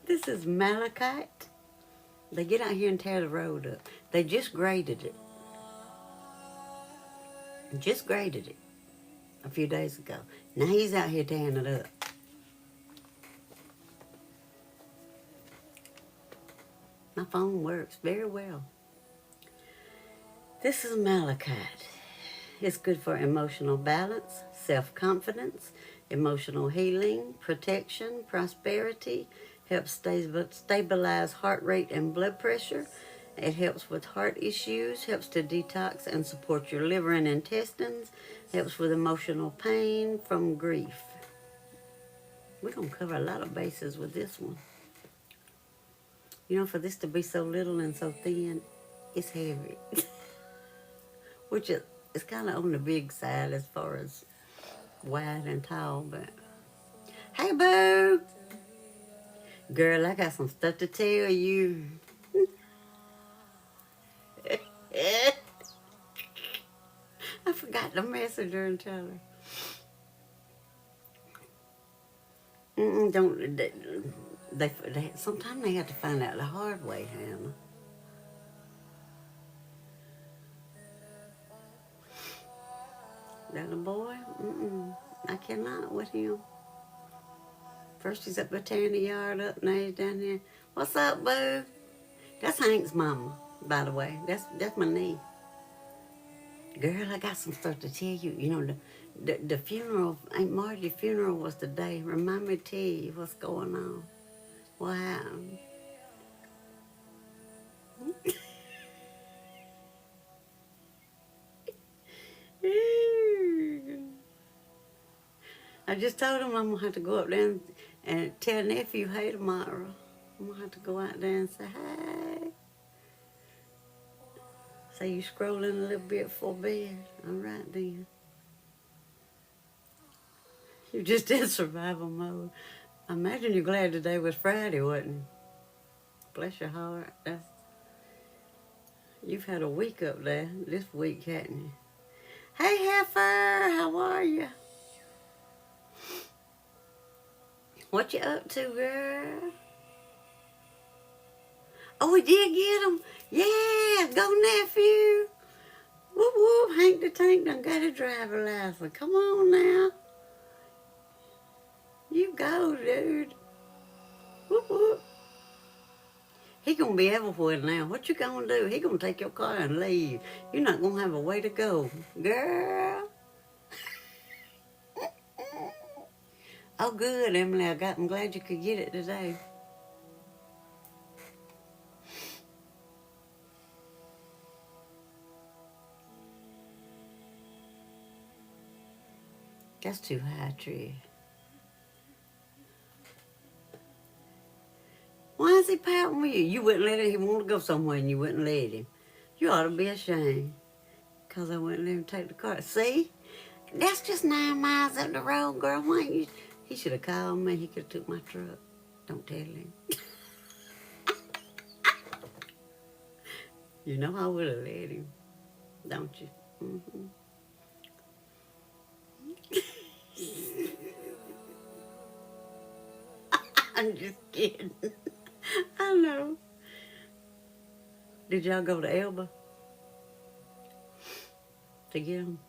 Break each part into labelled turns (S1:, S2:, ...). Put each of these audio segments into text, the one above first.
S1: This is malachite. They get out here and tear the road up. They just graded it. Just graded it a few days ago. Now he's out here tearing it up. My phone works very well. This is malachite. It's good for emotional balance, self-confidence, emotional healing, protection, prosperity, helps stabilize heart rate and blood pressure. It helps with heart issues, helps to detox and support your liver and intestines, helps with emotional pain from grief. We're going to cover a lot of bases with this one. You know, for this to be so little and so thin, it's heavy. Which it's kind of on the big side as far as wide and tall, but... Hey, boo! Girl, I got some stuff to tell you. I forgot to message her and tell her. Don't... They sometimes they have to find out the hard way, Hannah. That a boy? I cannot with him. First he's up there tearing the yard up, now he's down here. What's up, boo? That's Hank's mama, by the way. That's my niece. Girl, I got some stuff to tell you. You know, the funeral, Aunt Margie's funeral was today. Remind me to tell you what's going on. What happened? I just told him I'm going to have to go up there and tell nephew hey tomorrow. I'm going to have to go out there and say hey. Say you scrolling a little bit before bed. All right then. You just in survival mode. I imagine you're glad today was Friday, wasn't it? Bless your heart. You've had a week up there this week, hadn't you? Hey, Heifer, how are you? What you up to, girl? Oh, we did get him. Yeah, go nephew. Whoop, whoop, Hank the Tank done got a driver license. Come on now. You go, dude. Whoop, whoop. He gonna be everywhere now. What you gonna do? He gonna take your car and leave. You're not gonna have a way to go, girl. Oh, good, Emily. I'm glad you could get it today. That's too high, Tree. Why is he pouting with you? You wouldn't let him. He want to go somewhere and you wouldn't let him. You ought to be ashamed. Because I wouldn't let him take the car. See? That's just 9 miles up the road, girl. Why ain't you... He should have called me. He could have took my truck. Don't tell him. You know I would have let him. Don't you? Mm-hmm. I'm just kidding. I know. Did y'all go to Elba to get him?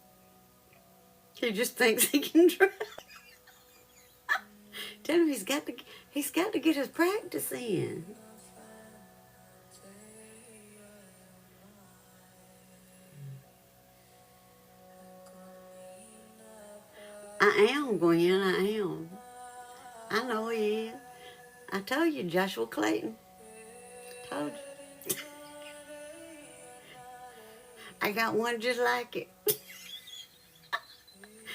S1: He just thinks he can drive. Tell him he's got to get his practice in. I am, Gwen, I am. I know he is. I told you, Joshua Clayton. Told you. I got one just like it.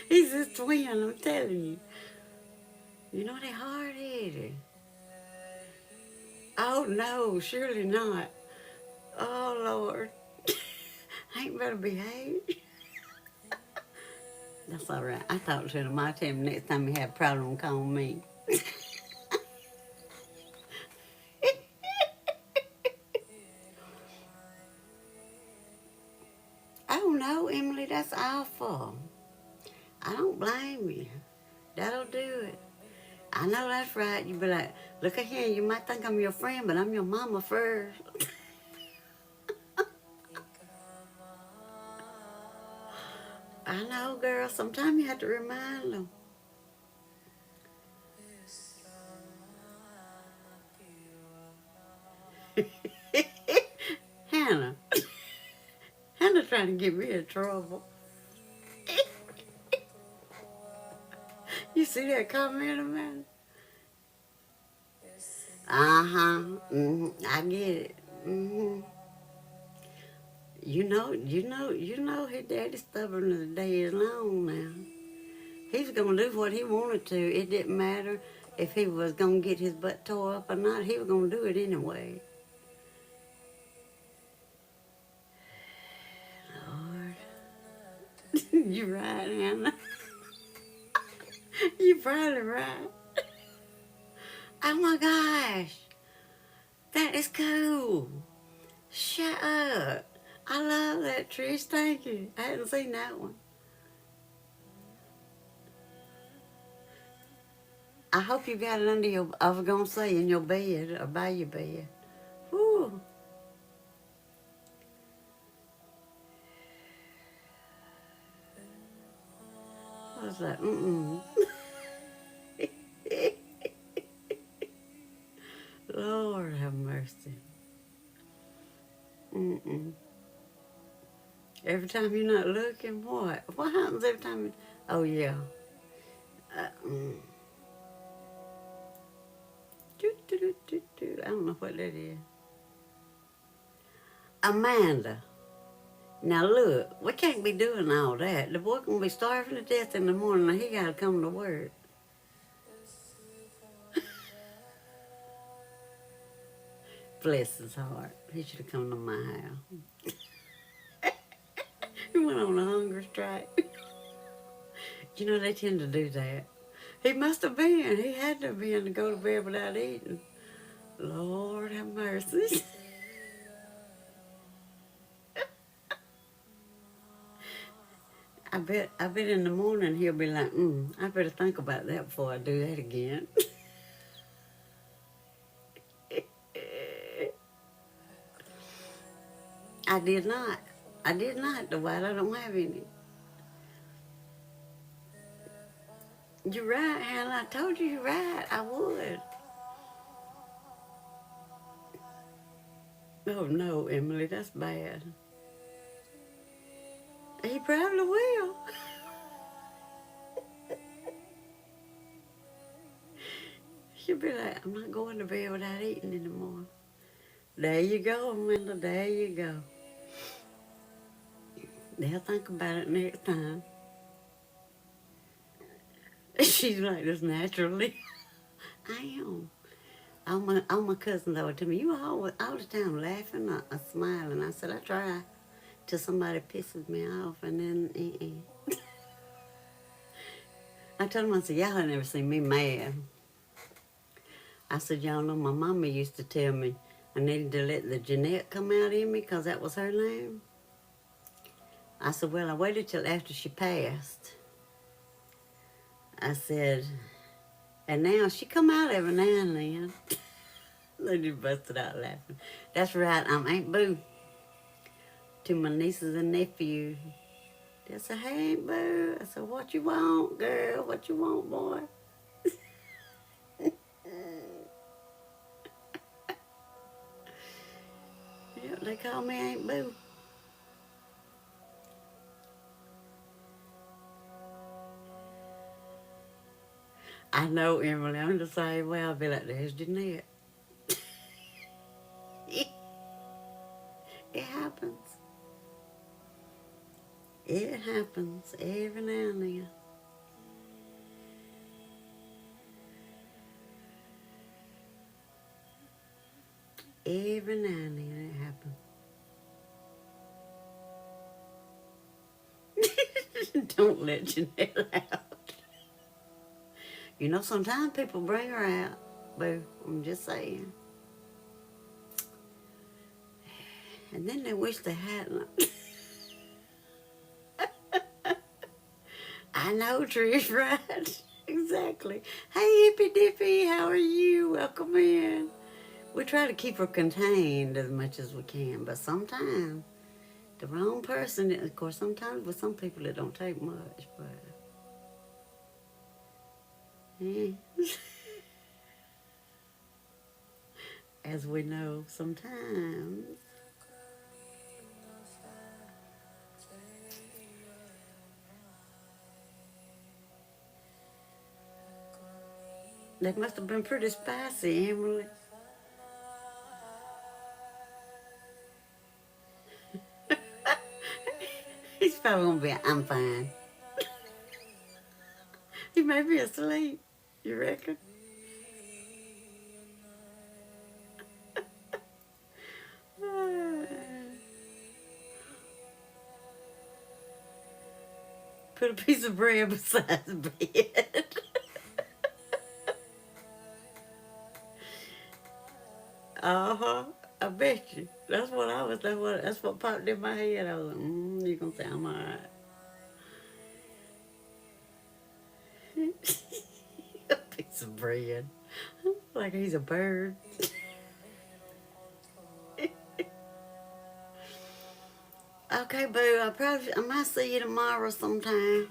S1: He's his twin, I'm telling you. You know they're hard-headed. Oh, no, surely not. Oh, Lord. Hank better behave. That's all right. I talked to him. I'll tell him next time he have a problem, call me. Oh, no, Emily, that's awful. I don't blame you. That'll do it. I know that's right. You be like, look at here, you might think I'm your friend, but I'm your mama first. I know, girl. Sometimes you have to remind them. Hannah. Hannah trying to get me in trouble. You see that comment of mine? Uh-huh. I get it. You know his daddy's stubborn as the day is long now. He's gonna do what he wanted to. It didn't matter if he was gonna get his butt tore up or not. He was gonna do it anyway. Lord. You right, Hannah. You probably right. Oh my gosh. That is cool. Shut up. I love that, Trish. Thank you. I hadn't seen that one. I hope you got it under your, I was going to say in your bed or by your bed. Whew. I was like, Lord have mercy. Every time you're not looking, what? What happens every time you... Oh, yeah. I don't know what that is. Amanda. Now look, we can't be doing all that. The boy gonna be starving to death in the morning and he gotta come to work. Bless his heart. He should have come to my house. He went on a hunger strike. You know, they tend to do that. He must have been. He had to have been to go to bed without eating. Lord have mercy. I bet in the morning he'll be like, I better think about that before I do that again. I did not. I did not, Dwight. I don't have any. You're right, Hannah. I told you you're right. I would. Oh, no, Emily. That's bad. He probably will. She'll be like, I'm not going to bed without eating anymore. There you go, Amanda. There you go. They'll think about it next time. She's like this naturally. I am. All my cousins always tell me, you always all the time laughing or smiling. I said, I try till somebody pisses me off, and then I told them, I said, y'all had never seen me mad. I said, y'all know my mama used to tell me I needed to let the Jeanette come out in me because that was her name. I said, well, I waited till after she passed. I said, and now she come out every now and then. They just busted out laughing. That's right, I'm Aunt Boo. To my nieces and nephews. They said, hey, Aunt Boo. I said, what you want, girl? What you want, boy? Yeah, they call me Aunt Boo. I know, Emily. I'm the same way. I'll be like, there's Jeanette. It happens. It happens every now and then. Every now and then it happens. Don't let Jeanette out. You know, sometimes people bring her out, boo. I'm just saying. And then they wish they hadn't. I know, Trish, right? Exactly. Hey, Hippy Dippy, how are you? Welcome in. We try to keep her contained as much as we can, but sometimes the wrong person, of course, sometimes with some people it don't take much, but eh, as we know, sometimes. They must have been pretty spicy, Emily. He's probably gonna be, I'm fine. He may be asleep. You reckon? Put a piece of bread beside the bed. Uh-huh. I bet you. That's what I was. That's what popped in my head. I was like, you're gonna say I'm all right. A piece of bread. Like he's a bird. Okay, boo. I might see you tomorrow sometime.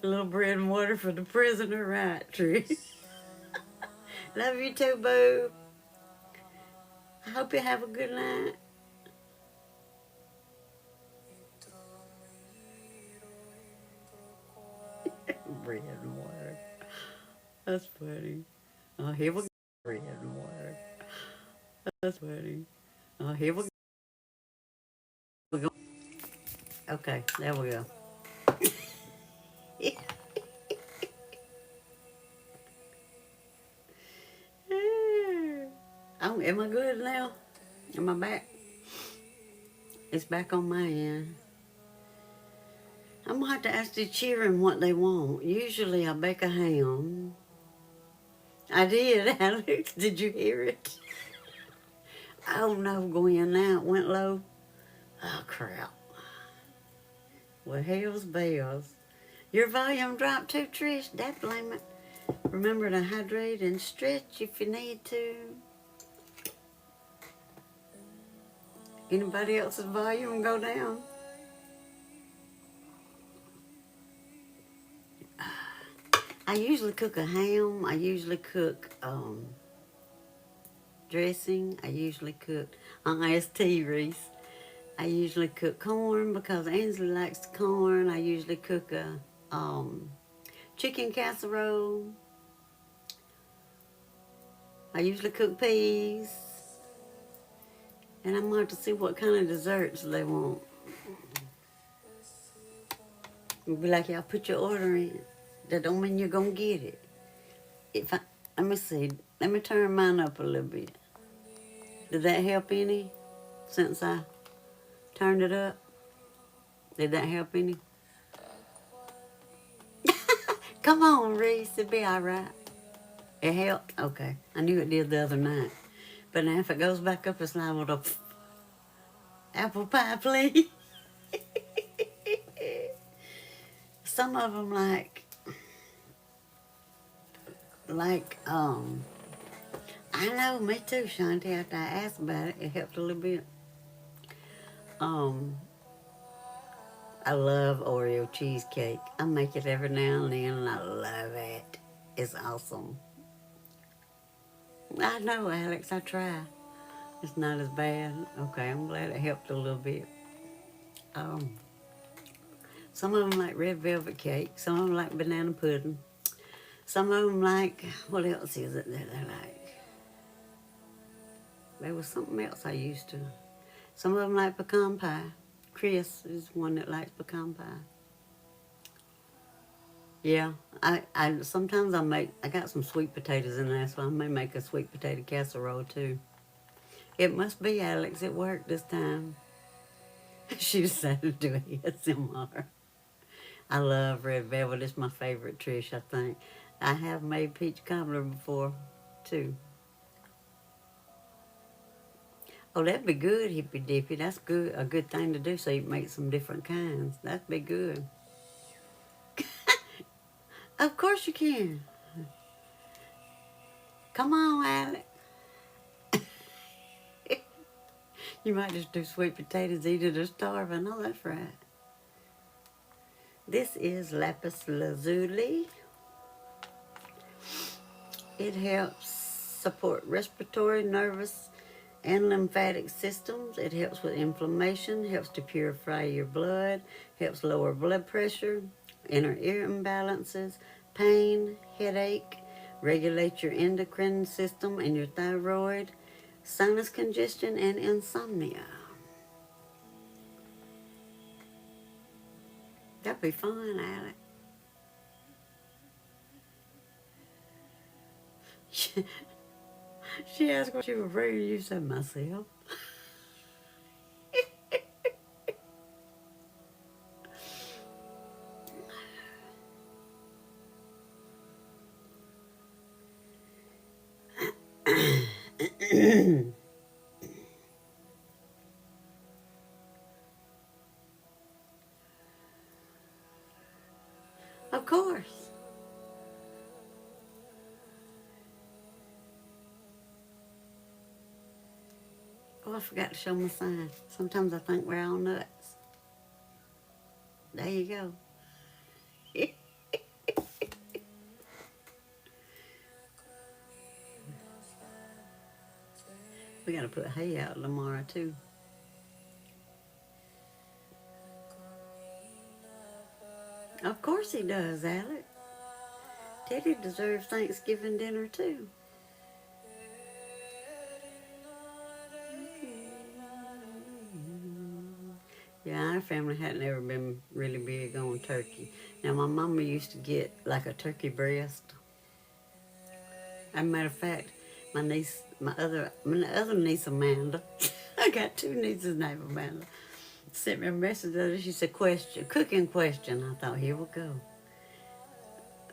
S1: A little bread and water for the prisoner, right, Trish? Love you too, boo. I hope you have a good night. Bread and water. That's funny. Oh, here we go. Bread and water. That's funny. Oh, here we go. Okay, there we go. Oh, am I good now? Am I back? It's back on my end. I'm gonna have to ask the children what they want. Usually I bake a ham. I did, Alex. Did you hear it? Oh no, Gwen, now it went low. Oh crap. Well, hell's bells. Your volume dropped too, Trish. That blame it. Remember to hydrate and stretch if you need to. Anybody else's volume go down? I usually cook a ham. I usually cook dressing. I usually cook tea, Reese. I usually cook corn because Ainsley likes the corn. I usually cook a chicken casserole. I usually cook peas. And I'm going to see what kind of desserts they want. It'll be like, y'all put your order in. That don't mean you're going to get it. Let me see. Let me turn mine up a little bit. Did that help any since I turned it up? Did that help any? Come on, Reese. It'll be all right. It helped? Okay. I knew it did the other night. But now if it goes back up, it's liable to... Apple pie, please. Some of them I know, me too, Shanti. After I asked about it, it helped a little bit. I love Oreo cheesecake. I make it every now and then, and I love it. It's awesome. I know, Alex. I try. It's not as bad. Okay, I'm glad it helped a little bit. Some of them like red velvet cake. Some of them like banana pudding. Some of them like, what else is it that they like? There was something else I used to. Some of them like pecan pie. Chris is one that likes pecan pie. Yeah, I sometimes I got some sweet potatoes in there, so I may make a sweet potato casserole too. It must be, Alex. It worked this time. She decided to do ASMR. I love red velvet. It's my favorite, Trish, I think. I have made peach cobbler before, too. Oh, that'd be good, hippy dippy. That's good. A good thing to do, so you can make some different kinds. That'd be good. Of course you can. Come on, Alex. You might just do sweet potatoes, eat it or starve. I know that's right. This is lapis lazuli. It helps support respiratory, nervous, and lymphatic systems. It helps with inflammation, helps to purify your blood, helps lower blood pressure, inner ear imbalances, pain, headache, regulate your endocrine system and your thyroid, sinus congestion, and insomnia. That'd be fun, Alex. She asked what you were afraid of. You said myself. Of course. Oh, I forgot to show my sign. Sometimes I think we're all nuts. There you go. We gotta put hay out tomorrow too. Of course he does, Alex. Teddy deserves Thanksgiving dinner too. Yeah, our family hadn't ever been really big on turkey. Now my mama used to get like a turkey breast. As a matter of fact, my other niece Amanda, I got two nieces named Amanda, sent me a message the other day. She said, cooking question. I thought, here we go.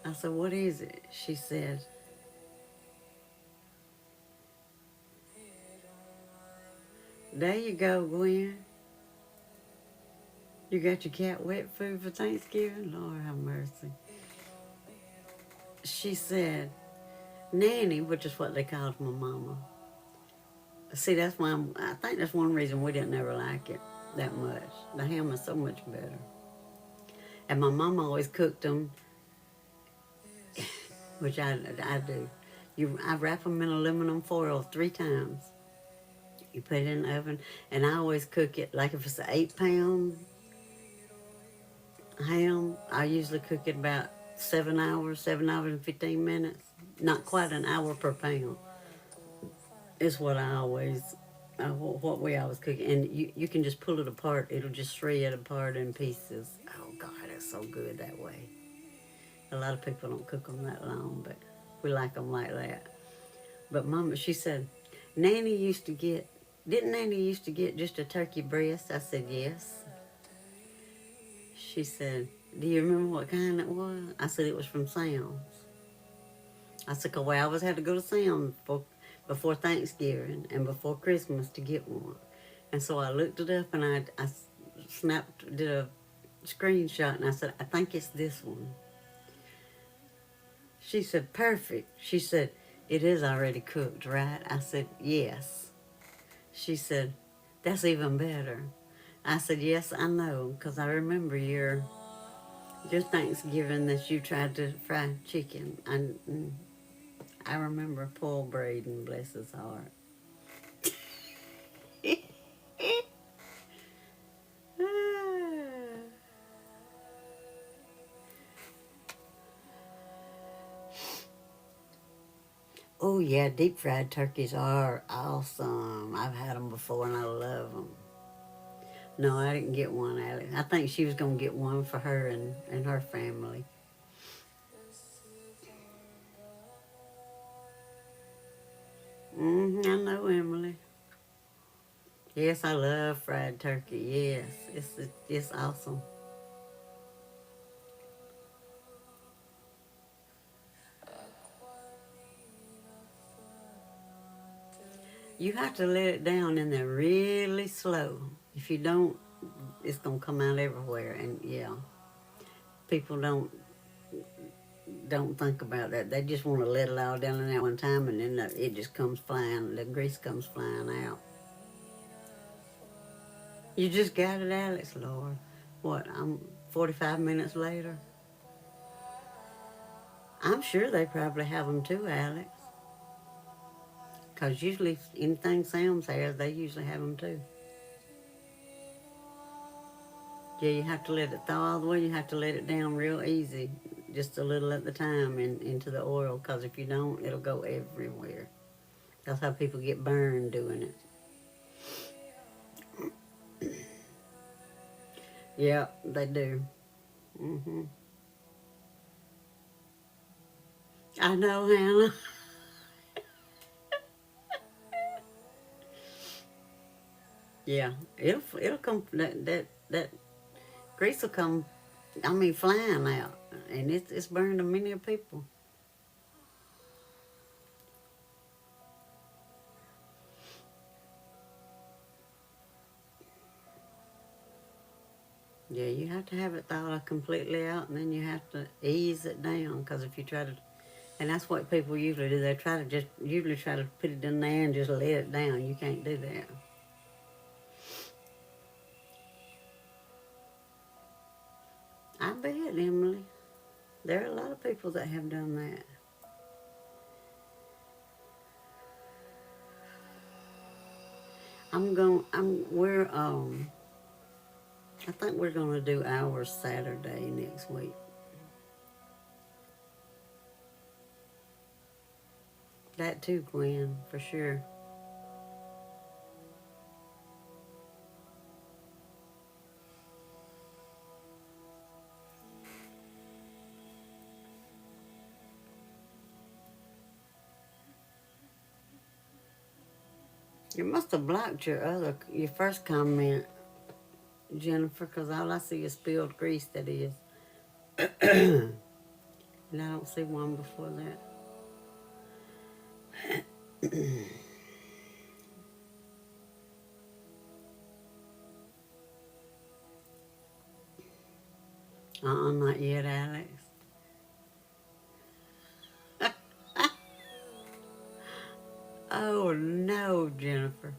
S1: I said, what is it? She said, there you go, Gwen. You got your cat wet food for Thanksgiving? Lord have mercy. She said, Nanny, which is what they called my mama. See, that's why I think that's one reason we didn't ever like it that much. The ham is so much better. And my mama always cooked them, which I do. I wrap them in aluminum foil 3 times. You put it in the oven, and I always cook it, like if it's an 8-pound ham, I usually cook it about 7 hours and 15 minutes. Not quite an hour per pound is what what we always cook. And you can just pull it apart. It'll just shred apart in pieces. Oh, God, it's so good that way. A lot of people don't cook them that long, but we like them like that. But Mama, she said, didn't Nanny used to get just a turkey breast? I said, yes. She said, do you remember what kind it was? I said, it was from Sam's. I said, 'cause we always had to go to Sam's before Thanksgiving and before Christmas to get one. And so I looked it up and I did a screenshot, and I said, I think it's this one. She said, perfect. She said, it is already cooked, right? I said, yes. She said, that's even better. I said, yes, I know, because I remember your Thanksgiving that you tried to fry chicken. I remember Paul Braden, bless his heart. Oh, yeah, deep fried turkeys are awesome. I've had them before and I love them. No, I didn't get one, Alex. I think she was going to get one for her and her family. I know, Emily. Yes, I love fried turkey. Yes, it's awesome. You have to let it down in there really slow. If you don't, it's gonna come out everywhere. And yeah, people don't think about that. They just want to let it all down in there one time, and then it just comes flying. The grease comes flying out. You just got it, Alex. Lord, what? I'm 45 minutes later. I'm sure they probably have them too, Alex. Because usually anything Sam's has, they usually have them too. Yeah, you have to let it thaw all the way. You have to let it down real easy, just a little at the time into the oil. Because if you don't, it'll go everywhere. That's how people get burned doing it. Yeah, they do. I know, Hannah. Yeah, it'll come. That grease will come. I mean, flying out, and it's burned many people. Yeah, you have to have it thawed completely out, and then you have to ease it down. Because if you try to, and that's what people usually do. They usually try to put it in there and just let it down. You can't do that. I bet, Emily. There are a lot of people that have done that. I think we're gonna do ours Saturday next week. That too, Gwen, for sure. You must have blocked your first comment, Jennifer, because all I see is spilled grease, that is. And I don't see one before that. Not yet, Alex. Oh, no, Jennifer.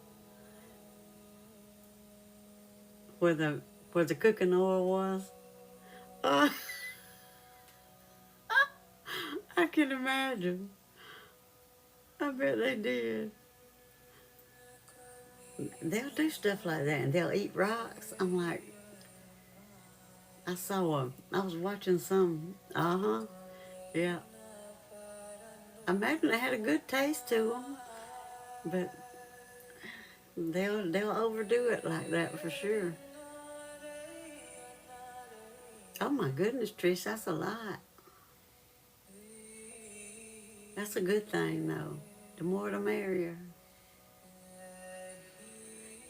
S1: Where the cooking oil was? Oh, I can imagine. I bet they did. They'll do stuff like that, and they'll eat rocks. I'm like, I was watching some. Yeah. I imagine they had a good taste to them, but they'll overdo it like that for sure. Oh my goodness, Trish, that's a lot. That's a good thing, though. The more the merrier.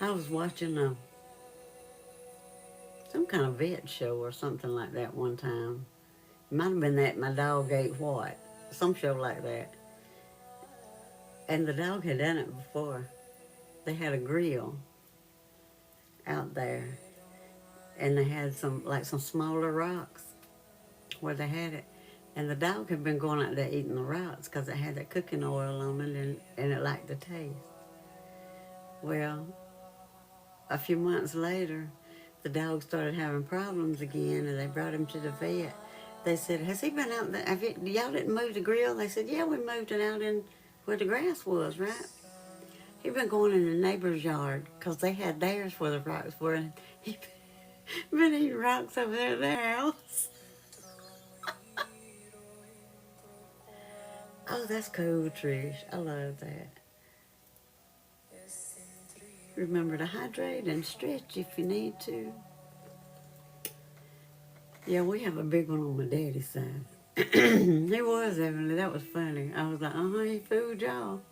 S1: I was watching some kind of vet show or something like that one time. It might have been that My Dog Ate What. Some show like that. And the dog had done it before. They had a grill out there, and they had some smaller rocks where they had it. And the dog had been going out there eating the rocks because it had that cooking oil on it, and it liked the taste. Well, a few months later, the dog started having problems again, and they brought him to the vet. They said, "Has he been out there? Y'all didn't move the grill?" They said, "Yeah, we moved it out in where the grass was, right?" He'd been going in the neighbor's yard because they had theirs where the rocks were, and he'd been eating rocks over there at their house. Oh, that's cool, Trish. I love that. Remember to hydrate and stretch if you need to. Yeah, we have a big one on my daddy's side. He was, Emily. That was funny. I was like, he fooled y'all.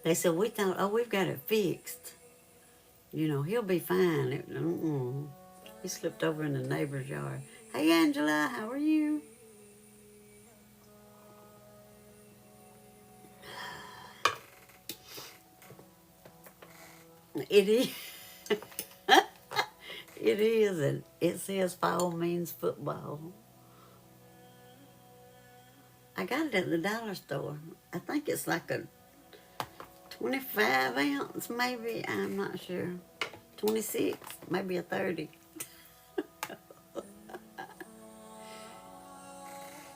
S1: They said, we thought, we've got it fixed. He'll be fine. He slipped over in the neighbor's yard. Hey, Angela, how are you? It is. It is, and it says fall means football. I got it at the dollar store. I think it's like a 25 ounce, maybe. I'm not sure. 26, maybe a 30.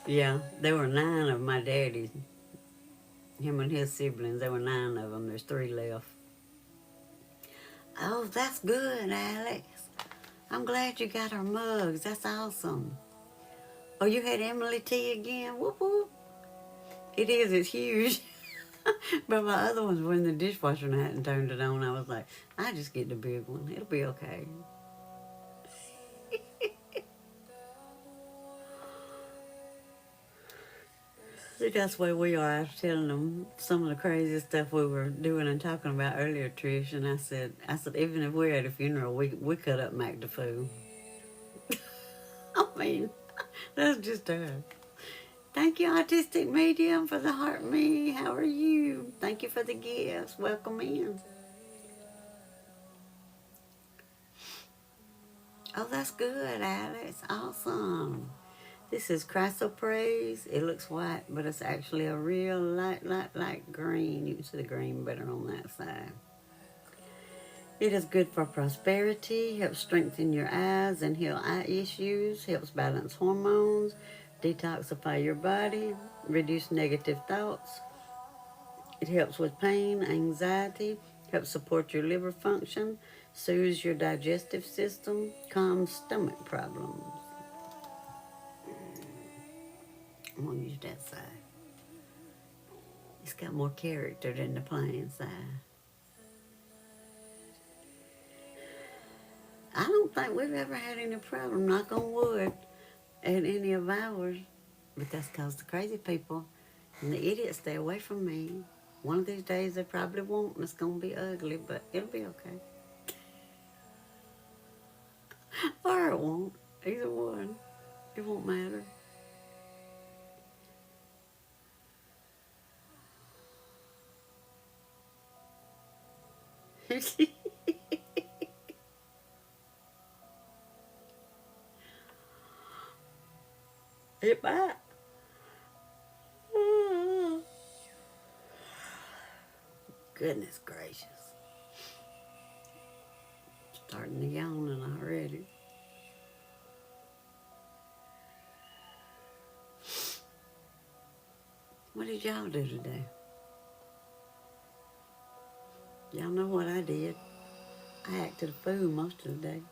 S1: Yeah, there were 9 of my daddy's. Him and his siblings, there were 9 of them. There's 3 left. Oh, that's good, Alex. I'm glad you got our mugs. That's awesome. Oh, you had Emily tea again? Whoop, whoop. It is. It's huge. But my other ones were in the dishwasher and I hadn't turned it on. I was like, I just get the big one. It'll be okay. See, that's where we are. I was telling them some of the crazy stuff we were doing and talking about earlier, Trish. And I said, even if we're at a funeral, we cut up Mac the Fool. I mean, that's just us. Thank you, Autistic Medium, for the heart me. How are you? Thank you for the gifts. Welcome in. Oh, that's good, Alex. Awesome. This is chrysoprase. It looks white, but it's actually a real light green. You can see the green better on that side. It is good for prosperity, helps strengthen your eyes and heal eye issues, helps balance hormones, detoxify your body, reduce negative thoughts. It helps with pain, anxiety, helps support your liver function, soothes your digestive system, calms stomach problems. I'm going to use that side. It's got more character than the plain side. I don't think we've ever had any problem, knock on wood, at any of ours. But that's because the crazy people and the idiots stay away from me. One of these days they probably won't, and it's going to be ugly, but it'll be okay. Or it won't. Either one. It won't matter. It might. Goodness gracious. Starting to yawning already. What did y'all do today? Y'all know what I did. I acted a fool most of the day.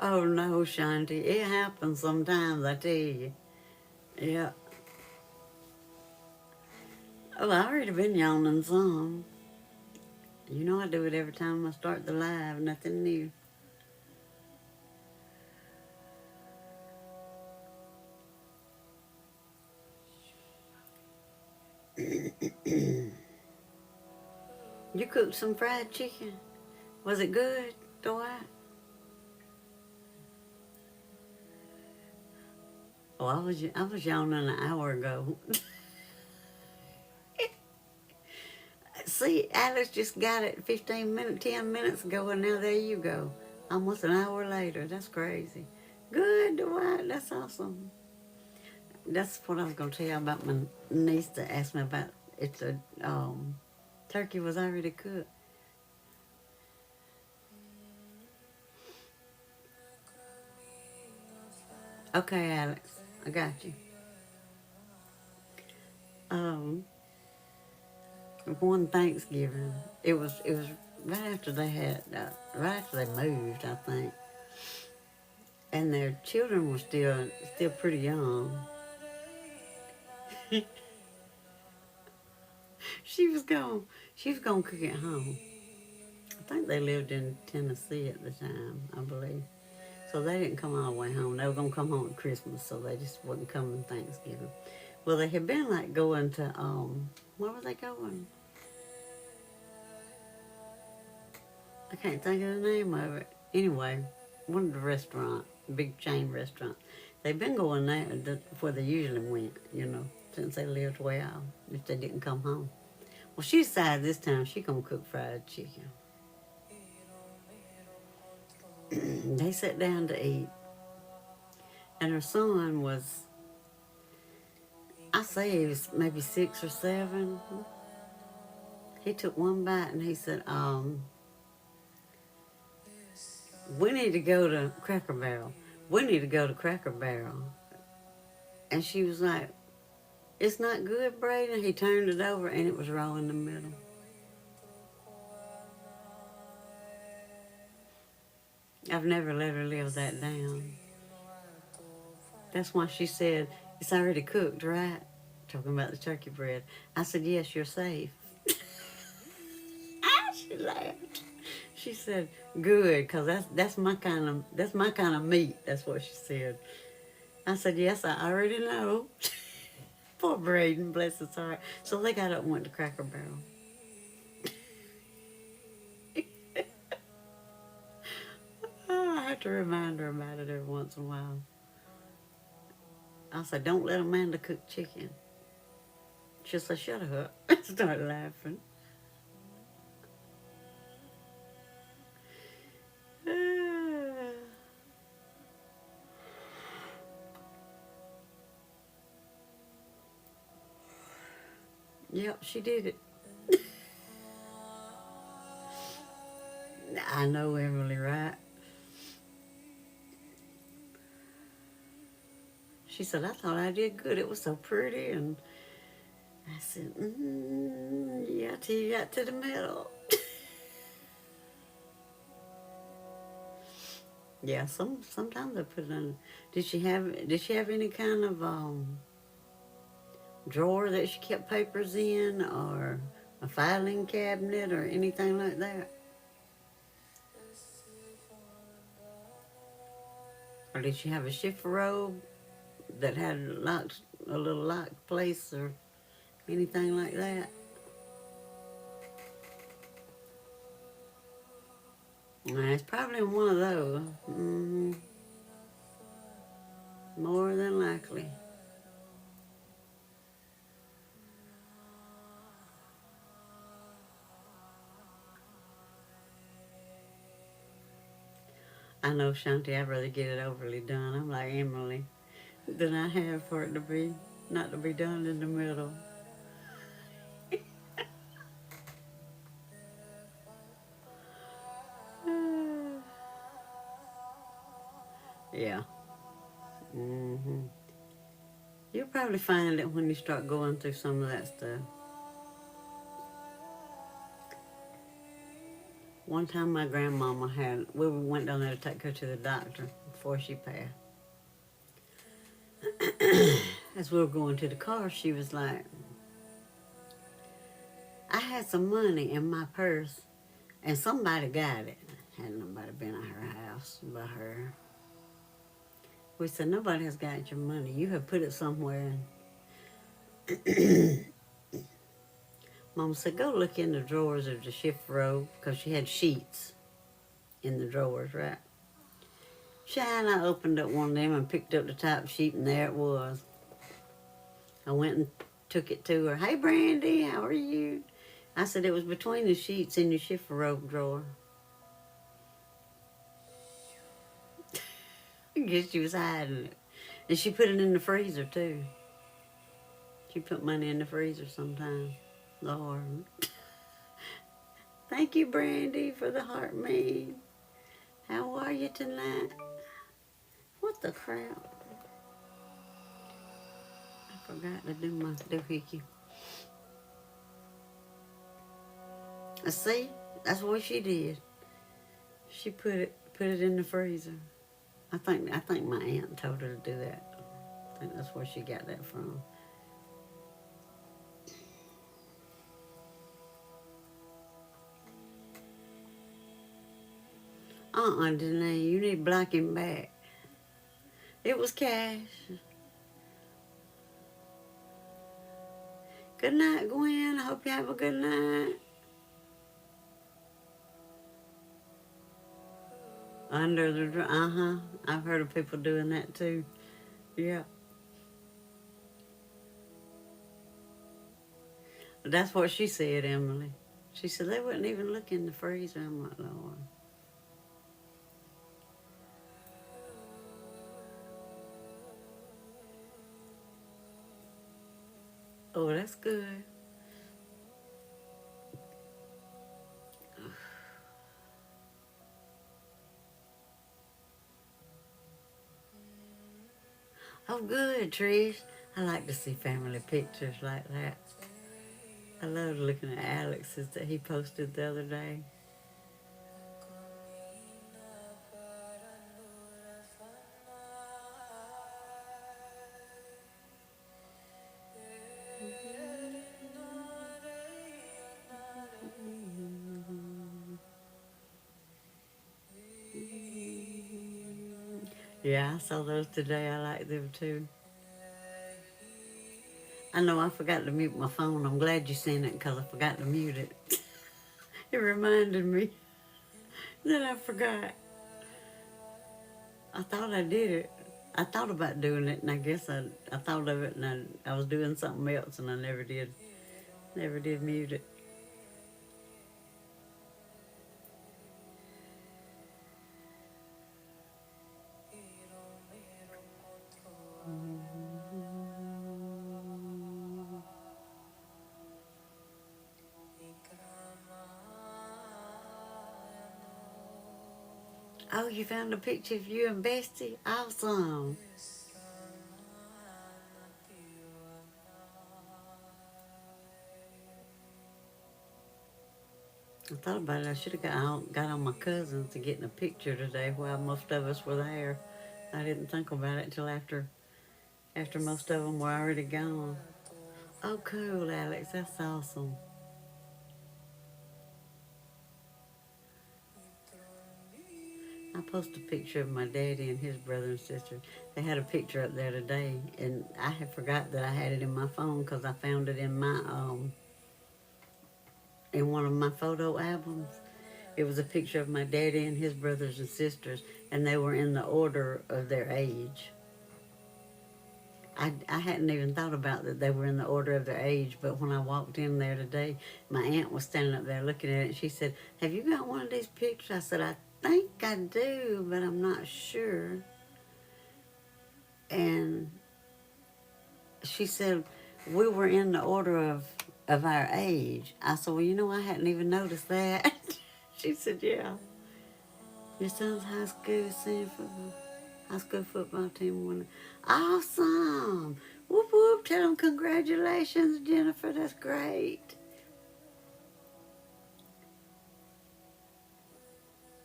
S1: Oh no, Shanti. It happens sometimes, I tell you. Yeah. Oh, I already been yawning some. You know I do it every time I start the live, nothing new. You cooked some fried chicken. Was it good, Dwight? Oh, I was yawning an hour ago. See, Alice just got it 10 minutes ago, and now there you go. Almost an hour later. That's crazy. Good, Dwight. That's awesome. That's what I was going to tell you about my niece that asked me about if the turkey was already cooked. Okay, Alex. I got you. One Thanksgiving, it was right after they had right after they moved, I think, and their children were still pretty young. she was going she was gonna cook at home. I think they lived in Tennessee at the time, I believe. So they didn't come all the way home. They were gonna come home at Christmas, so they just wouldn't come on Thanksgiving. Well, they had been like going to where were they going? I can't think of the name of it. Anyway, one of the restaurants, big chain restaurants. They've been going there before they usually went, since they lived way out, if they didn't come home. Well, she decided this time she gonna cook fried chicken. They sat down to eat, and her son was, I say he was maybe 6 or 7. He took one bite and he said, we need to go to Cracker Barrel. We need to go to Cracker Barrel. And she was like, it's not good, Brady. He turned it over and it was raw in the middle. I've never let her live that down. That's why she said, it's already cooked, right? Talking about the turkey bread. I said, yes, you're safe. She laughed. She said, good, because that's my kind of meat. That's what she said. I said, yes, I already know. Poor Braden, bless his heart. So they got up and went to Cracker Barrel. Oh, I have to remind her about it every once in a while. I said, don't let Amanda cook chicken. She said, shut up. Start laughing. Yep, she did it. I know, Emily, right? She said, I thought I did good. It was so pretty. And I said, yeah, till you got to the middle. Yeah, sometimes I put it on. Did she have any kind of drawer that she kept papers in, or a filing cabinet, or anything like that? Or did she have a shift robe that had a little locked place, or anything like that? It's probably one of those. More than likely. I know, Shanti, I'd rather get it overly done. I'm like Emily, than I have for it to be, not to be done in the middle. Yeah. You'll probably find it when you start going through some of that stuff. One time my grandmama we went down there to take her to the doctor before she passed. As we were going to the car, she was like, I had some money in my purse and somebody got it. Hadn't nobody been at her house but her. We said, nobody has got your money. You have put it somewhere. Mama said, go look in the drawers of the shift robe, because she had sheets in the drawers, right? I opened up one of them and picked up the top sheet, and there it was. I went and took it to her. Hey, Brandy, how are you? I said, it was between the sheets in your shift robe drawer. I guess she was hiding it. And she put it in the freezer, too. She put money in the freezer sometimes. Lord. Thank you, Brandy, for the heart mead. How are you tonight? What the crap? I forgot to do my doohickey. See, that's what she did. She put it in the freezer. I think my aunt told her to do that. I think that's where she got that from. Danae, you need black and back. It was cash. Good night, Gwen. I hope you have a good night. Under the I've heard of people doing that too. Yeah. That's what she said, Emily. She said they wouldn't even look in the freezer. I'm like, Lord. Oh, that's good. Oh, good, Trish. I like to see family pictures like that. I love looking at Alex's that he posted the other day. Yeah, I saw those today. I like them too. I know I forgot to mute my phone. I'm glad you seen it because I forgot to mute it. It reminded me that I forgot. I thought I did it. I thought about doing it, and I guess I thought of it, and I was doing something else, and I never did. Never did mute it. Oh, you found a picture of you and Bestie? Awesome. I thought about it. I should have got on my cousins to get in a picture today while most of us were there. I didn't think about it until after most of them were already gone. Oh, cool, Alex. That's awesome. I posted a picture of my daddy and his brother and sister. They had a picture up there today, and I had forgot that I had it in my phone because I found it in my in one of my photo albums. It was a picture of my daddy and his brothers and sisters, and they were in the order of their age. I hadn't even thought about that they were in the order of their age, but when I walked in there today, my aunt was standing up there looking at it, and she said, "Have you got one of these pictures?" I said, "I think I do, but I'm not sure." And she said, "We were in the order of our age." I said, "Well, I hadn't even noticed that." She said, "Yeah. Your son's high school football team won." Awesome. Whoop, whoop. Tell them congratulations, Jennifer. That's great.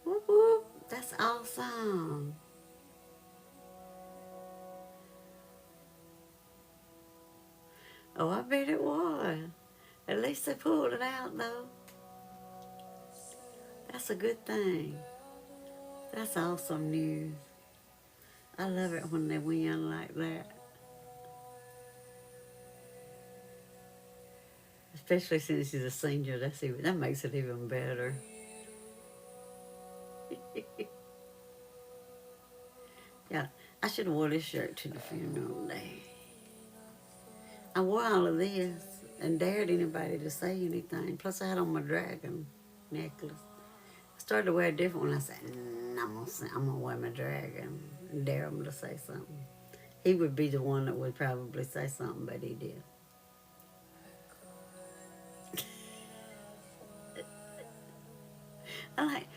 S1: Whoop, whoop. That's awesome. Oh, I bet it was. At least they pulled it out, though. That's a good thing. That's awesome news. I love it when they win like that. Especially since he's a senior. That makes it even better. Yeah, I should have wore this shirt to the funeral day. I wore all of this and dared anybody to say anything. Plus, I had on my dragon necklace. I started to wear a different one. I said, I'm gonna wear my dragon and dare him to say something. He would be the one that would probably say something, but he did. I like.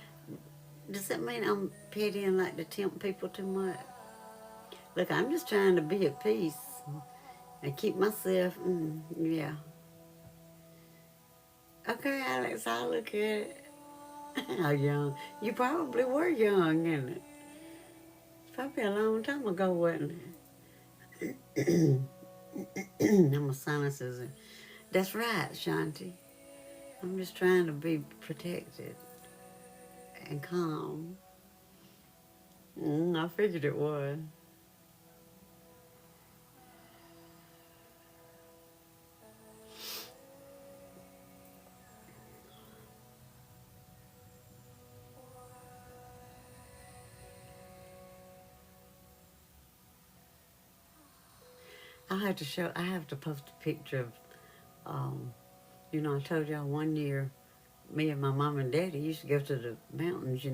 S1: Does that mean I'm petty and like to tempt people too much? Look, I'm just trying to be at peace and keep myself. Yeah. Okay, Alex, I'll look at it. How young? You probably were young, isn't it? It's probably a long time ago, wasn't it? Now my sinuses. That's right, Shanti. I'm just trying to be protected and calm. I figured it was. have to show. I have to post a picture of. I told y'all one year, me and my mom and daddy used to go to the mountains.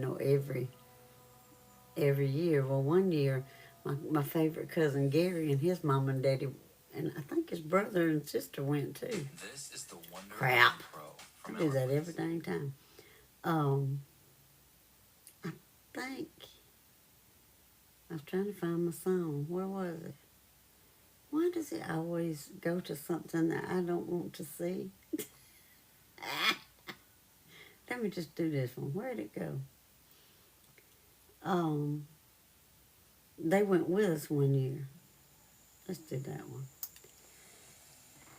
S1: Every year. Well, one year, my favorite cousin Gary and his mom and daddy, and I think his brother and sister went too.
S2: This is the Wonder
S1: Crap.
S2: Pro
S1: I
S2: from
S1: do that every dang time. I think I was trying to find my song. Where was it? Why does it always go to something that I don't want to see? Let me just do this one. Where'd it go? They went with us one year. Let's do that one.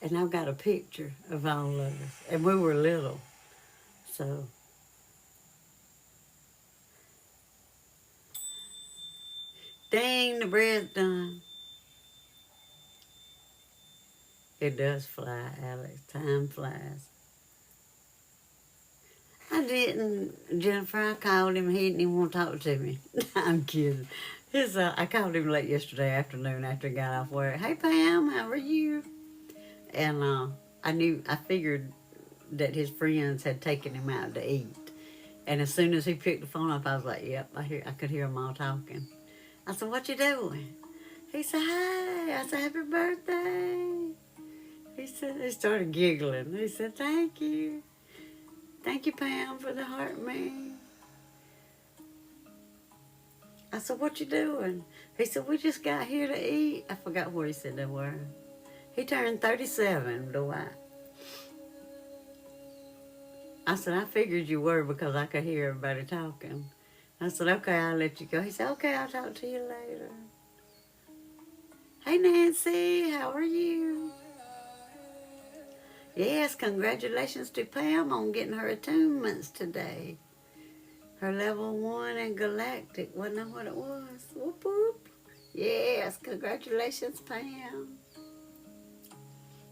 S1: And I've got a picture of all of us. And we were little. So, dang, the bread's done. It does fly, Alex. Time flies. I didn't, Jennifer. I called him. He didn't even want to talk to me. I'm kidding. I called him late yesterday afternoon after he got off work. Hey, Pam, how are you? And I figured that his friends had taken him out to eat. And as soon as he picked the phone up, I was like, yep, I could hear them all talking. I said, what you doing? He said, hey. I said, happy birthday. He started giggling. He said, thank you. Thank you, Pam, for the heart me. I said, what you doing? He said, we just got here to eat. I forgot where he said they were. He turned 37, Dwight. I said, I figured you were because I could hear everybody talking. I said, okay, I'll let you go. He said, okay, I'll talk to you later. Hey, Nancy, how are you? Yes, congratulations to Pam on getting her attunements today. Her level 1 in Galactic. Wasn't that what it was? Whoop, whoop. Yes, congratulations, Pam.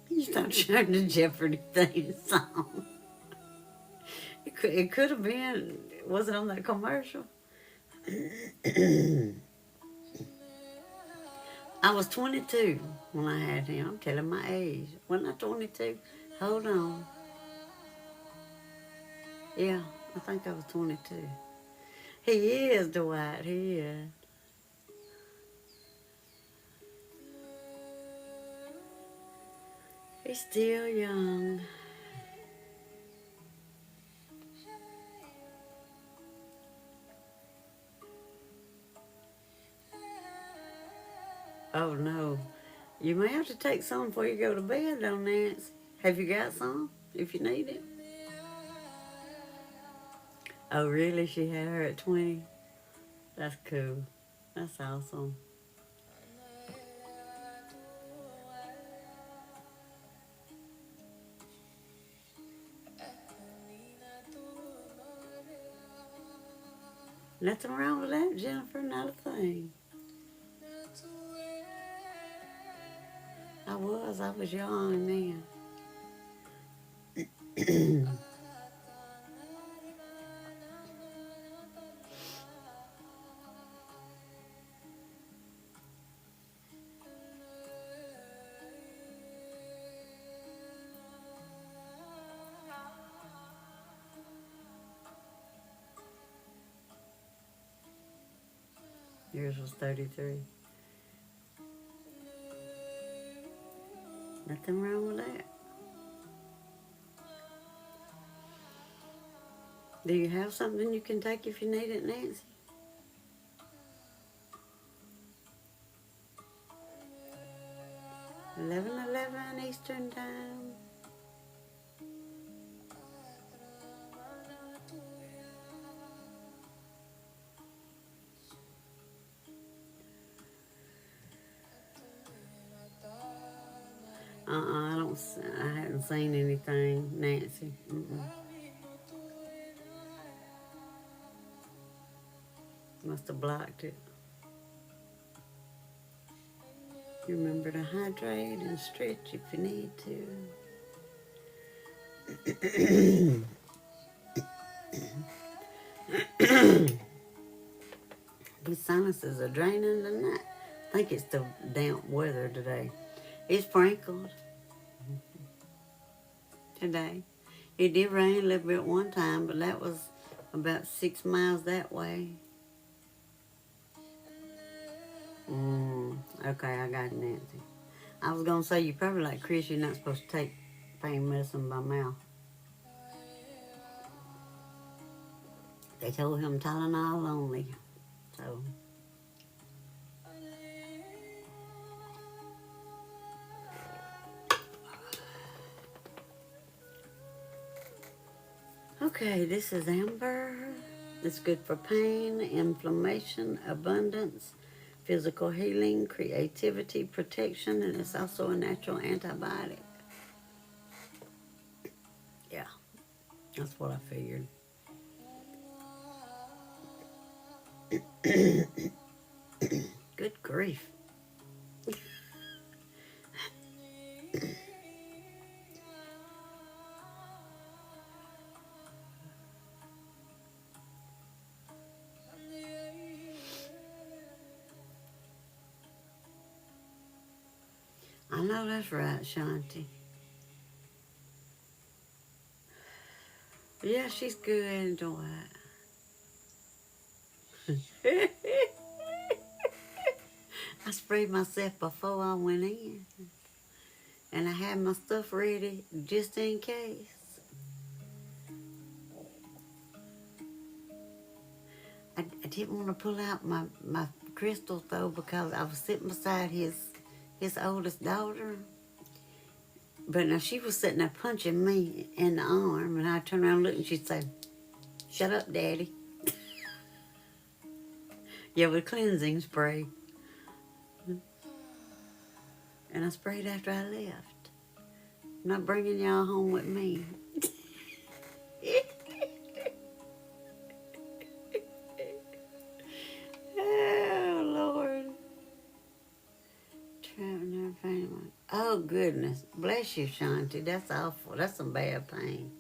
S1: You start sharing the Jeopardy theme song. It could have been. Was it on that commercial? I was 22 when I had him. I'm telling my age. Wasn't I 22? Hold on. Yeah, I think I was 22. He is, Dwight. He is. He's still young. Oh, no. You may have to take some before you go to bed, though, Nancy. Have you got some, if you need it? Oh, really? She had her at 20? That's cool. That's awesome. Nothing wrong with that, Jennifer. Not a thing. I was young then. Yours was 33. Nothing wrong with that. Do you have something you can take if you need it, Nancy? (11:11) Eastern Time. I haven't seen anything, Nancy. Must have blocked it. Remember to hydrate and stretch if you need to. My sinuses are draining tonight. I think it's the damp weather today. It sprinkled today. It did rain a little bit one time, but that was about 6 miles that way. Okay, I got it, Nancy. I was going to say, you probably like Chris, you're not supposed to take pain medicine by mouth. They told him Tylenol only, so... Okay, this is amber. It's good for pain, inflammation, abundance, physical healing, creativity, protection, and it's also a natural antibiotic. Yeah, that's what I figured. Good grief. I know that's right, Shanti. Yeah, she's good, Dwight. I sprayed myself before I went in. And I had my stuff ready just in case. I didn't want to pull out my crystals though because I was sitting beside his oldest daughter. But now she was sitting there punching me in the arm, and I turned around and looked, and she'd say, "Shut up, Daddy." Yeah, with cleansing spray. And I sprayed after I left. I'm not bringing y'all home with me. Oh, Lord. Traveling her family. Oh, goodness. Bless you, Shanti. That's awful. That's some bad pain.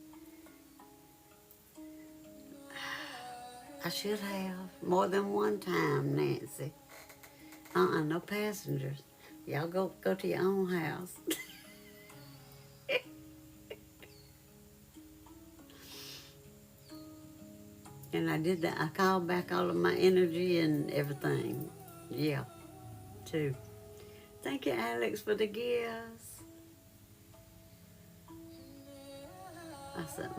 S1: I should have. More than one time, Nancy. No passengers. Y'all go to your own house. And I did that. I called back all of my energy and everything. Yeah, too. Thank you, Alex, for the gifts. I said,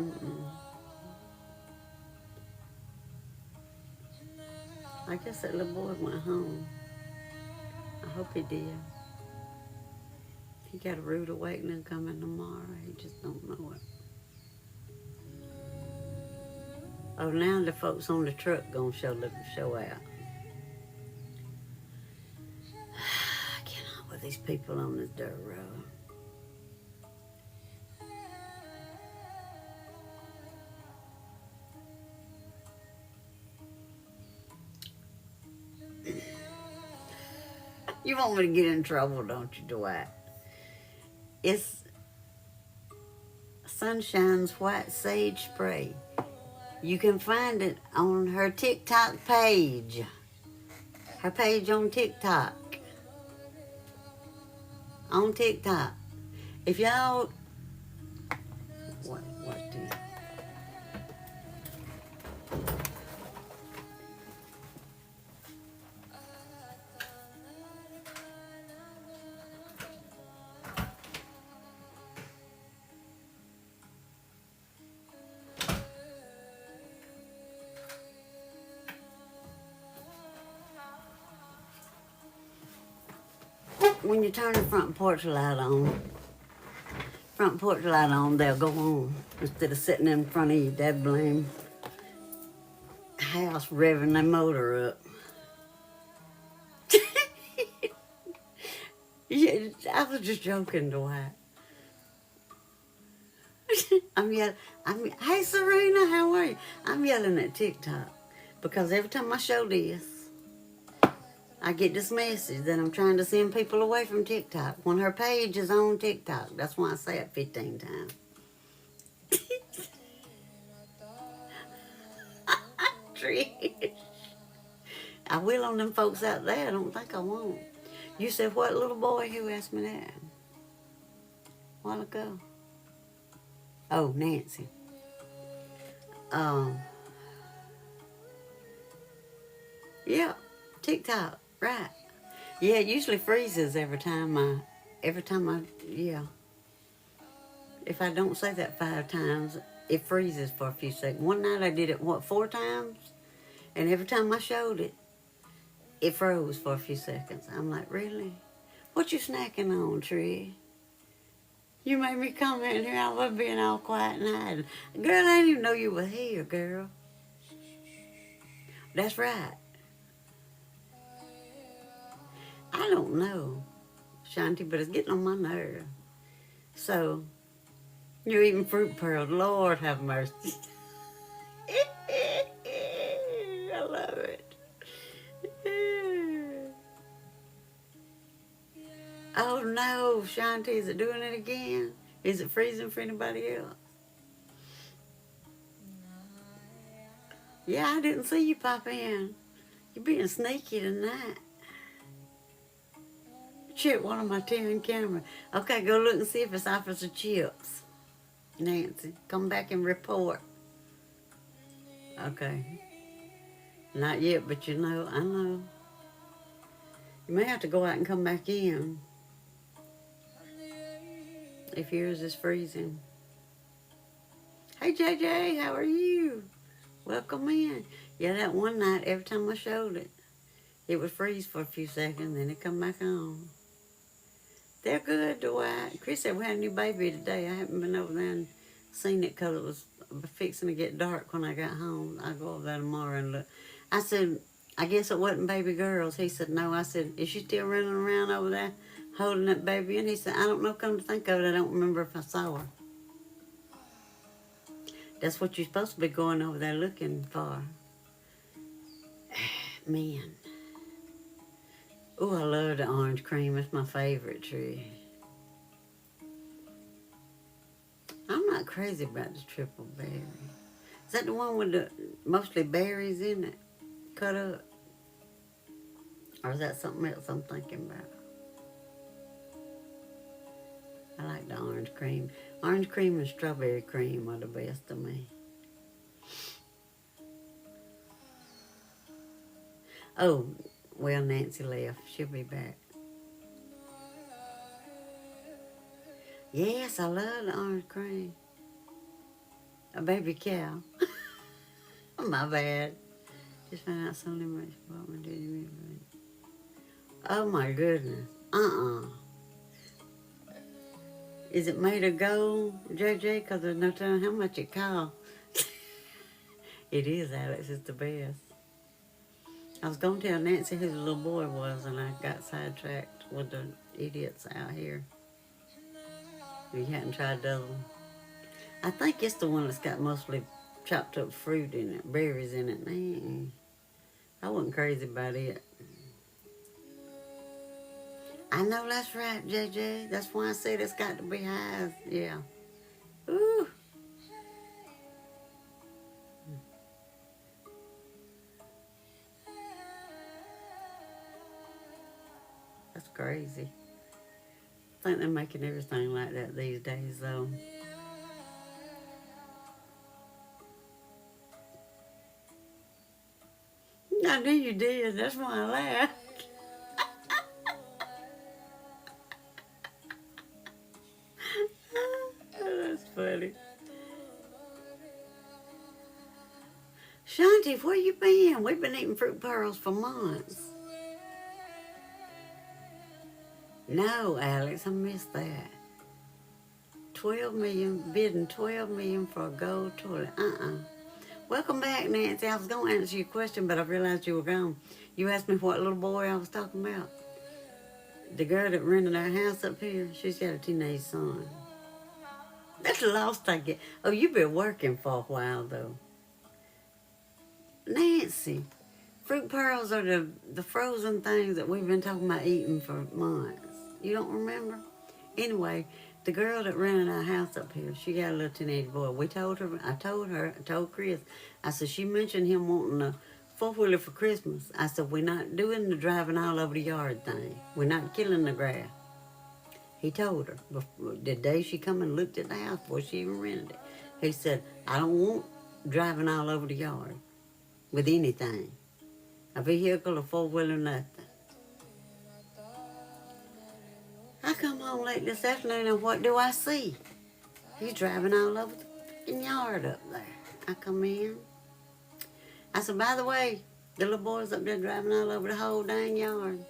S1: I guess that little boy went home. I hope he did. He got a rude awakening coming tomorrow. He just don't know it. Oh, now the folks on the truck gonna show out. I cannot with these people on this dirt road. You want me to get in trouble, don't you, Dwight? It's Sunshine's White Sage Spray. You can find it on her TikTok page. Her page on TikTok. On TikTok. If y'all... What's this? When you turn the front porch light on, they'll go on instead of sitting in front of you, that blame house revving their motor up. Yeah, I was just joking, Dwight. Hey Serena, how are you? I'm yelling at TikTok because every time I show this, I get this message that I'm trying to send people away from TikTok when her page is on TikTok. That's why I say it 15 times. Trish. I will on them folks out there. I don't think I won't. You said what, little boy? Who asked me that? while ago? Oh, Nancy. Yeah, TikTok, right. Yeah, it usually freezes yeah. If I don't say that 5 times, it freezes for a few seconds. One night I did it, 4 times? And every time I showed it, it froze for a few seconds. I'm like, really? What you snacking on, Tree? You made me come in here. I was being all quiet and hiding. Girl, I didn't even know you were here, girl. That's right. I don't know, Shanti, but it's getting on my nerve. So, you're eating fruit pearls. Lord have mercy. I love it. Oh no, Shanti, is it doing it again? Is it freezing for anybody else? Yeah, I didn't see you pop in. You're being sneaky tonight. Chip one of my 10 cameras. Okay, go look and see if it's offers of chips. Nancy, come back and report. Okay. Not yet, but you know, I know. You may have to go out and come back in if yours is freezing. Hey, JJ, how are you? Welcome in. Yeah, that one night, every time I showed it, it would freeze for a few seconds, then it come back on. They're good, Dwight. Chris said we had a new baby today. I haven't been over there and seen it because it was fixing to get dark when I got home. I'll go over there tomorrow and look. I said, I guess it wasn't baby girls. He said, no. I said, is she still running around over there holding that baby? And he said, I don't know, come to think of it, I don't remember if I saw her. That's what you're supposed to be going over there looking for. Man. Oh, I love the orange cream. It's my favorite tree. I'm not crazy about the triple berry. Is that the one with the mostly berries in it? Cut up? Or is that something else I'm thinking about? I like the orange cream. Orange cream and strawberry cream are the best to me. Oh, well, Nancy left. She'll be back. Yes, I love the orange cream. A baby cow. My bad. Just found out something much about my daddy. Oh my goodness. Is it made of gold, JJ? Because there's no telling how much it costs. It is, Alex. It's the best. I was going to tell Nancy who the little boy was, and I got sidetracked with the idiots out here. You hadn't tried the other one. I think it's the one that's got mostly chopped up fruit in it, berries in it. I wasn't crazy about it. I know that's right, JJ. That's why I said it's got to be high. Yeah. Ooh. That's crazy. I think they're making everything like that these days, though. I knew you did. That's why I laughed. That's funny. Shanti, where you been? We've been eating fruit pearls for months. No, Alex, I missed that. 12 million, bidding 12 million for a gold toilet. Welcome back, Nancy. I was going to answer your question, but I realized you were gone. You asked me what little boy I was talking about. The girl that rented our house up here, she's got a teenage son. That's the lost I get. Oh, you've been working for a while, though. Nancy, fruit pearls are the frozen things that we've been talking about eating for months. You don't remember? Anyway, the girl that rented our house up here, she got a little teenage boy. I told Chris, I said, she mentioned him wanting a four-wheeler for Christmas. I said, we're not doing the driving all over the yard thing. We're not killing the grass. He told her the day she come and looked at the house before she even rented it. He said, I don't want driving all over the yard with anything. A vehicle, a four-wheeler, nothing. I come home late this afternoon and what do I see? He's driving all over the fucking yard up there. I come in. I said, by the way, the little boy's up there driving all over the whole dang yard.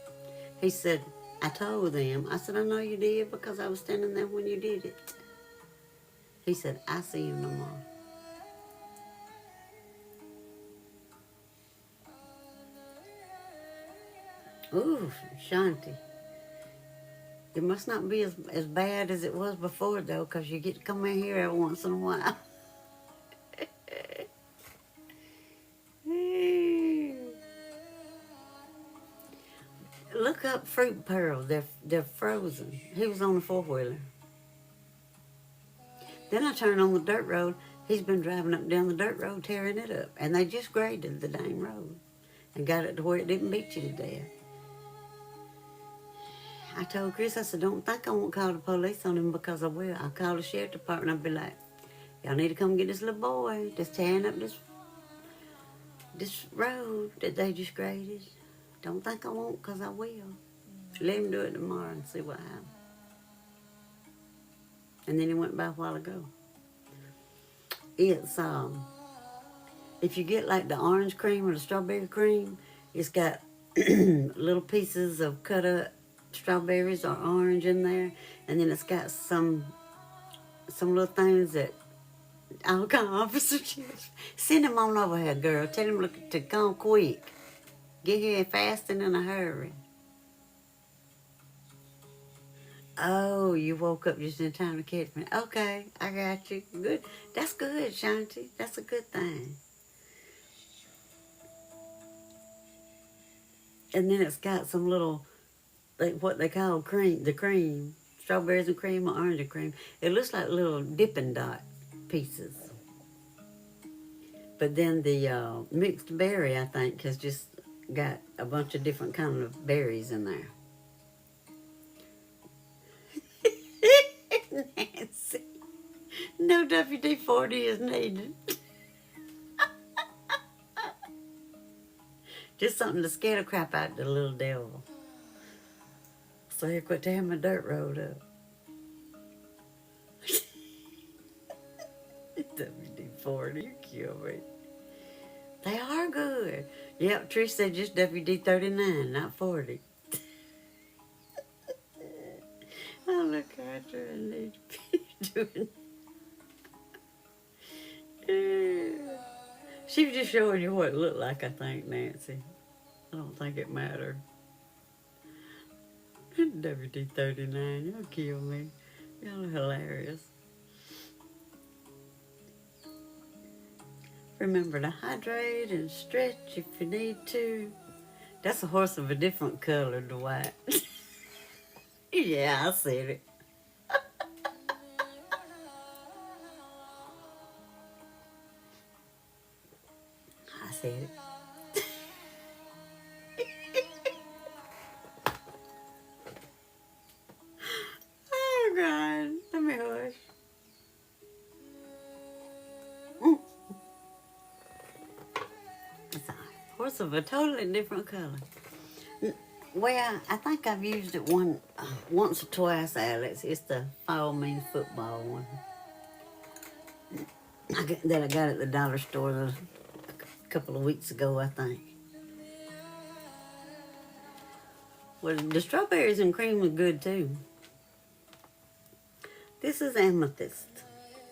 S1: He said, I told them. I said, I know you did because I was standing there when you did it. He said, I see you tomorrow. Ooh, Shanti. It must not be as bad as it was before, though, because you get to come in here every once in a while. Look up fruit pearls. They're frozen. He was on the four-wheeler. Then I turned on the dirt road. He's been driving up and down the dirt road, tearing it up. And they just graded the dang road and got it to where it didn't beat you to death. I told Chris, I said, don't think I won't call the police on him because I will. I'll call the sheriff department. I'll be like, y'all need to come get this little boy that's tearing up this road that they just graded. Don't think I won't because I will. Let him do it tomorrow and see what happens. And then he went by a while ago. It's, if you get like the orange cream or the strawberry cream, it's got little pieces of cut up strawberries or orange in there. And then it's got some little things that I'll call Officer Chips. Send him on over here, girl. Tell him to come quick. Get here fast and in a hurry. Oh, you woke up just in time to catch me. Okay, I got you. Good. That's good, Shanti. That's a good thing. And then it's got some little, like what they call cream, strawberries and cream or orange and cream. It looks like little Dippin' Dot pieces. But then the mixed berry, I think, has just got a bunch of different kind of berries in there. Nancy, no WD-40 is needed. Just something to scare the crap out of the little devil. So he quit tearing my dirt road up. WD-40, you kill me. They are good. Yep, Trish said just WD-39, not 40. I look at her and need to be doing. She was just showing you what it looked like, I think, Nancy. I don't think it mattered. WD-39, y'all kill me. Y'all are hilarious. Remember to hydrate and stretch if you need to. That's a horse of a different color, Dwight. Yeah, I said it. I said it. Oh, God. Let me hush. It's a horse of a totally different color. Well, I think I've used it once or twice, Alex. It's the Fall Means Football one. That I got at the dollar store a couple of weeks ago, I think. Well, the strawberries and cream was good, too. This is amethyst.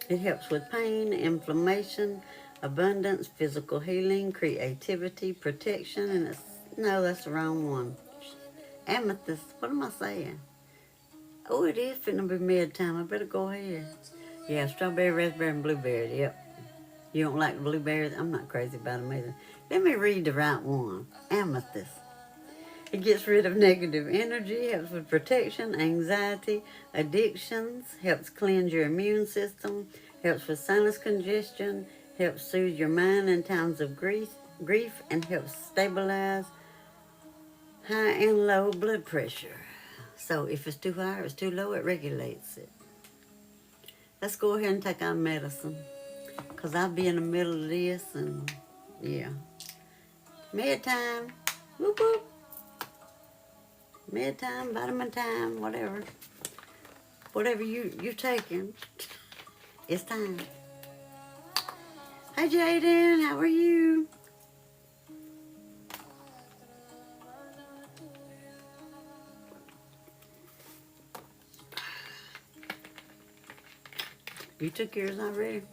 S1: It helps with pain, inflammation, abundance, physical healing, creativity, protection, and it's... No, that's the wrong one. Amethyst. What am I saying? Oh, it is finna be mid-time. I better go ahead. Yeah, strawberry, raspberry, and blueberry. Yep. You don't like blueberries? I'm not crazy about them either. Let me read the right one. Amethyst. It gets rid of negative energy, helps with protection, anxiety, addictions, helps cleanse your immune system, helps with sinus congestion, helps soothe your mind in times of grief, and helps stabilize high and low blood pressure. So if it's too high or it's too low, it regulates it. Let's go ahead and take our medicine. Because I'll be in the middle of this and, yeah. Med time. Whoop whoop. Med time, vitamin time, whatever. Whatever you're taking, it's time. Hi, Jaden. How are you? You took yours already?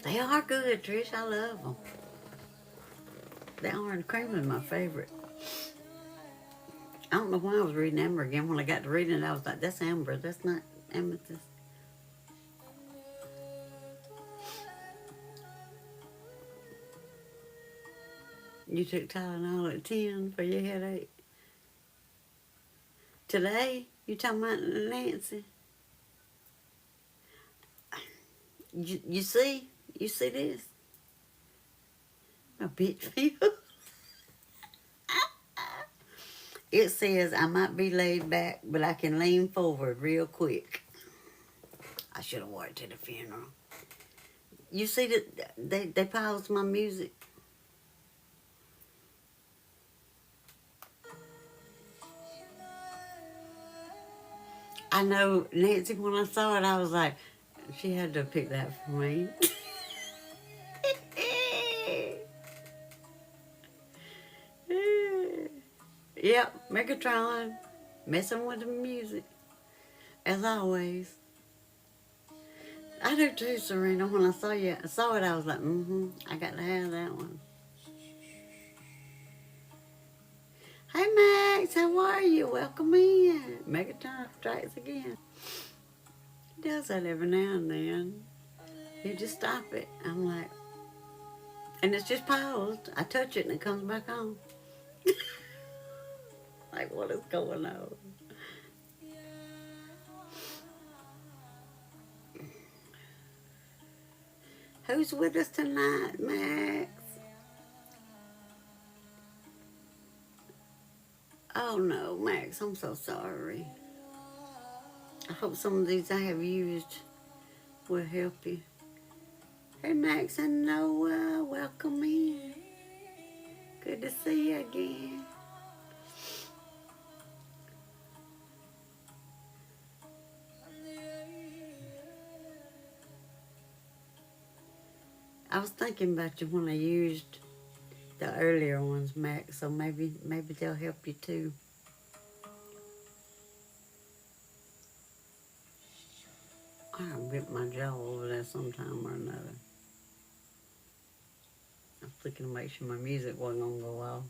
S1: They are good, Trish. I love them. The orange cream is my favorite. I don't know why I was reading amber again. When I got to reading it, I was like, that's amber. That's not amethyst. You took Tylenol at 10 for your headache. Today, you talking about Nancy? You see? You see this? A bit feel. It says I might be laid back, but I can lean forward real quick. I should have wore it to the funeral. You see that they paused my music. I know, Nancy, when I saw it, I was like, she had to pick that for me. Yep, Megatron, messing with the music, as always. I do too, Serena. When I saw it, I was like, I got to have that one. Hey, Max, how are you? Welcome in. Megatron strikes again. He does that every now and then. You just stop it. I'm like, and it's just paused. I touch it and it comes back on. Like, what is going on? Who's with us tonight, Max? Oh no, Max, I'm so sorry. I hope some of these I have used will help you. Hey, Max and Noah, welcome in. Good to see you again. I was thinking about you when I used the earlier ones, Max, so maybe they'll help you too. I bit my jaw over there sometime or another. I was looking to make sure my music wasn't gonna go off.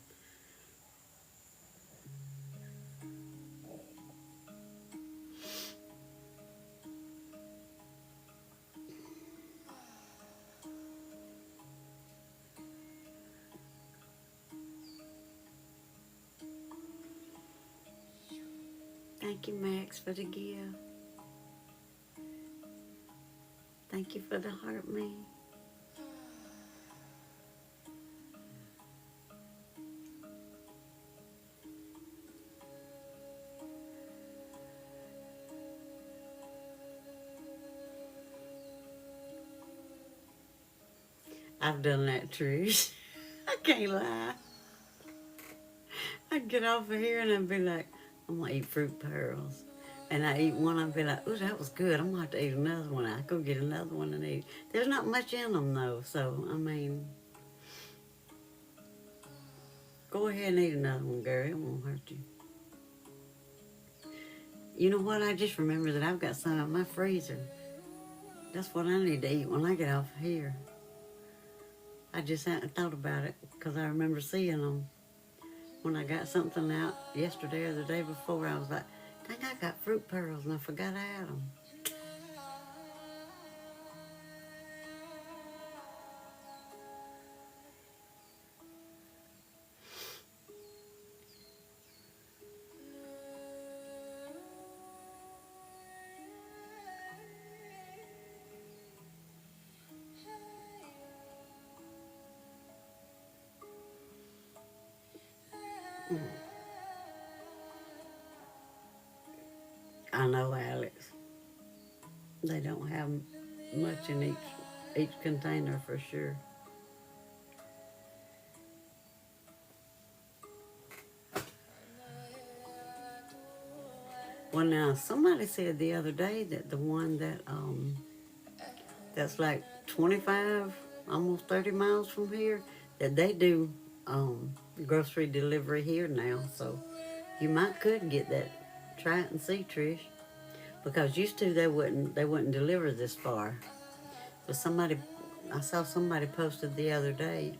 S1: Thank you, Max, for the gift. Thank you for the heart me. I've done that, Trish. I can't lie. I'd get off of here and I'd be like, I'm gonna eat fruit pearls. And I eat one, I'd be like, ooh, that was good. I'm gonna have to eat another one. I go get another one and eat. There's not much in them though, so I mean, go ahead and eat another one, girl. It won't hurt you. You know what? I just remember that I've got some in my freezer. That's what I need to eat when I get off of here. I just hadn't thought about it because I remember seeing them. When I got something out yesterday or the day before, I was like, dang, I got fruit pearls and I forgot I had them. I know, Alex. They don't have much in each container for sure. Well, now somebody said the other day that the one that's like 25, almost 30 miles from here, that they do grocery delivery here now. So you might could get that. Try it and see, Trish. Because used to they wouldn't deliver this far. But I saw somebody posted the other day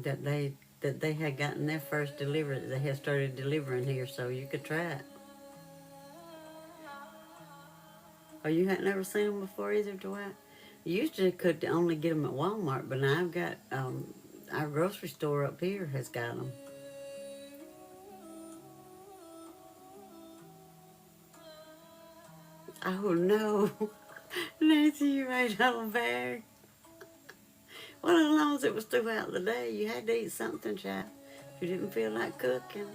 S1: that they had gotten their first delivery. They had started delivering here, so you could try it. Oh, you hadn't ever seen them before either, Dwight? You usually could only get them at Walmart, but now I've got our grocery store up here has got them. Oh no, Nancy, you ate a whole bag. Well, as long as it was throughout the day, you had to eat something, child. If you didn't feel like cooking,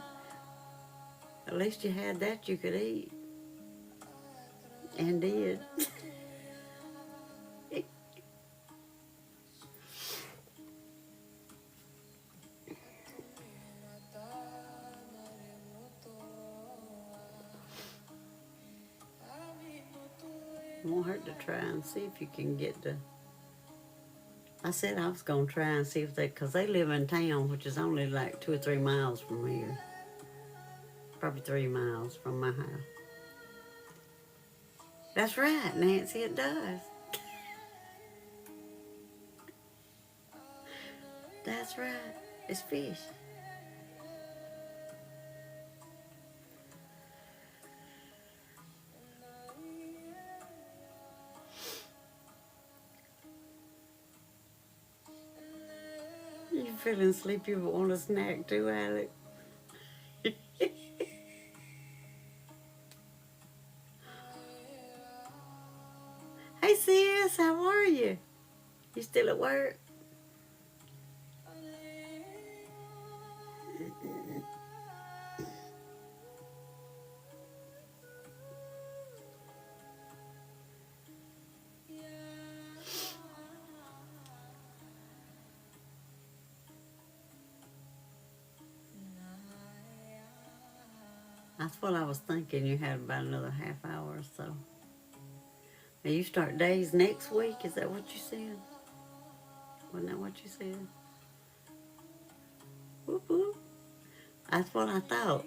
S1: at least you had that you could eat. And did. Won't hurt to try and see if you can get to. I said I was going to try and see if because they live in town, which is only like 2 or 3 miles from here. Probably 3 miles from my house. That's right, Nancy, it does. That's right, it's fish. You feeling sleepy but want a snack too, Alex? Hey sis, how are you? You still at work? That's what I was thinking. You had about another half hour or so. Now you start days next week. Is that what you said? Wasn't that what you said? Whoop whoop. That's what I thought.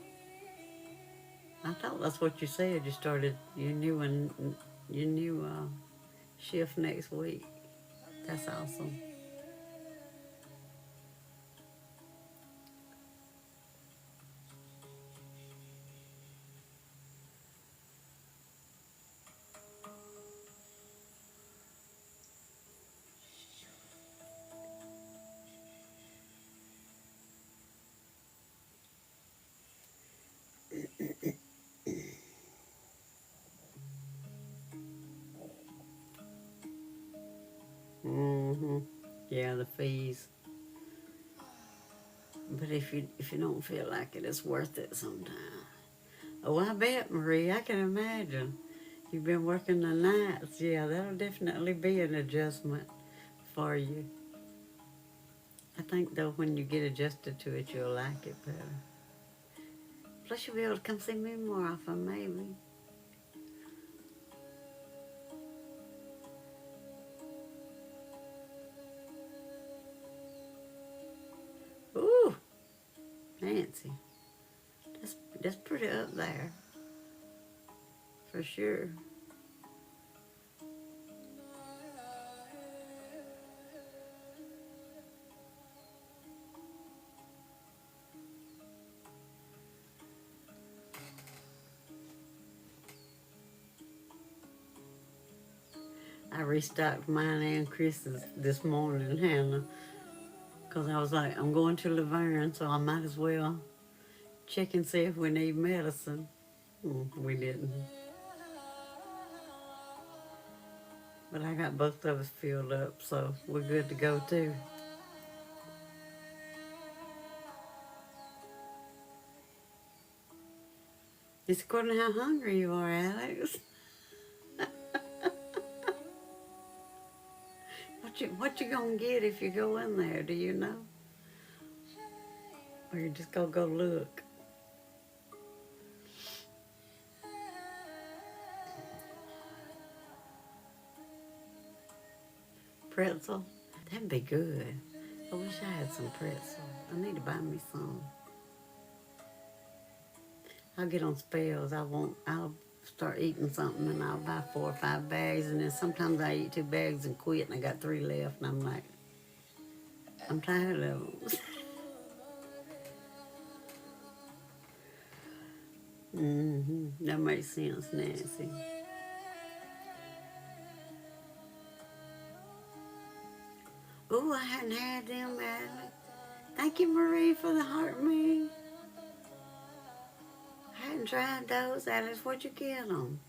S1: I thought that's what you said. You started your new shift next week. That's awesome. Mm-hmm. Yeah, the fees. But if you don't feel like it, it's worth it sometimes. Oh, I bet, Marie. I can imagine. You've been working the nights. Yeah, that'll definitely be an adjustment for you. I think, though, when you get adjusted to it, you'll like it better. Plus, you'll be able to come see me more often, maybe. Ooh, Nancy. That's pretty up there. For sure. I restocked mine and Chris's this morning, Hannah, because I was like, I'm going to Laverne, so I might as well check and see if we need medicine. We didn't. But I got both of us filled up, so we're good to go too. It's according to how hungry you are, Alex. What you gonna get if you go in there? Do you know? Or you just gonna go look? Pretzel? That'd be good. I wish I had some pretzel. I need to buy me some. I'll get on spells. I'll start eating something and I'll buy 4 or 5 bags, and then sometimes I eat 2 bags and quit and I got 3 left and I'm like, I'm tired of them. That makes sense, Nancy. Ooh, I hadn't had them, Alex. Thank you, Marie, for the heart me. I hadn't tried those, Alex. Where'd you get them?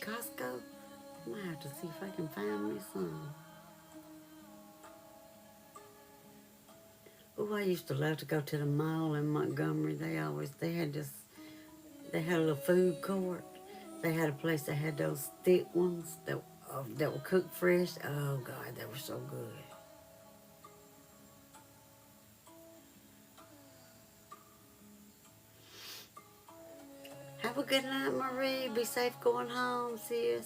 S1: Costco? I might have to see if I can find me some. Oh, I used to love to go to the mall in Montgomery. They had a little food court. They had a place that had those thick ones that were cooked fresh. Oh God, they were so good. Have a good night, Marie. Be safe going home, sis.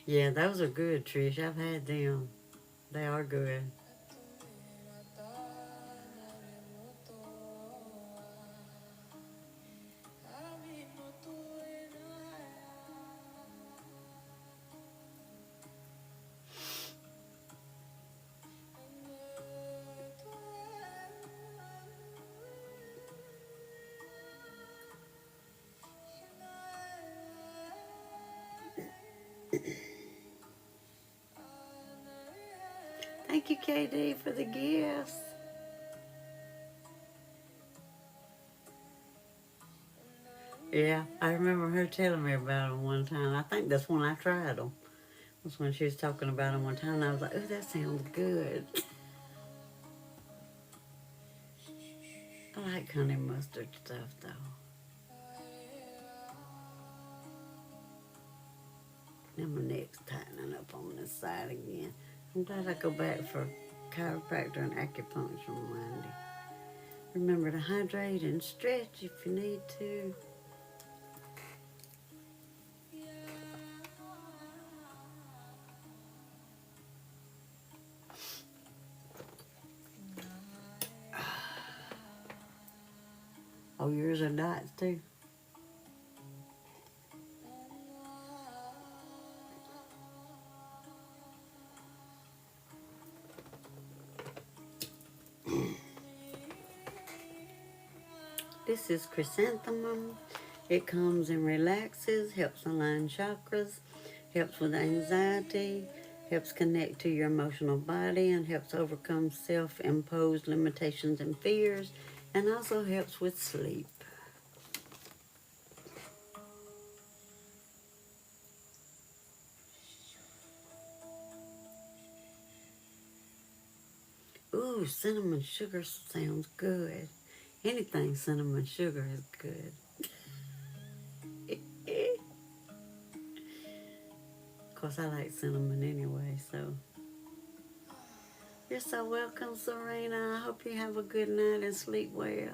S1: Yeah, those are good, Trish. I've had them. They are good. Thank you, KD, for the gifts. Yeah, I remember her telling me about them one time. I think that's when I tried them. That's when she was talking about them one time, and I was like, "Oh, that sounds good." I like honey mustard stuff, though. Now my neck's tightening up on this side again. I'm glad I go back for chiropractor and acupuncture on Monday. Remember to hydrate and stretch if you need to. Oh, yours are dots too. This is chrysanthemum. It comes and relaxes, helps align chakras, helps with anxiety, helps connect to your emotional body, and helps overcome self-imposed limitations and fears, and also helps with sleep. Ooh, cinnamon sugar sounds good. Anything cinnamon sugar is good. Of course, I like cinnamon anyway, so. You're so welcome, Serena. I hope you have a good night and sleep well.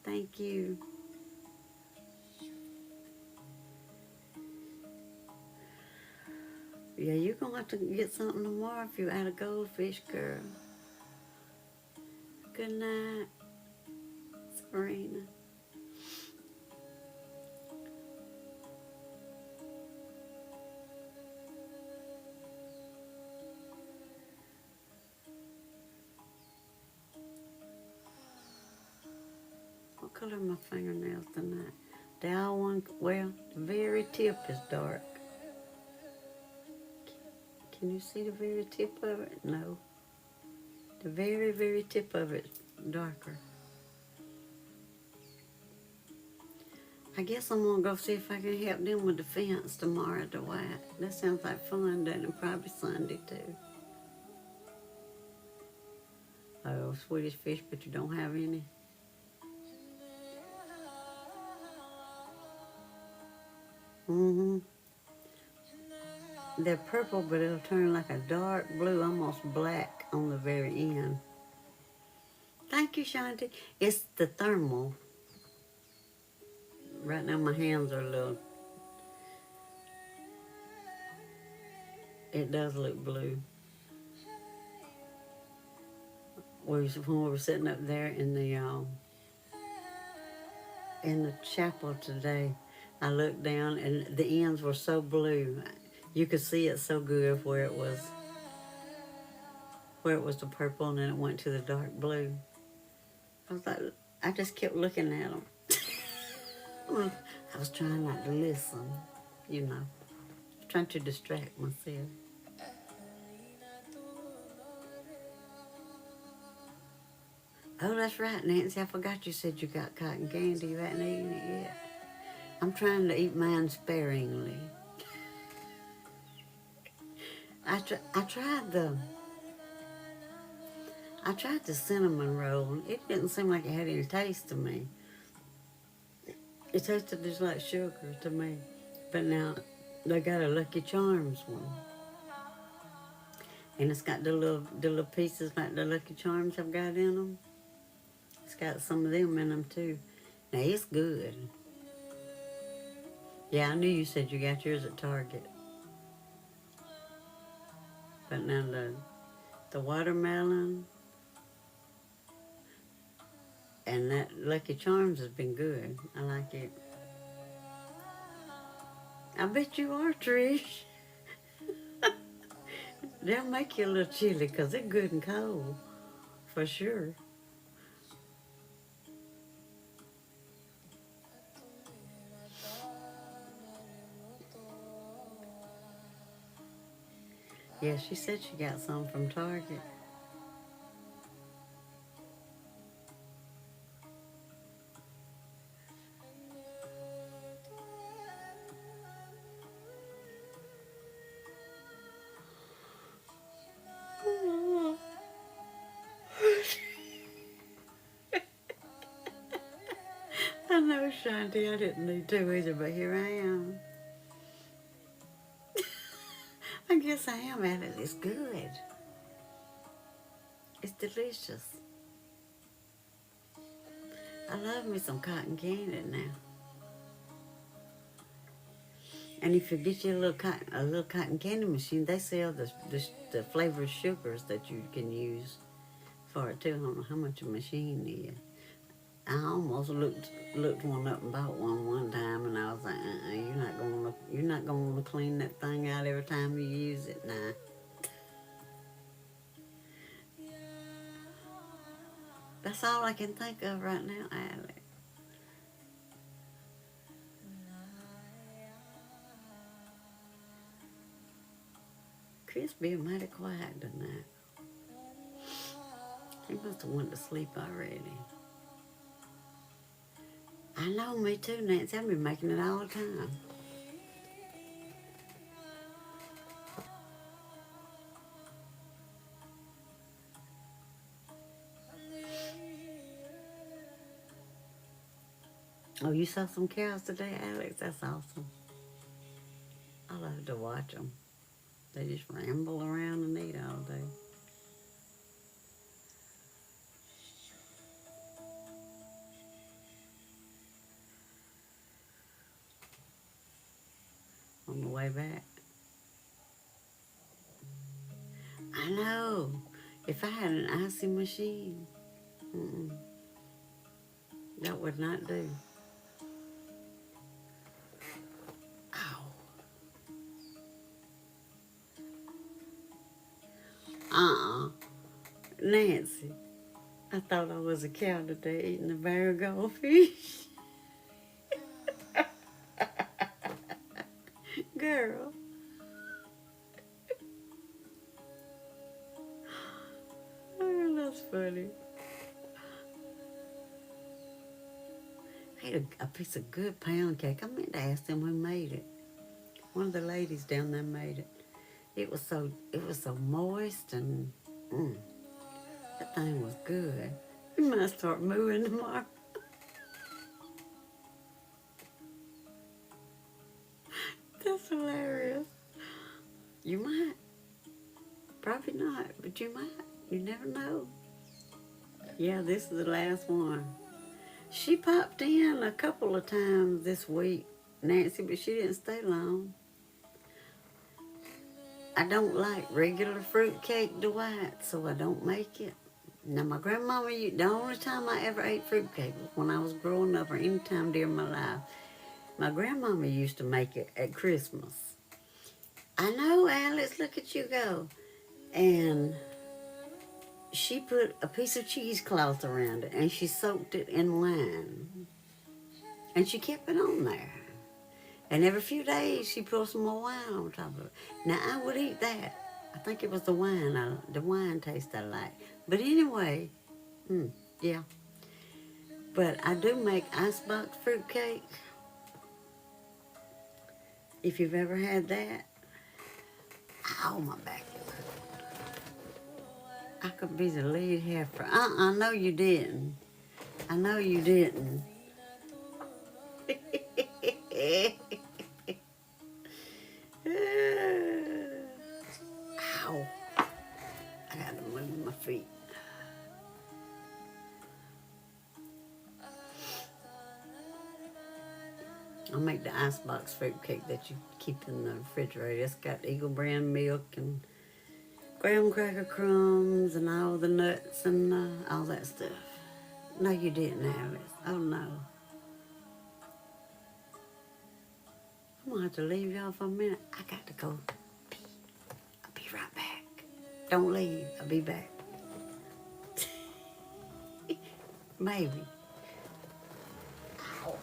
S1: Thank you. Yeah, you're going to have to get something tomorrow if you're out of goldfish, girl. Good night, Serena. What color are my fingernails tonight? They all one, well, the very tip is dark. Can you see the very tip of it? No. The very, very tip of it's darker. I guess I'm gonna go see if I can help them with the fence tomorrow, Dwight. That sounds like fun, doesn't it? Probably Sunday too. Oh, Swedish fish, but you don't have any? Mm-hmm. They're purple, but it'll turn like a dark blue, almost black on the very end. Thank you, Shanti. It's the thermal. Right now my hands are a little... It does look blue. When we were sitting up there in the chapel today, I looked down and the ends were so blue. You could see it so good where it was the purple and then it went to the dark blue. I was like, I just kept looking at them. I was trying not to listen, trying to distract myself. Oh, that's right, Nancy. I forgot you said you got cotton candy. You hadn't eaten it yet. I'm trying to eat mine sparingly. I tried the cinnamon roll. It didn't seem like it had any taste to me. It tasted just like sugar to me. But now they got a Lucky Charms one. And it's got the little pieces like the Lucky Charms have got in them. It's got some of them in them too. Now it's good. Yeah, I knew you said you got yours at Target. But now the watermelon and that Lucky Charms has been good. I like it. I bet you are, Trish. They'll make you a little chilly because they're good and cold, for sure. Yeah, she said she got some from Target. I know, Shanti, I didn't need to either, but here I am. I guess I am at it. It's good. It's delicious. I love me some cotton candy now. And if you get you a little cotton candy machine, they sell the flavored sugars that you can use for it too. I don't know how much a machine is. I almost looked one up and bought one time, and I was like, you're not gonna want to clean that thing out every time you use it, nah. That's all I can think of right now, Alex. Chris being mighty quiet tonight. He must have went to sleep already. I know, me too, Nancy. I've been making it all the time. Oh, you saw some cows today, Alex? That's awesome. I love to watch them. They just ramble around and eat all day. On the way back. I know. If I had an icy machine, that would not do. Ow. Nancy, I thought I was a cow today eating a bag of goldfish. Girl. Oh, that's funny. made a piece of good pound cake. I meant to ask them who made it. One of the ladies down there made it. It was so moist and that thing was good. You might start moving tomorrow. That's hilarious. You might. Probably not, but you might. You never know. Yeah, this is the last one. She popped in a couple of times this week, Nancy, but she didn't stay long. I don't like regular fruit cake, Dwight, so I don't make it. Now, my grandmama, the only time I ever ate fruit cake was when I was growing up or any time during my life. My grandmama used to make it at Christmas. I know, Alex, look at you go. And she put a piece of cheesecloth around it and she soaked it in wine. And she kept it on there. And every few days she put some more wine on top of it. Now I would eat that. I think it was the wine taste I like. But anyway, yeah. But I do make icebox fruit cake. If you've ever had that, ow, my back is hurt. I could be the lead heifer. No you didn't. I know you didn't. Ow. I got to move my feet. I'll make the icebox fruit cake that you keep in the refrigerator. It's got Eagle brand milk and graham cracker crumbs and all the nuts and all that stuff. No, you didn't, Alice. Oh, no. I'm going to have to leave y'all for a minute. I got to go pee. I'll be right back. Don't leave. I'll be back. Maybe. Ow.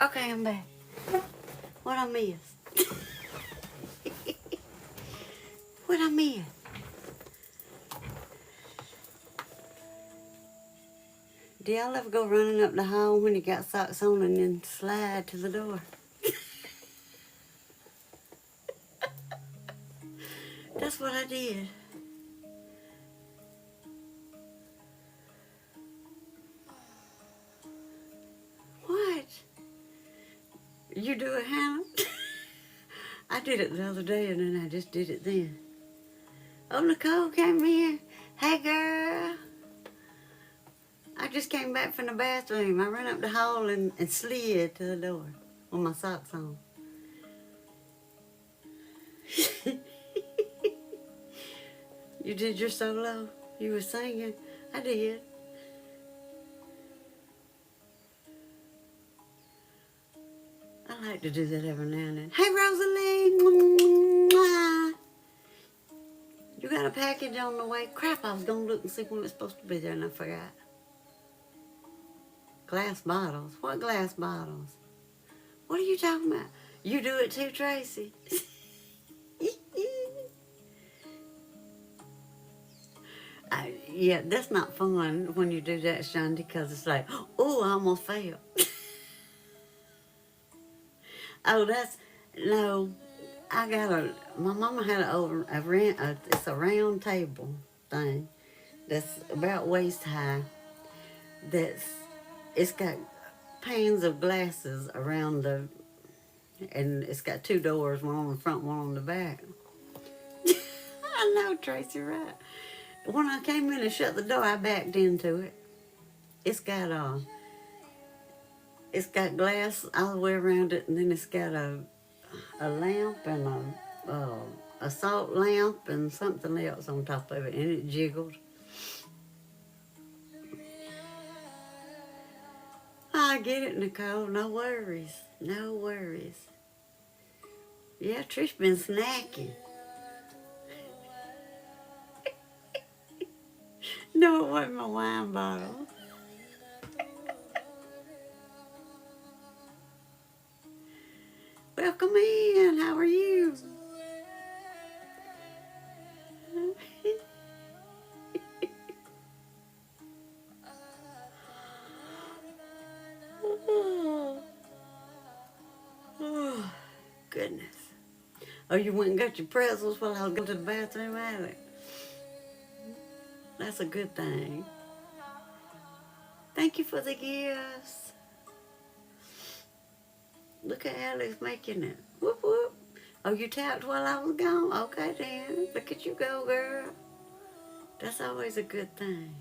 S1: Okay, I'm back. What I miss? What I miss? Do y'all ever go running up the hall when you got socks on and then slide to the door? That's what I did. What? You do it, Hannah? I I did it the other day and then I just did it then. Oh, Nicole came in. Hey, girl. I just came back from the bathroom. I ran up the hall and slid to the door with my socks on. You did your solo? You were singing? I did. I like to do that every now and then. Hey, Rosalie! You got a package on the way? Crap, I was going to look and see when it's supposed to be there and I forgot. Glass bottles. What glass bottles? What are you talking about? You do it too, Tracy. Yeah, that's not fun when you do that, Shandy, because it's like, oh, I almost fell. Oh, no, my mama had it's a round table thing that's about waist high. It's got panes of glasses around and it's got two doors, one on the front, one on the back. I know, Tracy, right. When I came in and shut the door, I backed into it. It's got glass all the way around it, and then it's got a lamp and a salt lamp and something else on top of it, and it jiggled. I get it, Nicole. No worries. No worries. Yeah, Trish been snacking. No, it wasn't my wine bottle. Welcome in. How are you? Oh, goodness. Oh, you went and got your pretzels while I was going to the bathroom, Alex? That's a good thing. Thank you for the gifts. Look at Alex making it. Whoop, whoop. Oh, you tapped while I was gone? Okay, then. Look at you go, girl. That's always a good thing.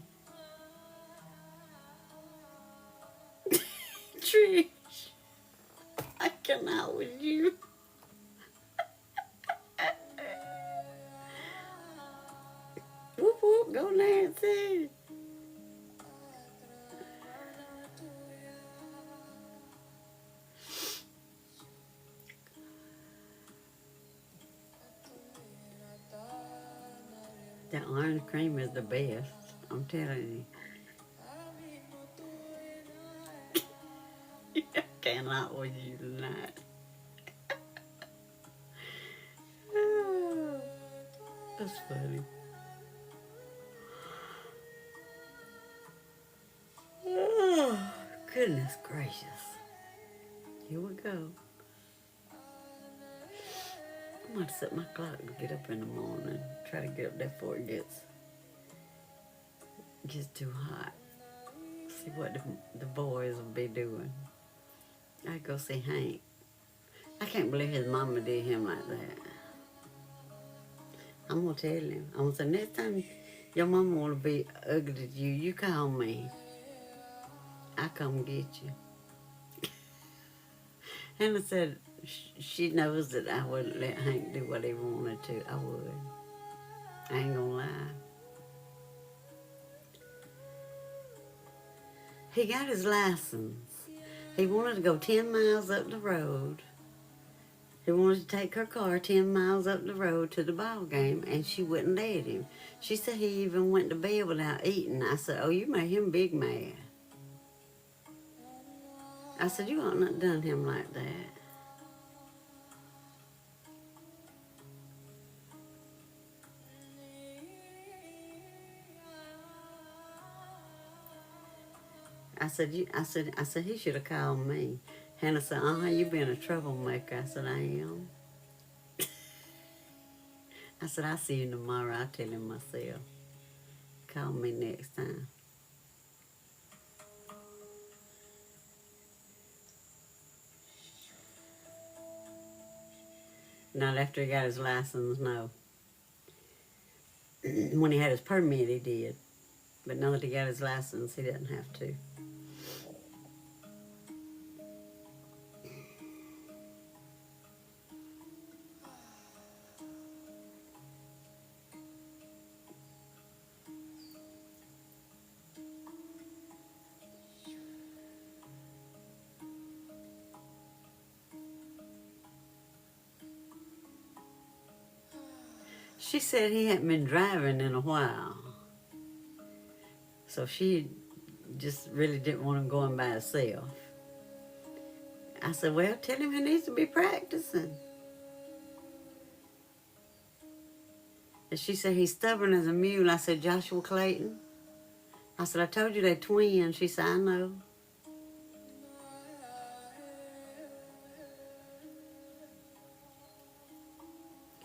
S1: Trish, I cannot with you. Whoop, whoop. Go, Nancy. That orange cream is the best. I'm telling you. I cannot with you tonight. Oh, that's funny. Oh, goodness gracious. Here we go. I'm going to set my clock to get up in the morning. Try to get up there before it gets too hot. See what the boys will be doing. I go see Hank. I can't believe his mama did him like that. I'm going to tell him. I'm going to say, next time your mama want to be ugly to you, you call me. I come get you. Hannah said she knows that I wouldn't let Hank do what he wanted to. I would. I ain't gonna lie. He got his license. He wanted to go 10 miles up the road. He wanted to take her car 10 miles up the road to the ball game, and she wouldn't let him. She said he even went to bed without eating. I said, oh, you made him big mad. I said, you ought not done him like that. I said, he should have called me. Hannah said, you been a troublemaker. I said, I am. I said, I'll see you tomorrow. I'll tell him myself. Call me next time. Not after he got his license, no. When he had his permit, he did. But now that he got his license, he doesn't have to. She said he hadn't been driving in a while. So she just really didn't want him going by himself. I said, well, tell him he needs to be practicing. And she said, he's stubborn as a mule. I said, Joshua Clayton? I said, I told you they're twins. She said, I know.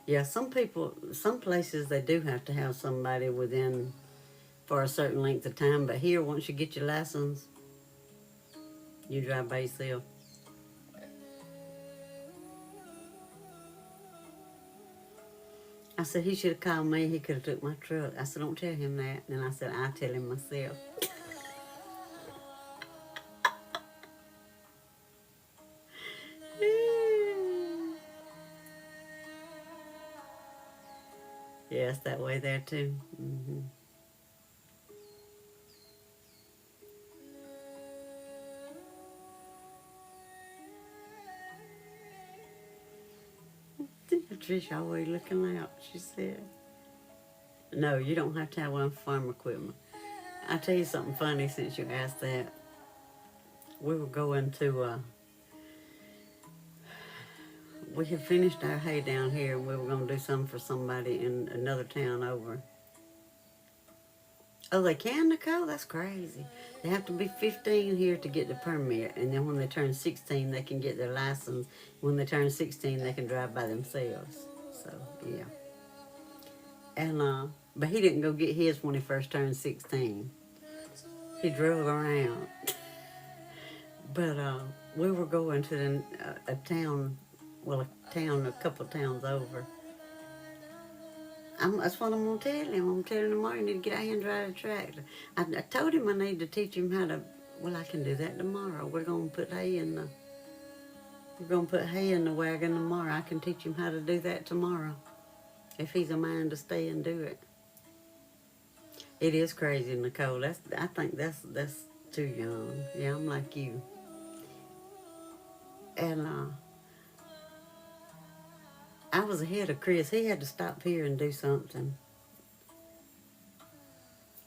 S1: Yeah, some places they do have to have somebody within for a certain length of time. But here, once you get your license, you drive by yourself. I said, he should have called me. He could have took my truck. I said, don't tell him that. And I said, I'll tell him myself. Yeah, it's that way there too. Mm-hmm. Trish always looking out, she said. No, you don't have to have one farm equipment. I'll tell you something funny since you asked that. We were going to, we had finished our hay down here and we were going to do something for somebody in another town over. Oh, they can, Nicole? That's crazy. They have to be 15 here to get the permit, and then when they turn 16, they can get their license. When they turn 16, they can drive by themselves. So, yeah. And, but he didn't go get his when he first turned 16. He drove around. But we were going to a town, well, a couple of towns over. That's what I'm going to tell him. I'm telling him tomorrow, you need to get out here and drive the tractor. I told him I need to teach him how to, well, I can do that tomorrow. We're going to put hay in the wagon tomorrow. I can teach him how to do that tomorrow, if he's a mind to stay and do it. It is crazy, Nicole. I think that's too young. Yeah, I'm like you. And I was ahead of Chris. He had to stop here and do something.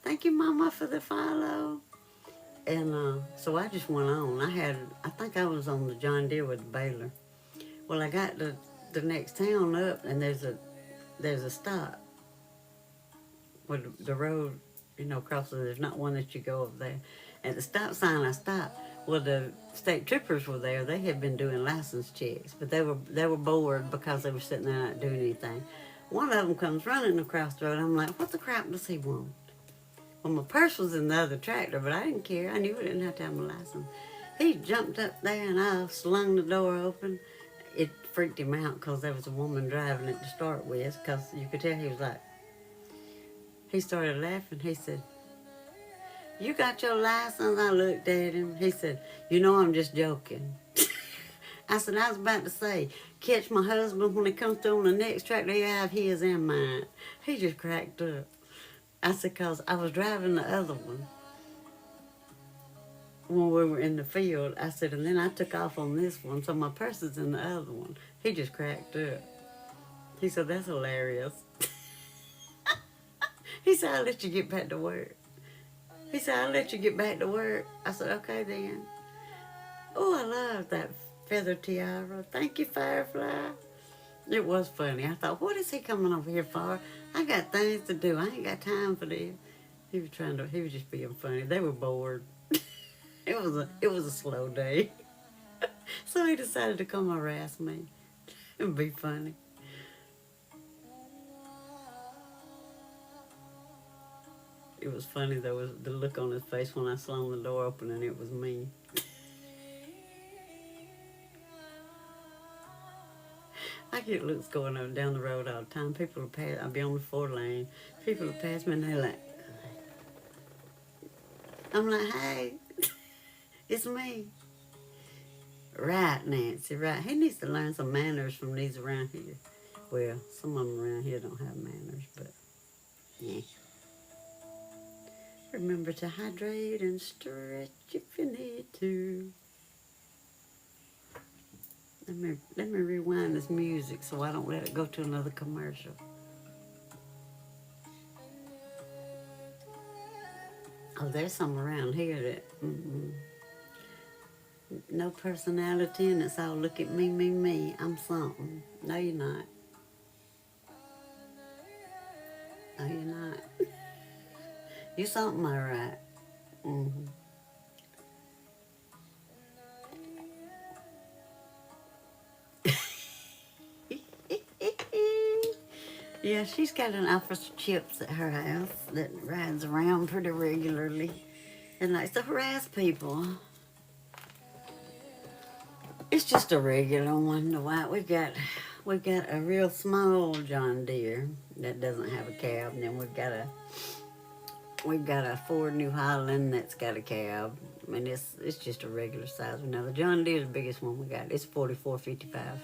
S1: Thank you, Mama, for the follow. And so I just went on. I think I was on the John Deere with the baler. Well, I got the next town up, and there's a stop where the road, crosses. There's not one that you go up there. At the stop sign, I stopped. Well, the state troopers were there. They had been doing license checks, but they were bored because they were sitting there not doing anything. One of them comes running across the road. I'm like, what the crap does he want? Well, my purse was in the other tractor, but I didn't care. I knew I didn't have to have my license. He jumped up there, and I slung the door open. It freaked him out because there was a woman driving it to start with, because you could tell he was like, he started laughing. He said, you got your license? I looked at him. He said, I'm just joking. I said, I was about to say, catch my husband when he comes through on the next tractor. He'll have his and mine. He just cracked up. I said, because I was driving the other one when we were in the field. I said, and then I took off on this one, so my purse is in the other one. He just cracked up. He said, that's hilarious. He said, I'll let you get back to work. He said, I'll let you get back to work. I said, okay then. Oh, I love that feather tiara. Thank you, Firefly. It was funny. I thought, what is he coming over here for? I got things to do. I ain't got time for this. He was just being funny. They were bored. It was a slow day. So he decided to come harass me and be funny. It was funny, though, was the look on his face when I slung the door open and it was me. I get looks going up down the road all the time. People will pass. I'll be on the 4 lane. People will pass me and they're like, I'm like, hey, it's me. Right, Nancy, right. He needs to learn some manners from these around here. Well, some of them around here don't have manners, but yeah. Remember to hydrate and stretch if you need to. Let me rewind this music so I don't let it go to another commercial. Oh, there's some around here that no personality and it's all look at me, me, me. I'm something. No, you're not. No, you're not. You're something, all right. Mm-hmm. Yeah, she's got an officer Chips at her house that rides around pretty regularly and likes to harass people. It's just a regular one, the white. We've got a real small John Deere that doesn't have a cab, and then we've got a Ford New Holland that's got a cab. I mean, it's just a regular size one. Now the John Deere is the biggest one we got. It's 4455,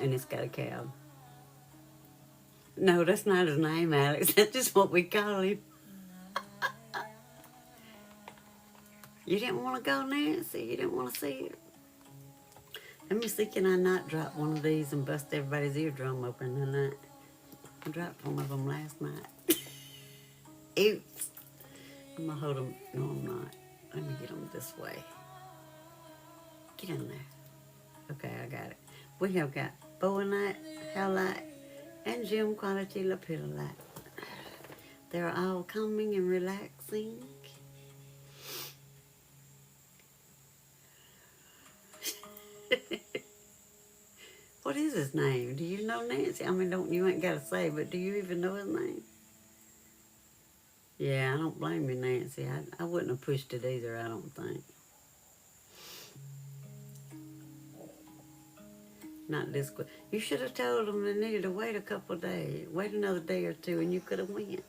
S1: and it's got a cab. No, that's not his name, Alex. That's just what we call him. You didn't want to go, Nancy? You didn't want to see it? Let me see, can I not drop one of these and bust everybody's eardrum open tonight? I dropped one of them last night. Oops. I'm going to hold them. No, I'm not. Let me get them this way. Get in there. Okay, I got it. We have got Boa Light, Howlight, and Gem Quality Lapillite. They're all calming and relaxing. What is his name? Do you know, Nancy? I mean, you ain't got to say, but do you even know his name? Yeah, I don't blame you, Nancy. I wouldn't have pushed it either, I don't think. Not this quick. You should have told them they needed to wait a couple of days. Wait another day or two, and you could have went.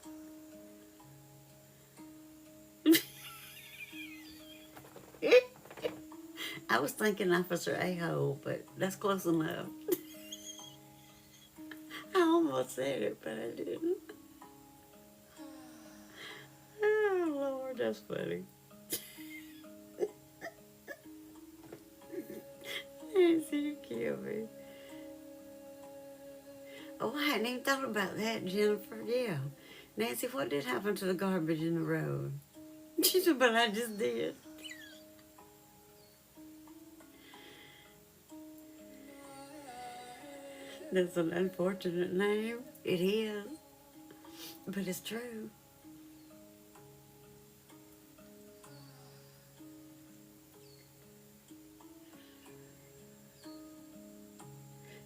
S1: I was thinking Officer A-hole, but that's close enough. I almost said it, but I didn't. Oh, Lord, that's funny. Nancy, you kill me. Oh, I hadn't even thought about that, Jennifer. Yeah. Nancy, what did happen to the garbage in the road? She said, but I just did. That's an unfortunate name. It is. But it's true.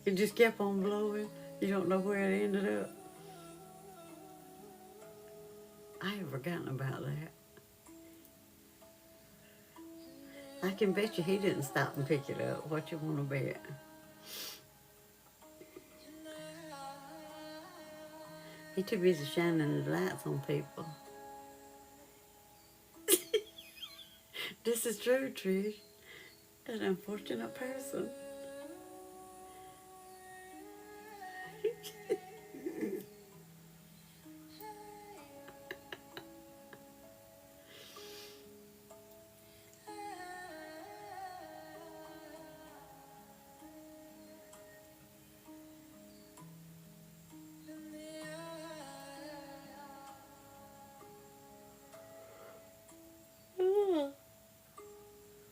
S1: It just kept on blowing. You don't know where it ended up. I had forgotten about that. I can bet you he didn't stop and pick it up. What you want to bet? He too busy shining the lights on people. This is true, Trish. An unfortunate person.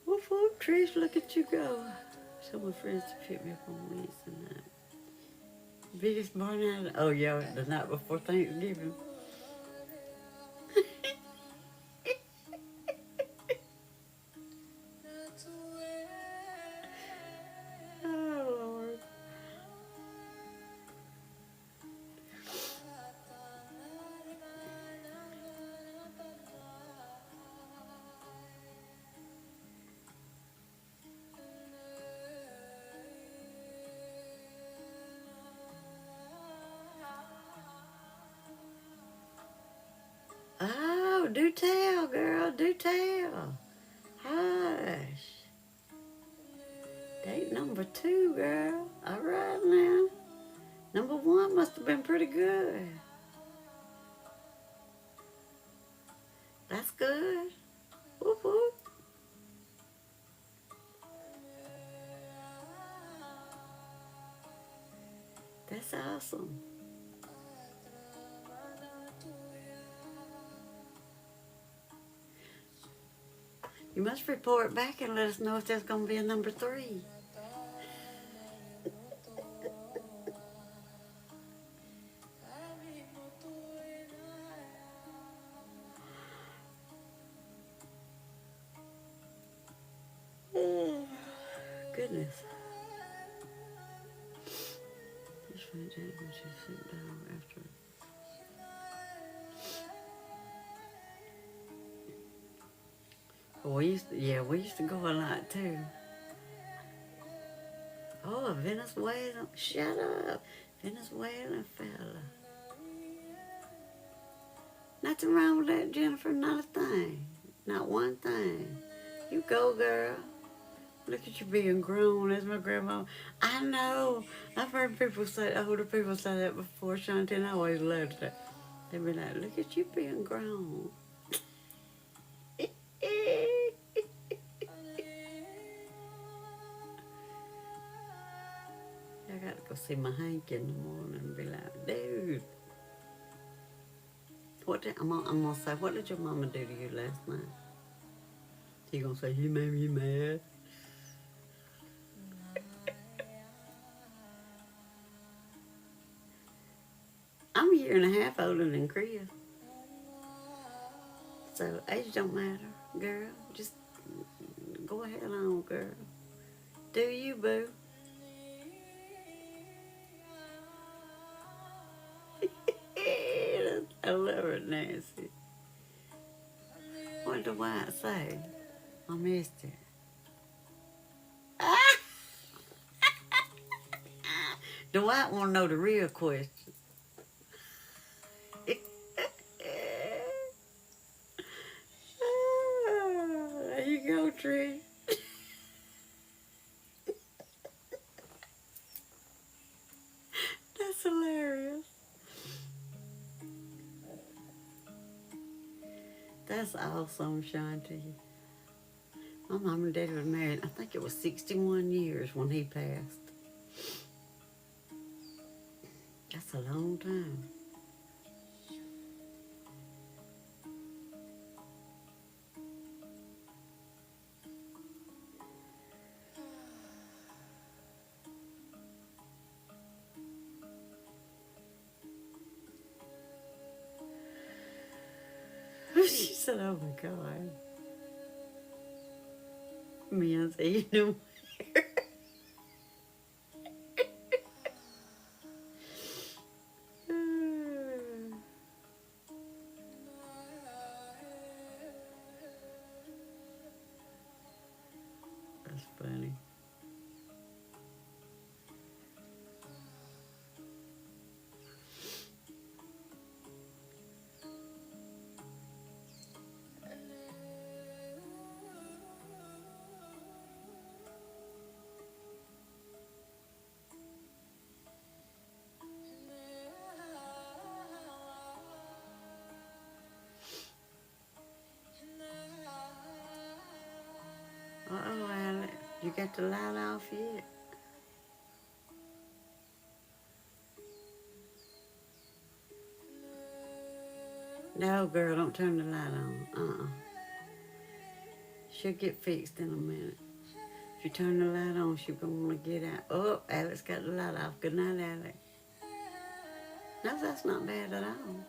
S1: Woof woof, Trish, look at you go. So my friends to pick me up on Wednesday night. Biggest barn out. Oh yeah, the night before Thanksgiving. Oh Lord. Oh, do tell, girl. Do tell. Hush. Date number 2, girl. All right now. Number 1 must have been pretty good. That's good. Whoop, whoop. That's awesome. You must report back and let us know if there's going to be a number 3. Oh, goodness. Just find out when she sit down after. We used to go a lot too. Oh, a Venezuelan, shut up. Venezuelan fella. Nothing wrong with that, Jennifer, not a thing. Not one thing. You go, girl. Look at you being grown, as my grandma. I know. I've heard people say, older people say that before, Shanti, and I always loved it. They be like, look at you being grown. I got to go see my Hank in the morning and be like, dude. I'm gonna say, what did your mama do to you last night? He gonna say, he made me mad. I'm a year and a half older than Chris. So age don't matter, girl. Just go ahead on, girl. Do you, boo? I love it, Nancy. What did the white say? I missed it. The white want to know the real question. There you go, Tree. That's hilarious. That's awesome, Shanti. My mom and daddy were married, I think it was 61 years when he passed. That's a long time. She said, oh my God. Me, I said, you know. That's funny. Uh-oh, Alex. You got the light off yet? No, girl, don't turn the light on. She'll get fixed in a minute. If you turn the light on, she's going to want to get out. Oh, Alex got the light off. Good night, Alex. No, that's not bad at all.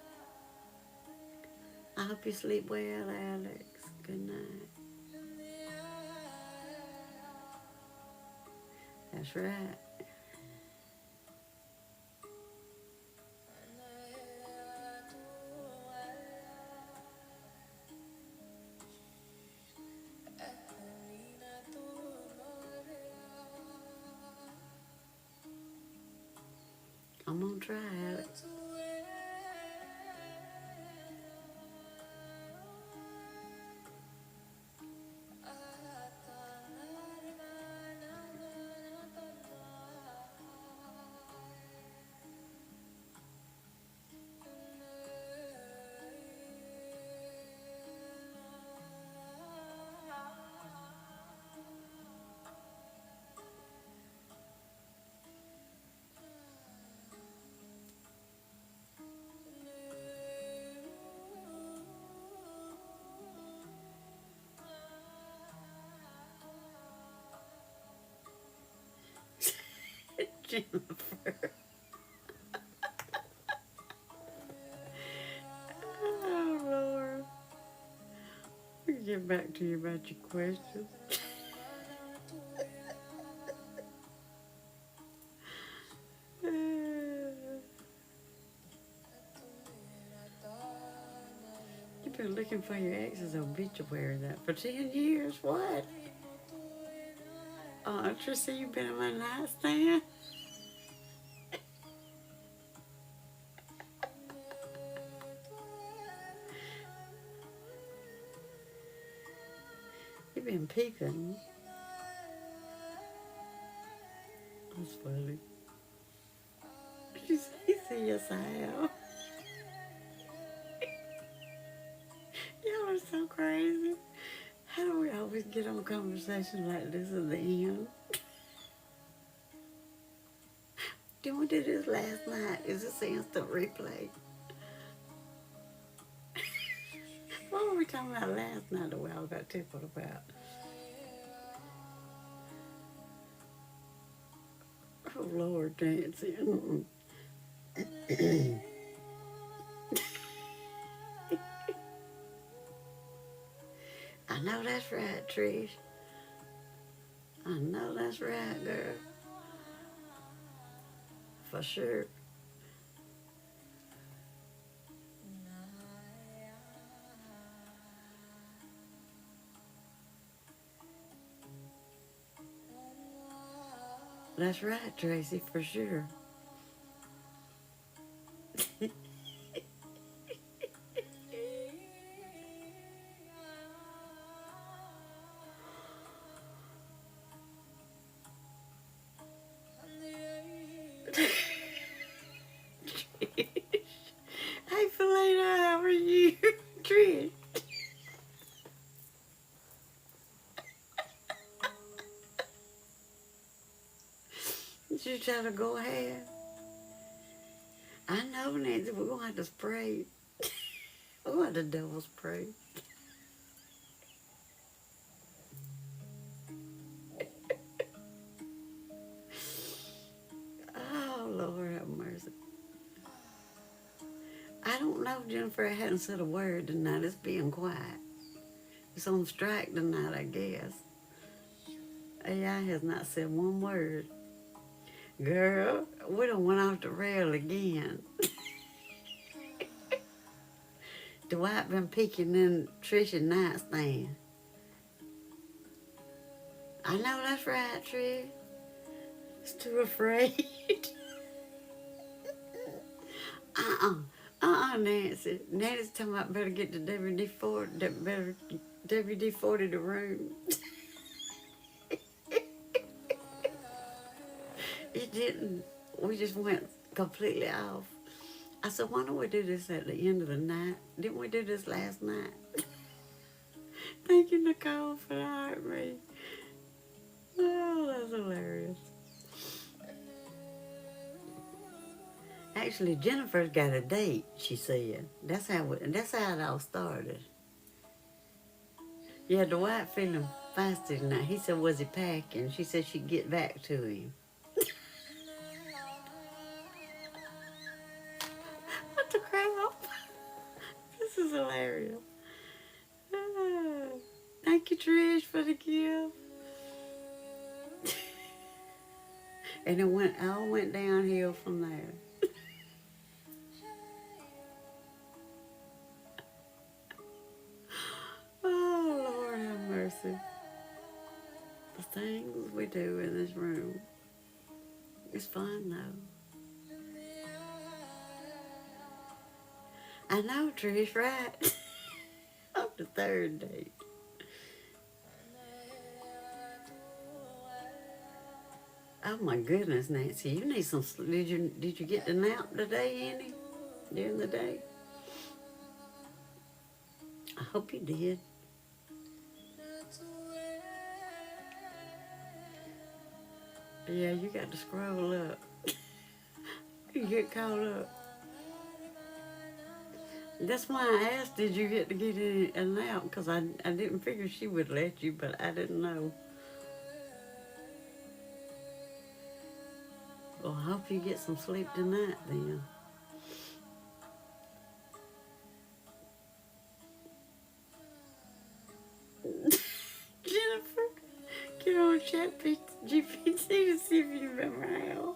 S1: I hope you sleep well, Alex. Good night. That's right. I'm going to try, Alex. Jennifer. Oh, Lord. We can get back to you about your questions. You've been looking for your ex's obituary that for 10 years? What? Oh, Trisha, you've been on my nightstand? You've been peeking. That's funny. He said, yes, I have. Y'all are so crazy. How do we always get on conversations like this at the end? Didn't we do this last night? Is this an instant replay? What were we talking about last night that we all got tickled about? Oh, Lord, Nancy. I know that's right, Trish. I know that's right, girl. For sure. That's right, Tracy, for sure. Hey, Felina, how are you? Trish. Did you tell her to go ahead? I know, Nancy, we're going to have to spray. We're going to have to double spray. Oh, Lord have mercy. I don't know, Jennifer. I hadn't said a word tonight. It's being quiet. It's on strike tonight, I guess. AI has not said one word. Girl, we done went off the rail again. Dwight been peeking in Trish's nightstand. I know that's right, Trish. It's too afraid. Nancy. Nancy's talking about better get the WD-40, better WD-40 the room. It didn't. We just went completely off. I said, why don't we do this at the end of the night? Didn't we do this last night? Thank you, Nicole, for the heartbeat. Oh, that's hilarious. Actually, Jennifer's got a date, she said. That's how it all started. Yeah, Dwight feeling feisty tonight. He said, was he packing? She said she'd get back to him. What the crap? This is hilarious. Thank you, Trish, for the gift. And it all went downhill from there. Oh, Lord have mercy. The things we do in this room. It's fun, though. I know, Trish, right? On the third date. Oh my goodness, Nancy, you need some sleep. Did you get to nap today, any? During the day? I hope you did. Yeah, you got to scroll up. You get caught up. That's why I asked, did you get to get a nap? Because I didn't figure she would let you, but I didn't know. hope you get some sleep tonight then. Jennifer, get on Chat GPT to see if you remember how.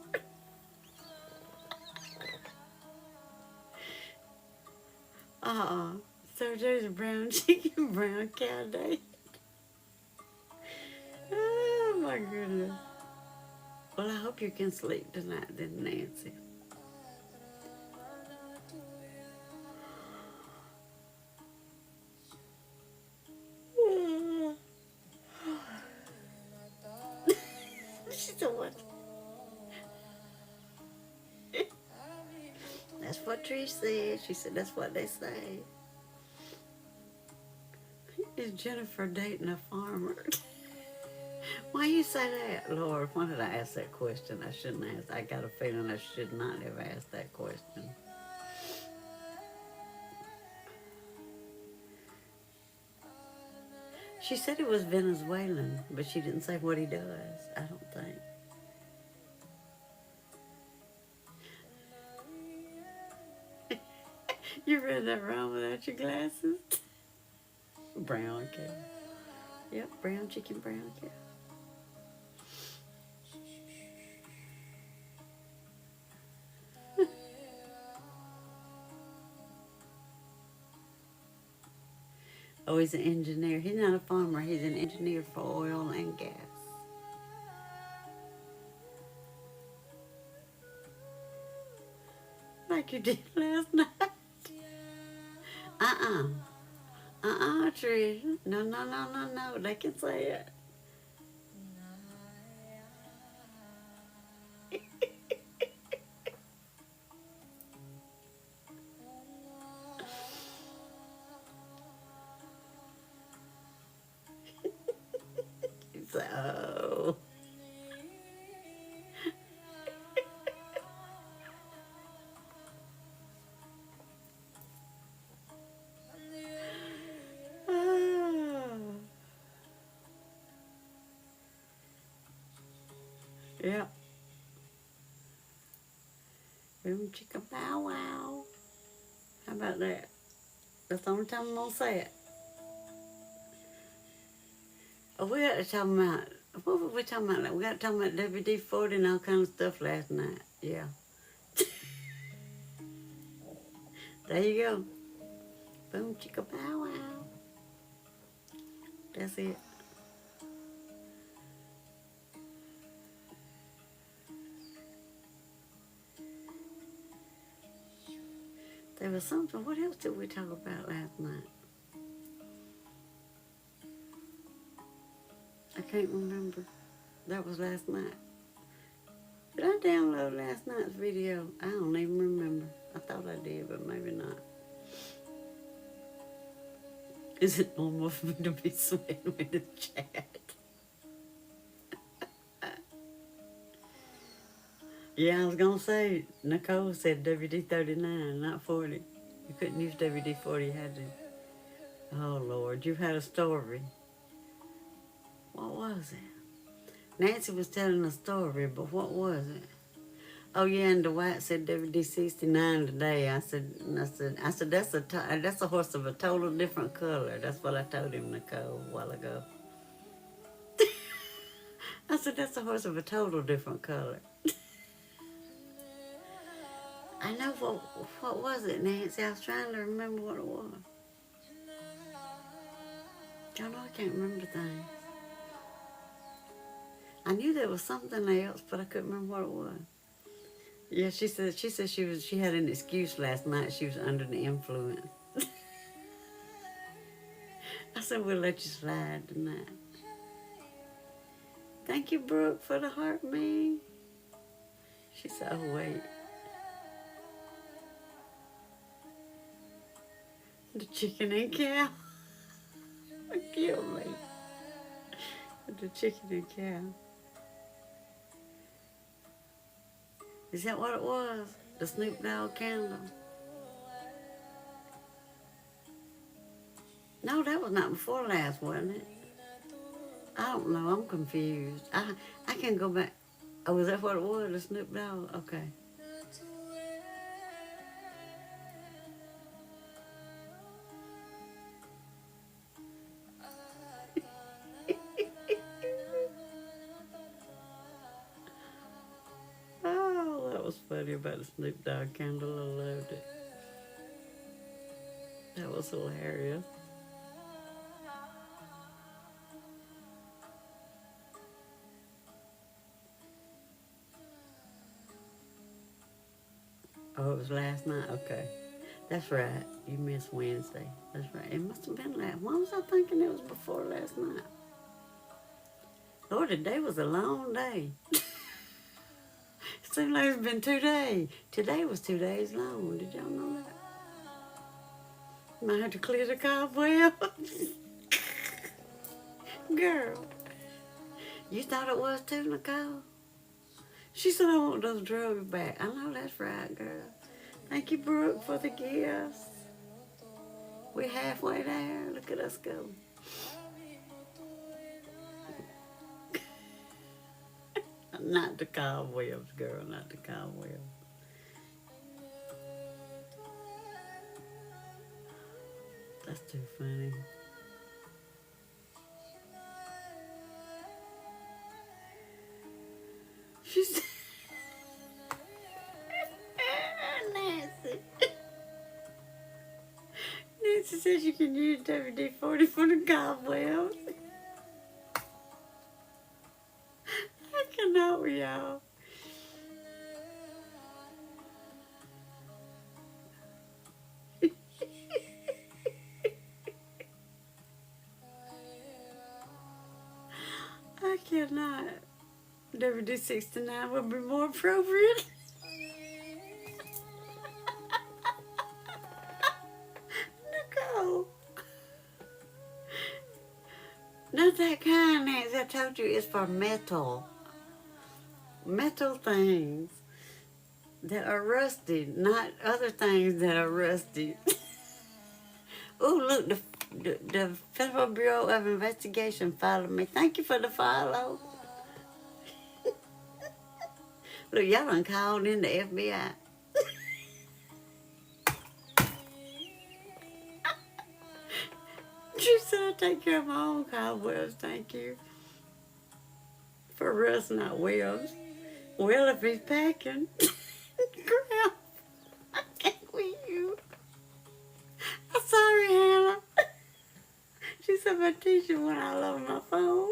S1: So there's a brown chicken, brown cow day. Oh my goodness. Well, I hope you can sleep tonight then, Nancy. She said what? That's what Trish said. She said that's what they say. Is Jennifer dating a farmer? Why you say that, Lord? Why did I ask that question? I shouldn't ask. I got a feeling I should not have asked that question. She said he was Venezuelan, but she didn't say what he does, I don't think. You read that wrong without your glasses? Brown cow. Yep, brown chicken, brown cow. Oh, he's an engineer. He's not a farmer. He's an engineer for oil and gas. Like you did last night. Trish. No. They can say it. You say, oh. Yeah. Boom chicka bow wow. How about that? That's the only time I'm gonna say it. Oh, we got to talk about, what were we talking about? We got to talk about WD-40 and all kinds of stuff last night. Yeah. There you go. Boom chicka bow wow. That's it. There was something, what else did we talk about last night? I can't remember. That was last night. Did I download last night's video? I don't even remember. I thought I did, but maybe not. Is it normal for me to be sweating with the chat? Yeah, I was going to say, Nicole said WD-39, not 40. You couldn't use WD-40, had you? Oh, Lord, you had a story. What was it? Nancy was telling a story, but what was it? Oh, yeah, and Dwight said WD-69 today. I said, that's a horse of a total different color. That's what I told him, Nicole, a while ago. I said, that's a horse of a total different color. I know, what was it, Nancy? I was trying to remember what it was. Y'all know I can't remember things. I knew there was something else, but I couldn't remember what it was. Yeah, she said she had an excuse last night. She was under the influence. I said, we'll let you slide tonight. Thank you, Brooke, for the heart me. She said, oh, wait. The chicken and cow. Kill me. The chicken and cow. Is that what it was? The Snoop Dogg candle? No, that was not before last, wasn't it? I don't know. I'm confused. I can go back. Oh, was that what it was? The Snoop Dogg? Okay. Oh, that was funny about the Snoop Dogg candle. I loved it. That was hilarious. Oh, it was last night? Okay. That's right. You missed Wednesday. That's right. It must have been last. Why was I thinking it was before last night? Lord, today was a long day. It seemed like it's been 2 days. Today was 2 days long. Did y'all know that? Might have to clear the cobwebs. Girl, you thought it was too, Nicole? She said, I want those drugs back. I know that's right, girl. Thank you, Brooke, for the gifts. We're halfway there. Look at us go. Not the cobwebs, girl, not the cobwebs. That's too funny. She said, Nancy. Nancy says you can use WD-40 for the cobwebs. I cannot with y'all. I cannot. WD-69 would be more appropriate. Nicole. Not that kind, Nancy. I told you it's for metal. Metal things that are rusty, not other things that are rusty. Oh, look, the Federal Bureau of Investigation followed me. Thank you for the follow. Look, y'all done called in the FBI. She said I take care of my own cobwebs, thank you. For rust, not webs. Well, if he's packing, crap, I can't with you. I'm sorry, Hannah. She said my teacher when I love my phone.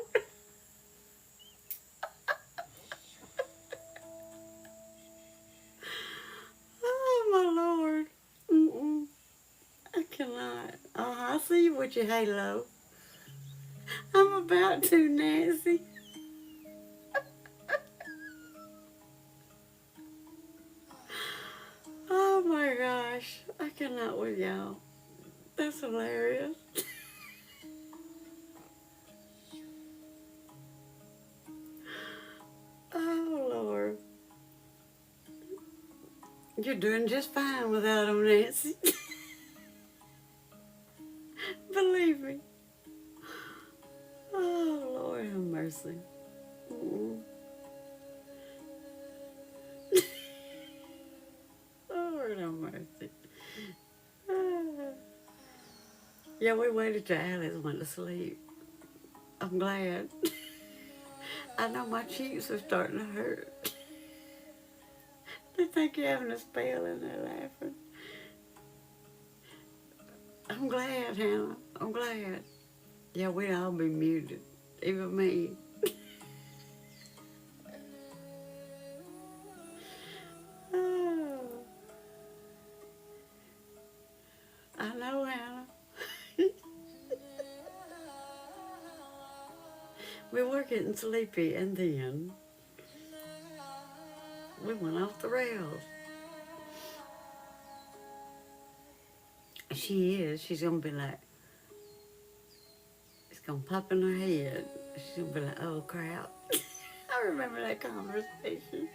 S1: Oh, my Lord. Mm-mm. I cannot. Oh, I see you with your halo. I'm about to, Nancy. Oh, my gosh. I cannot with y'all. That's hilarious. Oh, Lord. You're doing just fine without them, Nancy. Believe me. Oh, Lord have mercy. Mm-mm. Lord have mercy. Ah. Yeah, we waited till Alice went to sleep. I'm glad. I know my cheeks are starting to hurt. They think you're having a spell and they're laughing. I'm glad, Hannah. I'm glad. Yeah, we'd all be muted. Even me. Oh, I know, Hannah. We were getting sleepy and then we went off the rails. She is. She's going to be like, it's going to pop in her head. She's going to be like, oh, crap. I remember that conversation.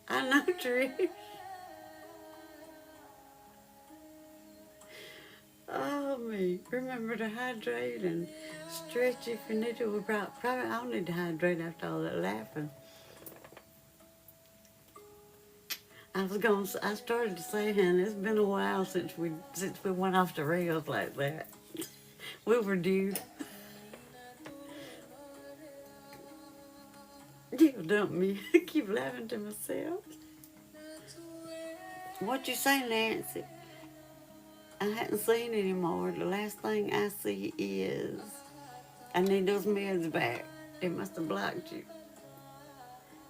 S1: I know, Trish. Oh, me. Remember to hydrate and stretch if you need to. We probably I'll need to hydrate after all that laughing. I started to say, honey, it's been a while since we went off the rails like that. We were due. You dump me. I keep laughing to myself. What you say, Nancy? I hadn't seen anymore. The last thing I see is I need those meds back. It must have blocked you.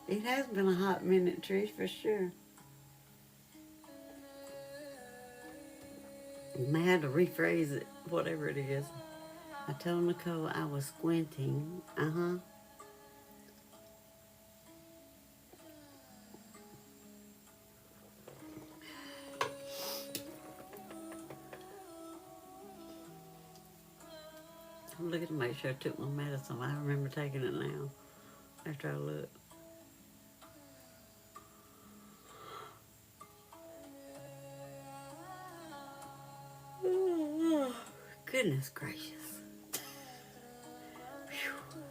S1: It has been a hot minute, Trish, for sure. You may have to rephrase it, whatever it is. I told Nicole I was squinting. Uh-huh. I'm looking to make sure I took my medicine. I remember taking it now after I look. Oh, goodness gracious. Whew.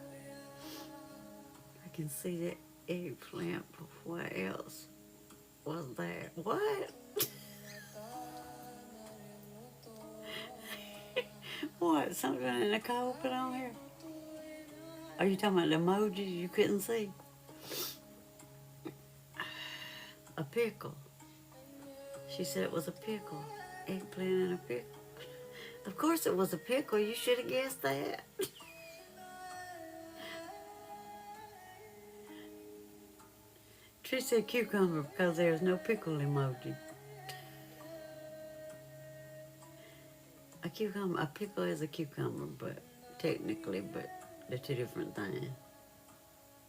S1: I can see that eggplant, but what else was that? What? What? Something in the cold put on here? Are you talking about the emojis you couldn't see? A pickle. She said it was a pickle. Eggplant and a pickle. Of course it was a pickle. You should have guessed that. Trish said cucumber because there's no pickle emoji. A pickle is a cucumber, but technically, but they're two different things.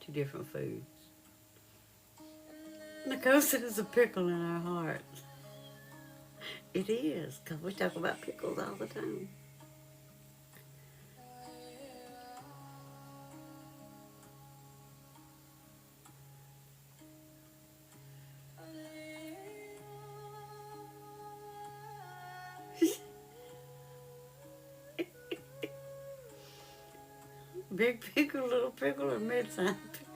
S1: Two different foods. Nicole said there's a pickle in our hearts. It is, because we talk about pickles all the time. Big pickle, little pickle, or mid-sized pickle?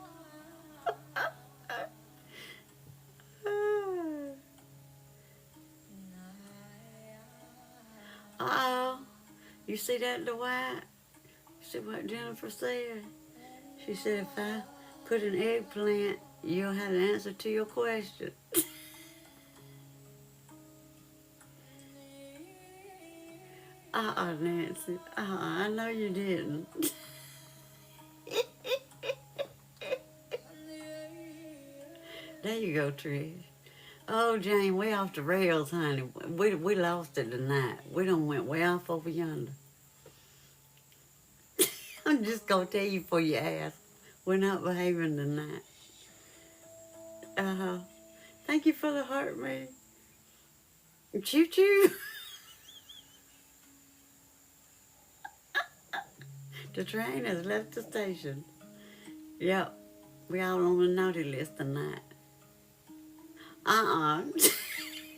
S1: Uh-oh. You see that, Dwight? You see what Jennifer said? She said if I put an eggplant, you'll have an answer to your question. Nancy. I know you didn't. There you go, Trish. Oh, Jane, we off the rails, honey. We lost it tonight. We done went way off over yonder. I'm just going to tell you before you ask. We're not behaving tonight. Thank you for the heart, May. Choo-choo. The train has left the station. Yep, we all on the naughty list tonight.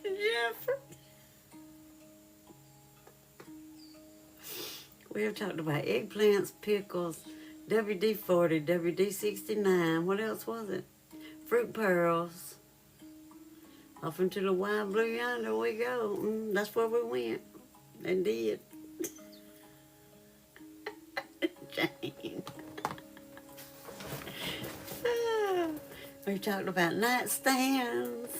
S1: Jennifer. We have talked about eggplants, pickles, WD-40, WD-69. What else was it? Fruit pearls. Off into the wide blue yonder we go. That's where we went. And did. Jane. We talked about nightstands.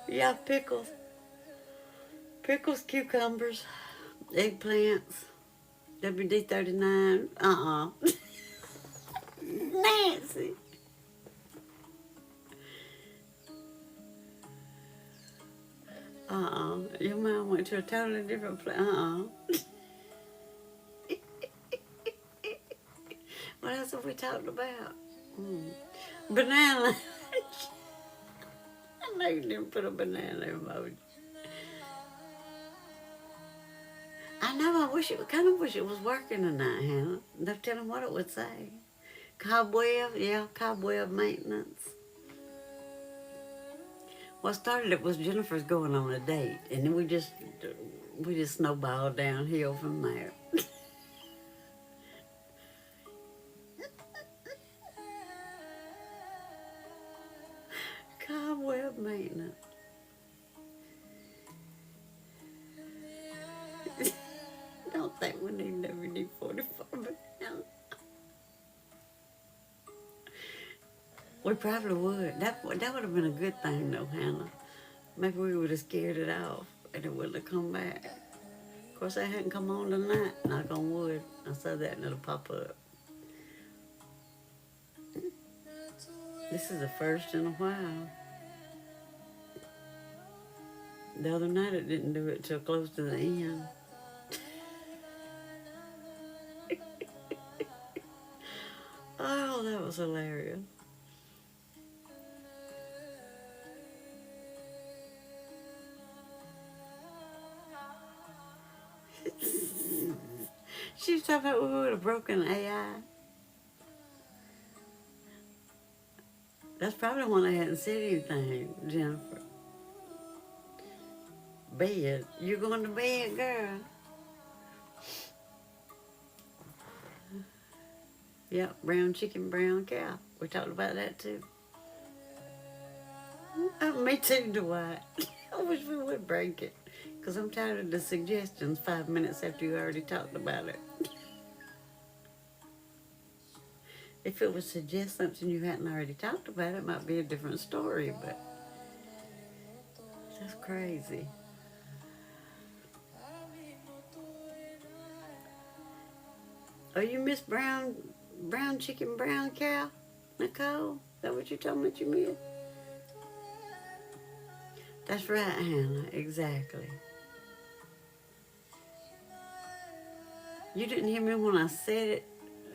S1: Yeah, pickles. Pickles, cucumbers, eggplants, WD-39. Nancy. Your mom went to a totally different place. What else have we talked about? Banana. I know you didn't put a banana emoji. I know, I kind of wish it was working tonight, Hannah. No telling what it would say. Cobweb, yeah, cobweb maintenance. What started it was Jennifer's going on a date, and then we just snowballed downhill from there. Cobweb maintenance. Don't think we need WD-44, but we probably would. That would have been a good thing, though, Hannah. Maybe we would have scared it off, and it wouldn't have come back. Of course, that hadn't come on tonight. Knock on wood. I said that, and it'll pop up. This is the first in a while. The other night, it didn't do it till close to the end. Oh, that was hilarious. She was talking about we would have broken AI. That's probably when I hadn't said anything, Jennifer. Bed. You going to bed, girl? Yep, brown chicken, brown cow. We talked about that too. Me too, Dwight. I wish we would break it. Because I'm tired of the suggestions 5 minutes after you already talked about it. If it would suggest something you hadn't already talked about, it might be a different story, but that's crazy. Oh, you miss brown chicken, brown cow, Nicole? Is that what you told me that you missed? That's right, Hannah, exactly. You didn't hear me when I said it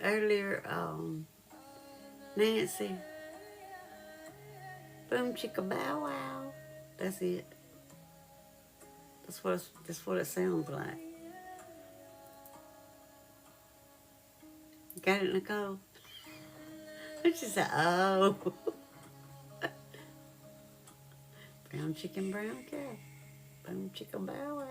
S1: earlier, Nancy. Boom chicka bow wow. That's it. That's what it sounds like. Got it, Nicole? And she said, oh. Brown chicken, brown cow. Boom chicka bow wow.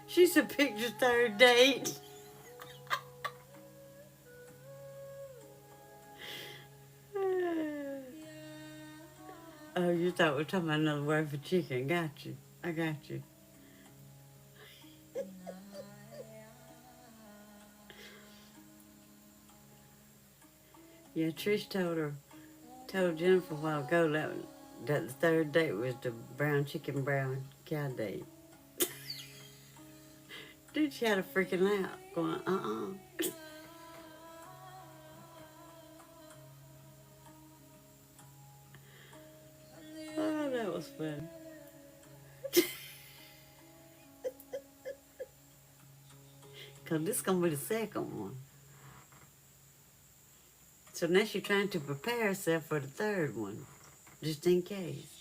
S1: She's a picture third date. Oh, you thought we were talking about another word for chicken. Got you. I got you. Yeah, Trish told Jennifer a while ago that the third date was the brown chicken, brown cow date. Dude, she had a freaking out going, Oh, that was fun. Because this is going to be the second one. So now she's trying to prepare herself for the third one, just in case.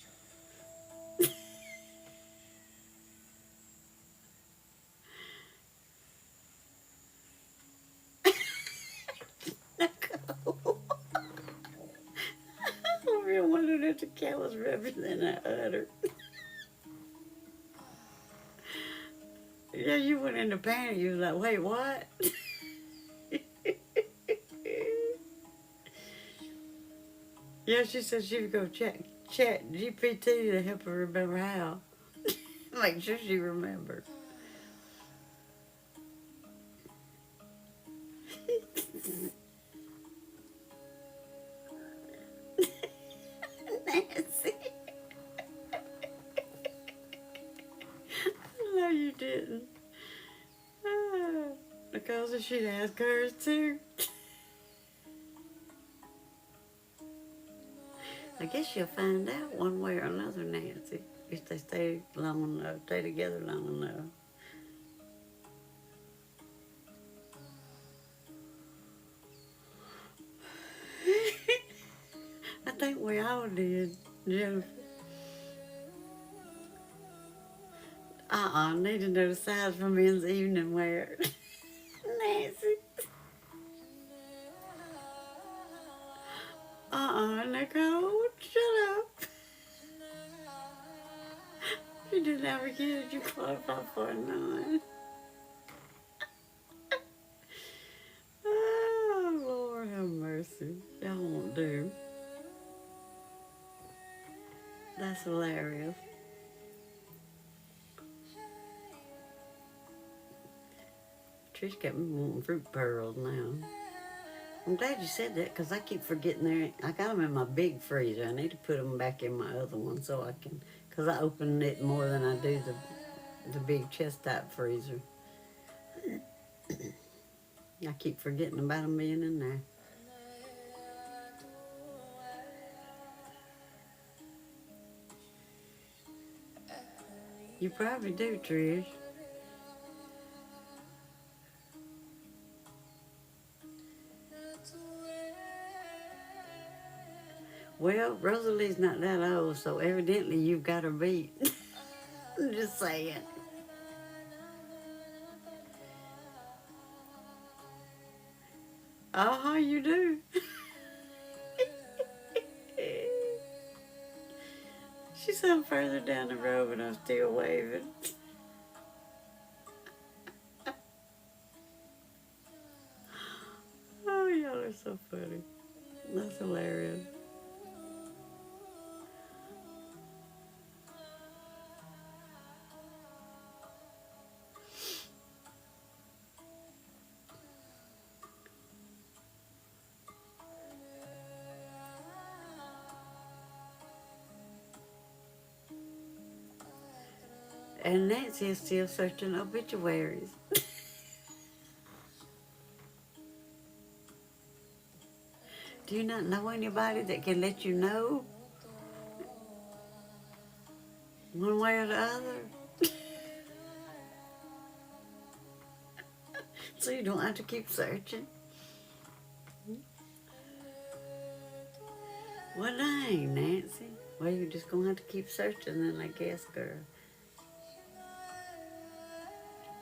S1: Nicole. I really wondered if the cat was representing that udder. Yeah, you went into panic. You was like, wait, what? Yeah, she said she would go chat GPT to help her remember how. Make sure she remembers. Nancy. No, you didn't. Because she'd ask hers too. I guess you'll find out one way or another, Nancy, if they stay long enough, stay together long enough. I think we all did, Jennifer. Need to know the size for men's evening wear. Nancy. Nicole, shut up. You didn't ever get you qualify for none. Oh, Lord have mercy. Y'all won't do. That's hilarious. Trish got me wanting fruit pearls now. I'm glad you said that because I keep forgetting there. I got them in my big freezer. I need to put them back in my other one so I can, because I open it more than I do the big chest type freezer. I keep forgetting about them being in there. You probably do, Trish. Well, Rosalie's not that old, so evidently you've got her beat. I'm just saying. You do. She's some further down the road, but I'm still waving. Oh, y'all are so funny. That's hilarious. And Nancy is still searching obituaries. Do you not know anybody that can let you know one way or the other? So you don't have to keep searching. Well, dang, Nancy. Well, you're just going to have to keep searching then, I guess, girl.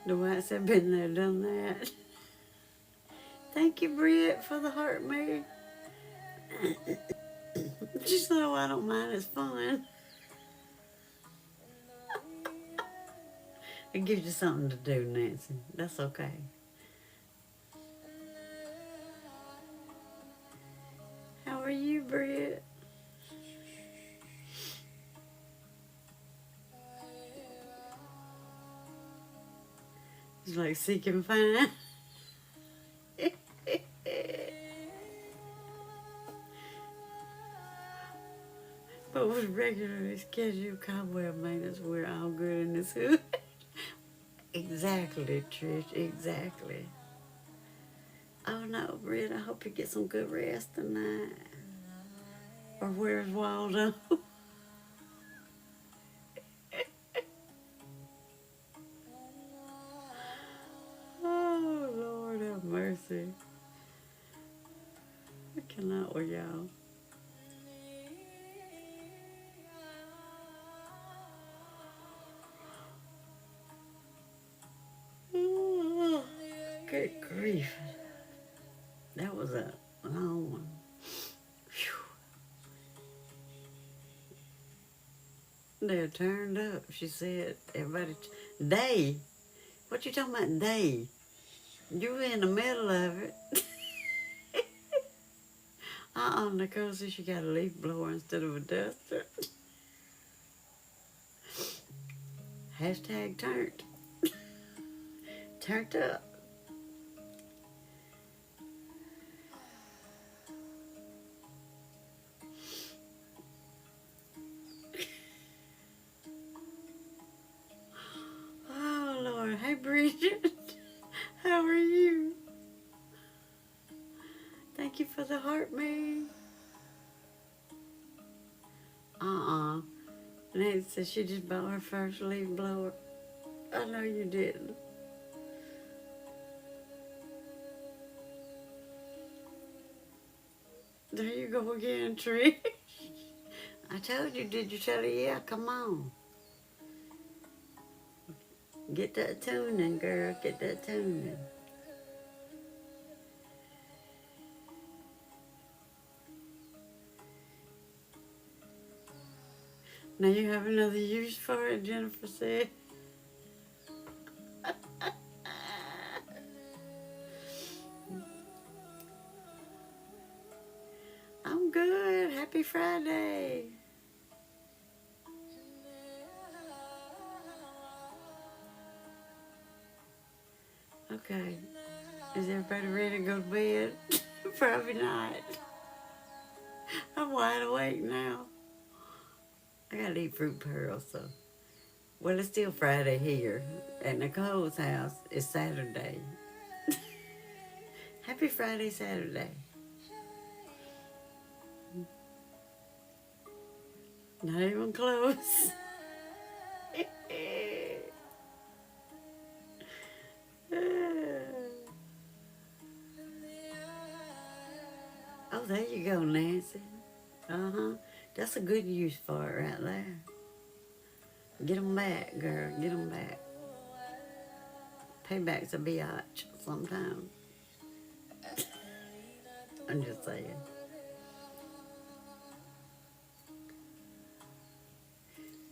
S1: The whites have been there, done that. Thank you, Britt, for the heart, Mary. Just know I don't mind, it's fun. It gives you something to do, Nancy. That's okay. How are you, Britt? It's like seek and find. But with regularly scheduled cobweb maintenance, we're all good in this hood. Exactly, Trish, exactly. Oh no, Britt, I hope you get some good rest tonight. Or where's Waldo? Oh, Lord have mercy. I cannot with y'all. Oh, good grief. That was a long one. Whew. They're turned up, she said. Everybody, they? What you talking about, they? You were in the middle of it. Nicole said she got a leaf blower instead of a duster. Hashtag turned. Turned up. Oh, Lord. Hey, Bridget. How are you? Thank you for the heart, Mary. Nancy said she just bought her first leaf blower. I know you didn't. There you go again, Trish. I told you, did you tell her? Yeah, come on. Get that tuning, girl. Get that tuning. Now you have another use for it, Jennifer said. I'm good. Happy Friday. Okay. Is everybody ready to go to bed? Probably not. I'm wide awake now. I gotta eat fruit pearls, so. Well, it's still Friday here. At Nicole's house, it's Saturday. Happy Friday, Saturday. Not even close. Oh, there you go, Nancy. Uh-huh. That's a good use for it right there. Get them back, girl. Get them back. Payback's a biatch sometimes. I'm just saying.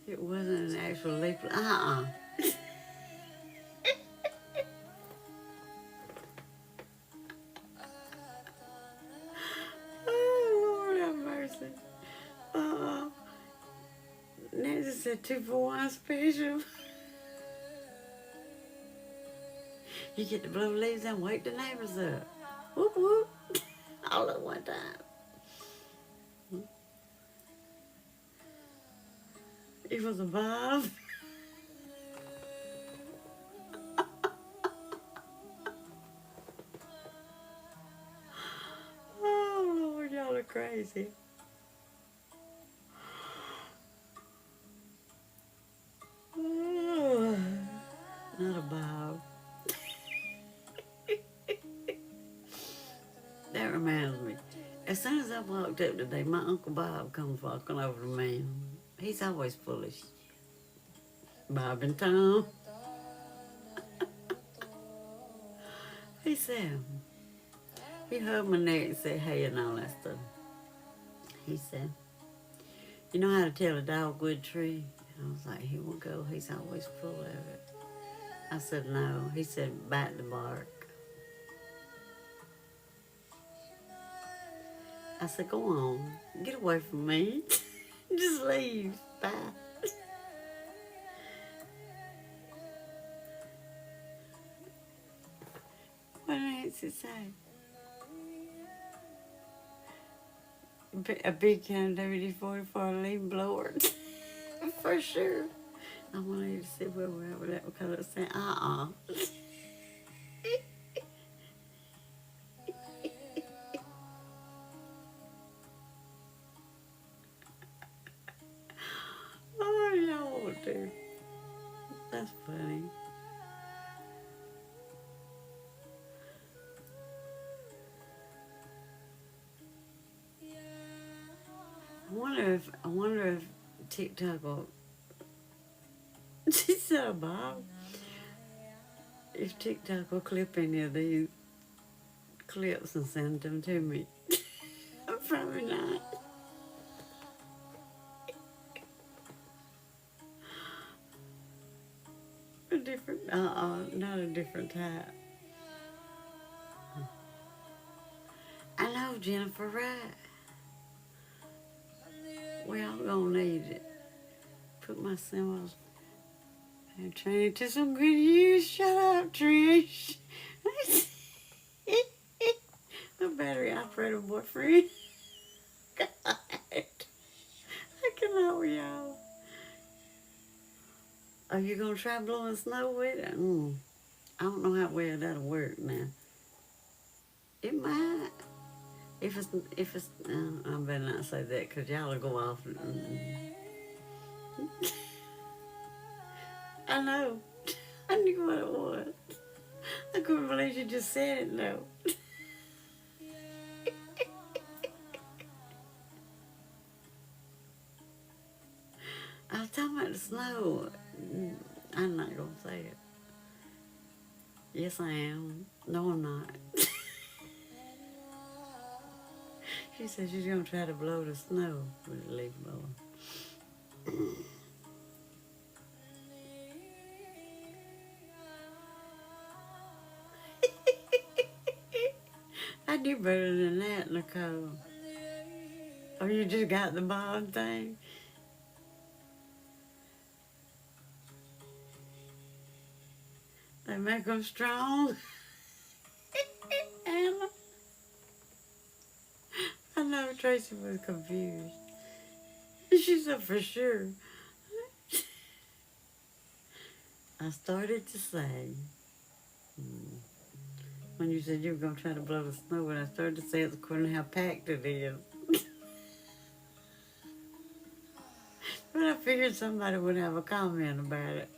S1: It wasn't an actual leaflet. Oh, Lord have mercy. Nancy said 2-for-1 special. You get to blow leaves and wake the neighbors up. Whoop, whoop. All at one time. It was a bob. Oh, Lord, y'all are crazy. Oh, not a bob. That reminds me. As soon as I walked up today, my Uncle Bob comes walking over to me. He's always full of shit. Bob and Tom. He said, he hugged my neck and said, hey, and all that stuff. He said, you know how to tell a dogwood tree? And I was like, he won't go. He's always full of it. I said, no. He said, bite the bark. I said, go on. Get away from me. Just leave. Bye. What did Nancy say? A big can of WD-44 leaf blower. For sure. I wanted you to see where we're at with that because I was saying, Oh, y'all want to. That's funny. I wonder if TikTok will. She said, Bob, if TikTok will clip any of these clips and send them to me. Probably not. A different, not a different type. I know, Jennifer, right? We all gonna need it. Put my symbols and turn it to some good use. Shut up, Trish. A battery operator boyfriend. God. I cannot with y'all. Are you gonna try blowing snow with it? I don't know how well that'll work now. It might. If it's, I better not say that because y'all will go off. I know. I knew what it was. I couldn't believe you just said it though. I was talking about the snow. I'm not gonna say it. Yes, I am. No, I'm not. She said she's going to try to blow the snow with the leaf blower. I do better than that, Nicole. Oh, you just got the bond thing? They make them strong. Anna. I know Tracy was confused. She said, for sure. I started to say, when you said you were going to try to blow the snow, and I started to say it's according to how packed it is. But I figured somebody would have a comment about it.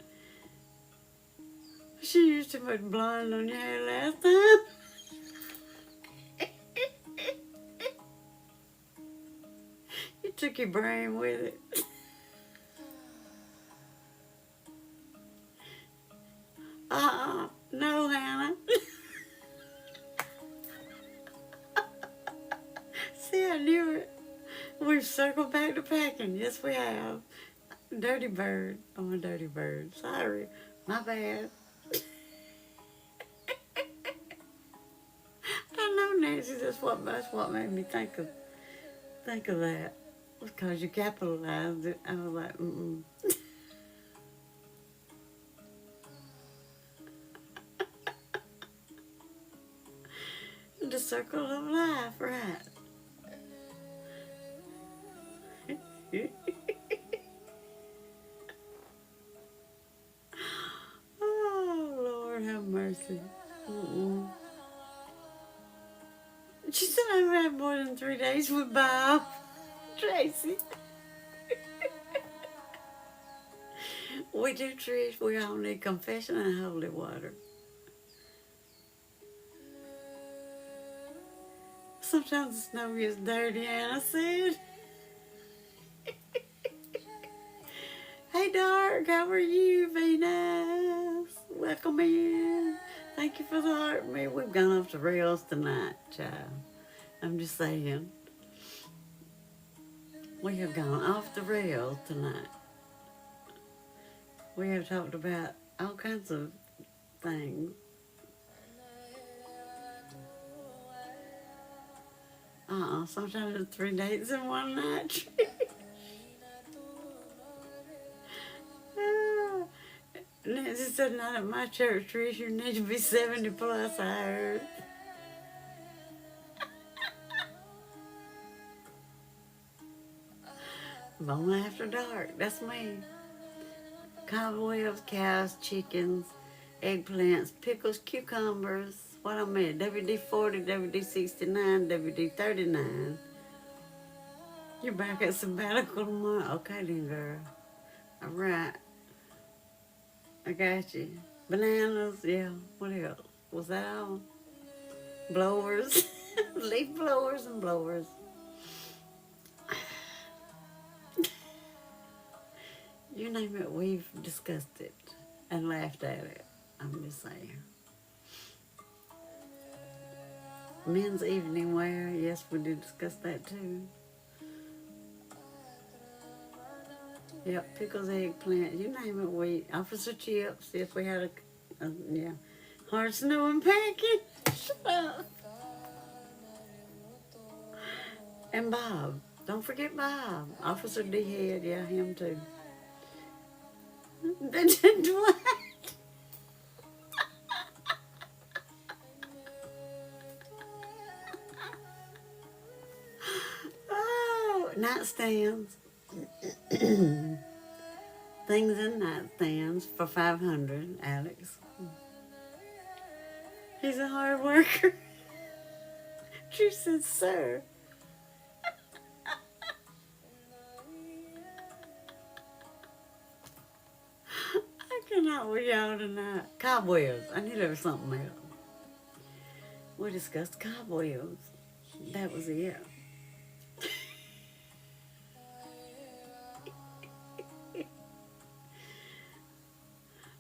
S1: She used too much blonde on your hair last time. You took your brain with it. No, Hannah. See, I knew it. We've circled back to packing. Yes, we have. Dirty bird. I'm a dirty bird. Sorry. My bad. I know, Nancy. That's what made me think of that. Because you capitalized it. I was like, mm-mm. The circle of life, right? Oh, Lord have mercy. Mm-mm. She said I've had more than 3 days with Bob. Tracy. We do, Trish. We all need confession and holy water. Sometimes the snow gets dirty, Anna said. Hey, Dark, how are you? Be nice. Welcome in. Thank you for the heart, me. We've gone off the rails tonight, child. I'm just saying. We have gone off the rails tonight. We have talked about all kinds of things. Sometimes it's 3 days in one night. Nancy said, not at my church, Trish. You need to be 70 plus, I heard. Bone after dark. That's me. Cobwebs, cows, chickens, eggplants, pickles, cucumbers. What I meant, WD-40, WD-69, WD-39. You're back at sabbatical tomorrow. Okay then, girl. All right. I got you. Bananas, yeah. What else? Was that all? Blowers. Leaf blowers and blowers. You name it, we've discussed it and laughed at it. I'm just saying. Men's evening wear, yes, we did discuss that too. Yep, pickles, eggplant, you name it, we. Officer chips, yes, we had yeah. Hard snow and packing. Shut up. And Bob. Don't forget Bob. Officer D Head, yeah, him too. Dwight. Oh, nightstands. Things in nightstands for 500, Alex. He's a hard worker. She said, sir. I cannot with y'all tonight. Cobwebs. I knew there was something else. We discussed cobwebs. That was it.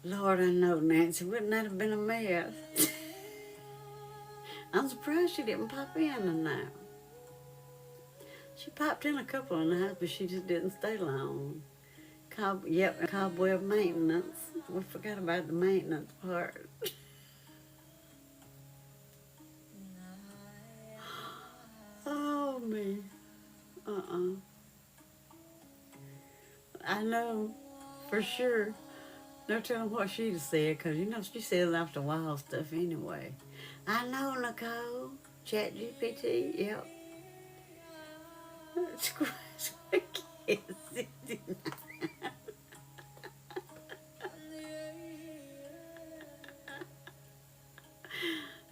S1: Lord, I know, Nancy, wouldn't that have been a mess? I'm surprised she didn't pop in tonight. She popped in a couple of nights, but she just didn't stay long. Cobweb maintenance. We forgot about the maintenance part. Oh, me. I know, for sure. No telling what she'd have said, because you know she says after a while stuff anyway. I know, Nicole. Chat GPT, yep. Yes.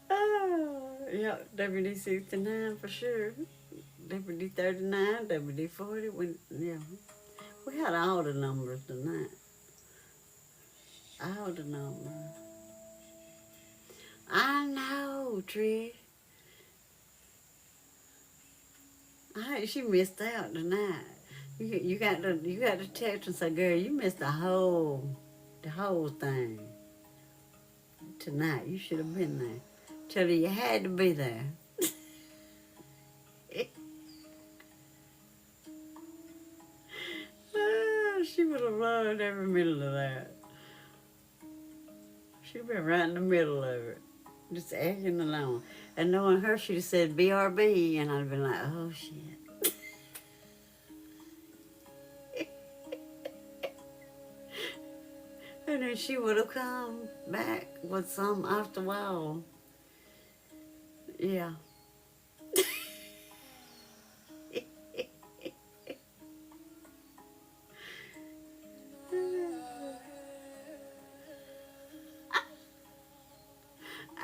S1: Oh, yep, WD 69 for sure. WD 39, WD 40, yeah. We had all the numbers tonight. All the numbers. I know, Trish. She missed out tonight. You got to text and say, girl, you missed the whole thing tonight. You should have been there. Tell her you had to be there. She would have loved every minute of that. She'd been right in the middle of it, just acting alone. And knowing her, she'd have said BRB, and I'd have been like, oh shit. And then she would have come back with some off the wall. Yeah.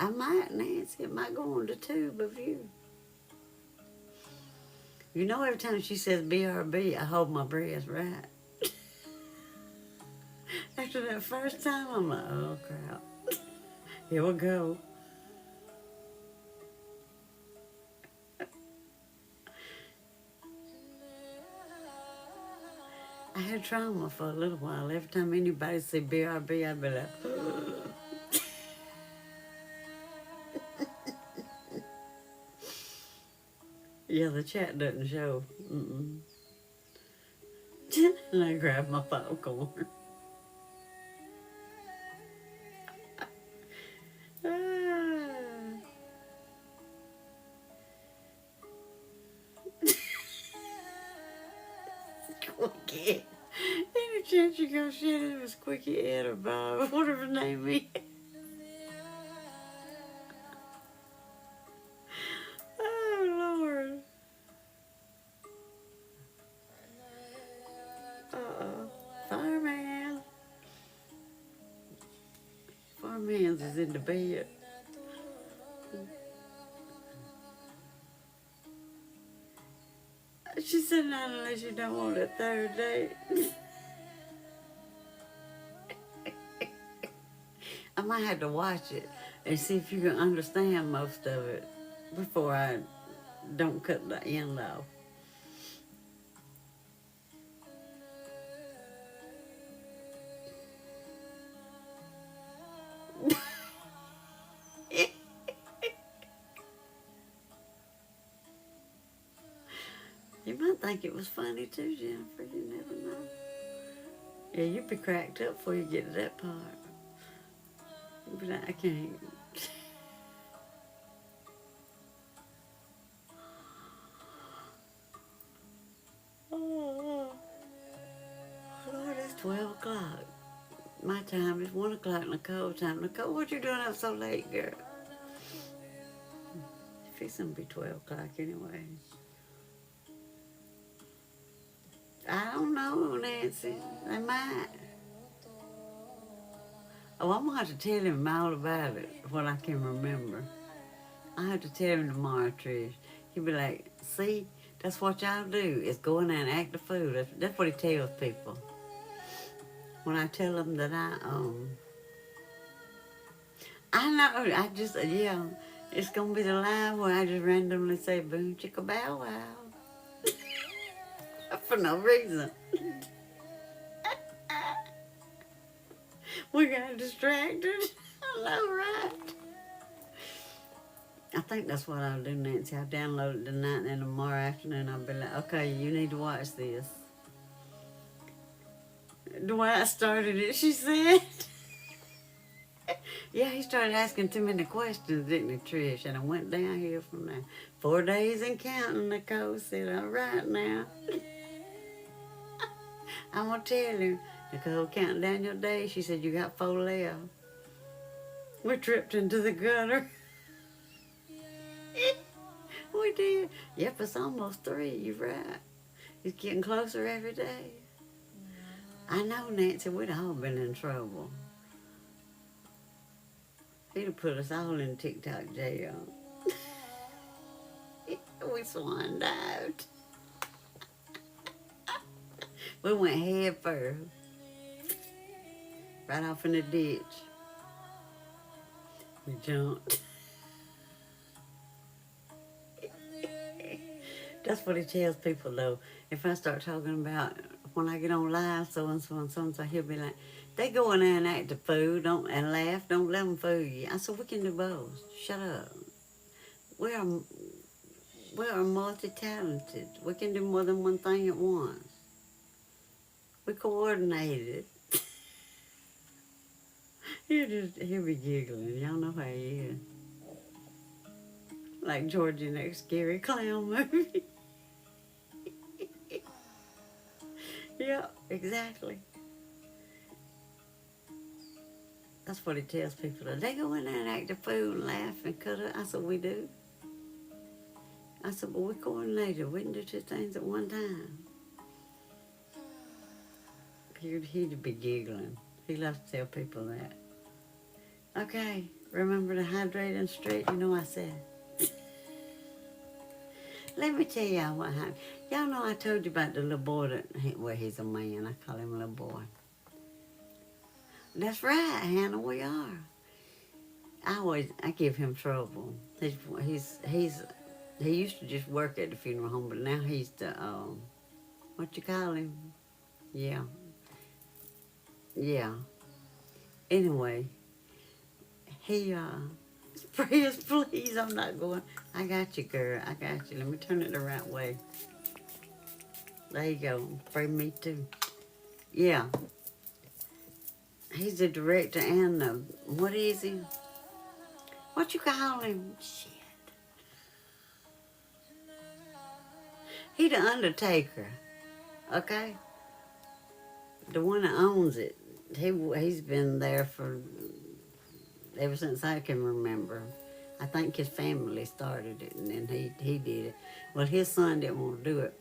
S1: I might, Nancy. It might go on the tube of you. You know, every time she says BRB, I hold my breath, right? After that first time, I'm like, oh, crap. Here we go. I had trauma for a little while. Every time anybody said BRB, I'd be like, yeah, the chat doesn't show. Mm-mm. And I grabbed my popcorn. Quickie. Any chance you go shit it was Quickie Ed or Bob, whatever his name is. Oh, Lord. Fireman. Fireman's is in the bed. She said, not unless you don't want a third date. I might have to watch it and see if you can understand most of it before I don't cut the end off. You might think it was funny too, Jennifer. You never know. Yeah, you'd be cracked up before you get to that part. You'd be like, I can't. Oh, Lord, it's 12 o'clock. My time is 1 o'clock, Nicole's time. Nicole, what you doing up so late, girl? It's gonna be 12 o'clock anyway. I don't know, Nancy. They might. Oh, I'm gonna have to tell him all about it, what I can remember. I have to tell him tomorrow, Trish. He'll be like, see, that's what y'all do, is go in there and act the fool. That's what he tells people. When I tell them that I know, yeah, it's gonna be the lie where I just randomly say, boom, chicka, bow, wow. For no reason. We got distracted. I know, right? I think that's what I'll do, Nancy. I'll download it tonight, and then tomorrow afternoon I'll be like, okay, you need to watch this. Dwight started it, she said. Yeah, he started asking too many questions, didn't he, Trish? And I went down here from there. 4 days and counting, Nicole said, all right now. I'm going to tell you, Nicole, counting down your days. She said, you got 4 left. We tripped into the gutter. We did. Yep, it's almost 3. You're right. It's getting closer every day. I know, Nancy, we'd all been in trouble. He'd have put us all in TikTok jail. We swaned out. We went head first. Right off in the ditch. We jumped. That's what he tells people, though. If I start talking about when I get on live, so-and-so and so-and-so, he'll be like, they go in there and act a fool and laugh. Don't let them fool you. I said, we can do both. Shut up. We are multi-talented. We can do more than one thing at once. We coordinated. He'll be giggling. Y'all know how he is. Like George in that scary clown movie. Yeah, exactly. That's what he tells people. They go in there and act a fool and laugh and cut up. I said, we do. I said, but we coordinated. We can do 2 things at one time. He'd be giggling. He loves to tell people that. Okay, remember to hydrate and stretch. You know I said. Let me tell y'all what happened. Y'all know I told you about the little boy well, he's a man. I call him a little boy. That's right, Hannah, we are. I give him trouble. He used to just work at the funeral home, but now he's the, what you call him? Yeah. Anyway, he, prayers, please, I'm not going. I got you, girl, I got you. Let me turn it the right way. There you go, pray me too. Yeah. He's the director and the, what is he? What you call him? Shit. He the undertaker, okay? The one that owns it. He's been there for, ever since I can remember. I think his family started it, and then he did it. Well, his son didn't want to do it,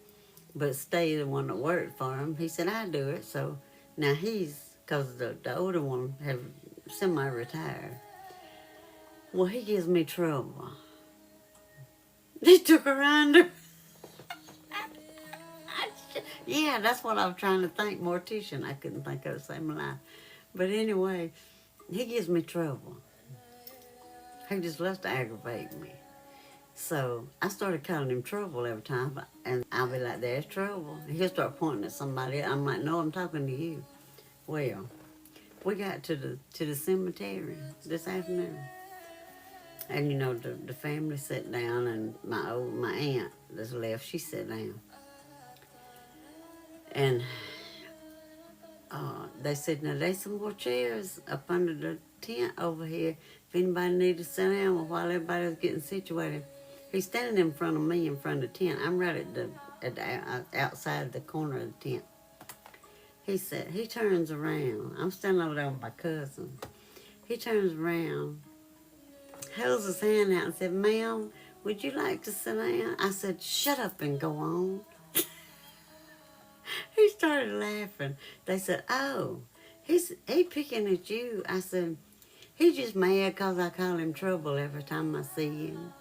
S1: but Stay, the one that worked for him, he said, I do it. So now because the older one had semi-retired. Well, he gives me trouble. He took her under. Yeah, that's what I was trying to think. Mortician. I couldn't think of the same line. But anyway, he gives me trouble. He just loves to aggravate me. So I started calling him Trouble every time. And I'll be like, there's trouble. And he'll start pointing at somebody. I'm like, no, I'm talking to you. Well, we got to the cemetery this afternoon. And, you know, the family sat down, and my aunt that's left, she sat down. And they said, now there's some more chairs up under the tent over here. If anybody needs to sit down while everybody was getting situated. He's standing in front of me in front of the tent. I'm right at the outside the corner of the tent. He turns around. I'm standing over there with my cousin. He turns around, holds his hand out and said, ma'am, would you like to sit down? I said, shut up and go on. He started laughing. They said, oh, he picking at you. I said, he's just mad because I call him Trouble every time I see him.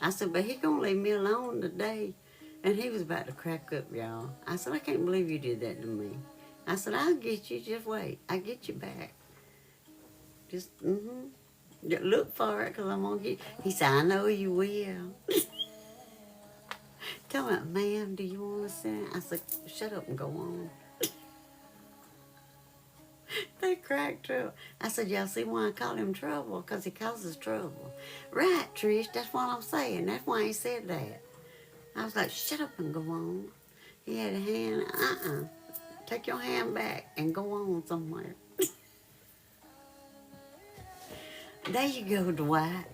S1: I said, but he gonna leave me alone today. And he was about to crack up, y'all. I said, I can't believe you did that to me. I said, I'll get you, just wait. I'll get you back. Just, look for it, because I'm gonna get you. He said, I know you will. Tell me, ma'am, do you want to sit? I said, shut up and go on. They cracked up. I said, y'all see why I call him trouble? Because he causes trouble. Right, Trish, that's what I'm saying. That's why he said that. I was like, shut up and go on. He had a hand, take your hand back and go on somewhere. There you go, Dwight.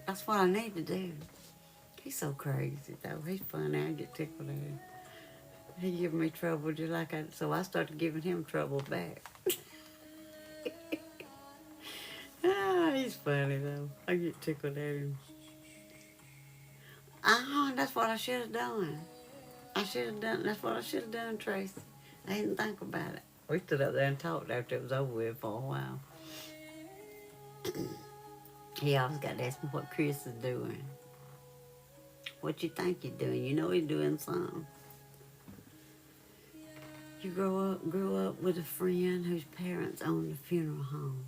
S1: That's what I need to do. He's so crazy, though. He's funny. I get tickled at him. He give me trouble just like so I started giving him trouble back. He's funny, though. I get tickled at him. That's what I should have done. That's what I should have done, Tracy. I didn't think about it. We stood up there and talked after it was over with for a while. He always got to ask me what Chris is doing. What you think you're doing? You know he's doing something. You grew up with a friend whose parents owned a funeral home.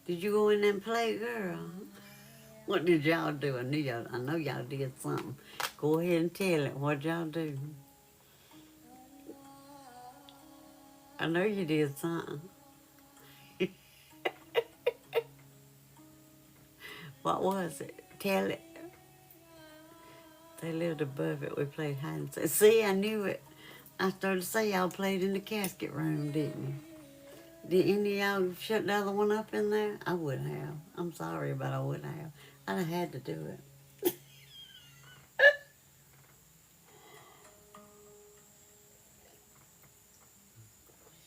S1: Did you go in there and play, girl? What did y'all do? I know y'all did something. Go ahead and tell it. What y'all do? I know you did something. What was it? Tell it. They lived above it. We played hide and seek. See, I knew it. I started to say y'all played in the casket room, didn't you? Did any of y'all shut the other one up in there? I would have. I'm sorry, but I would have. I'd have had to do it.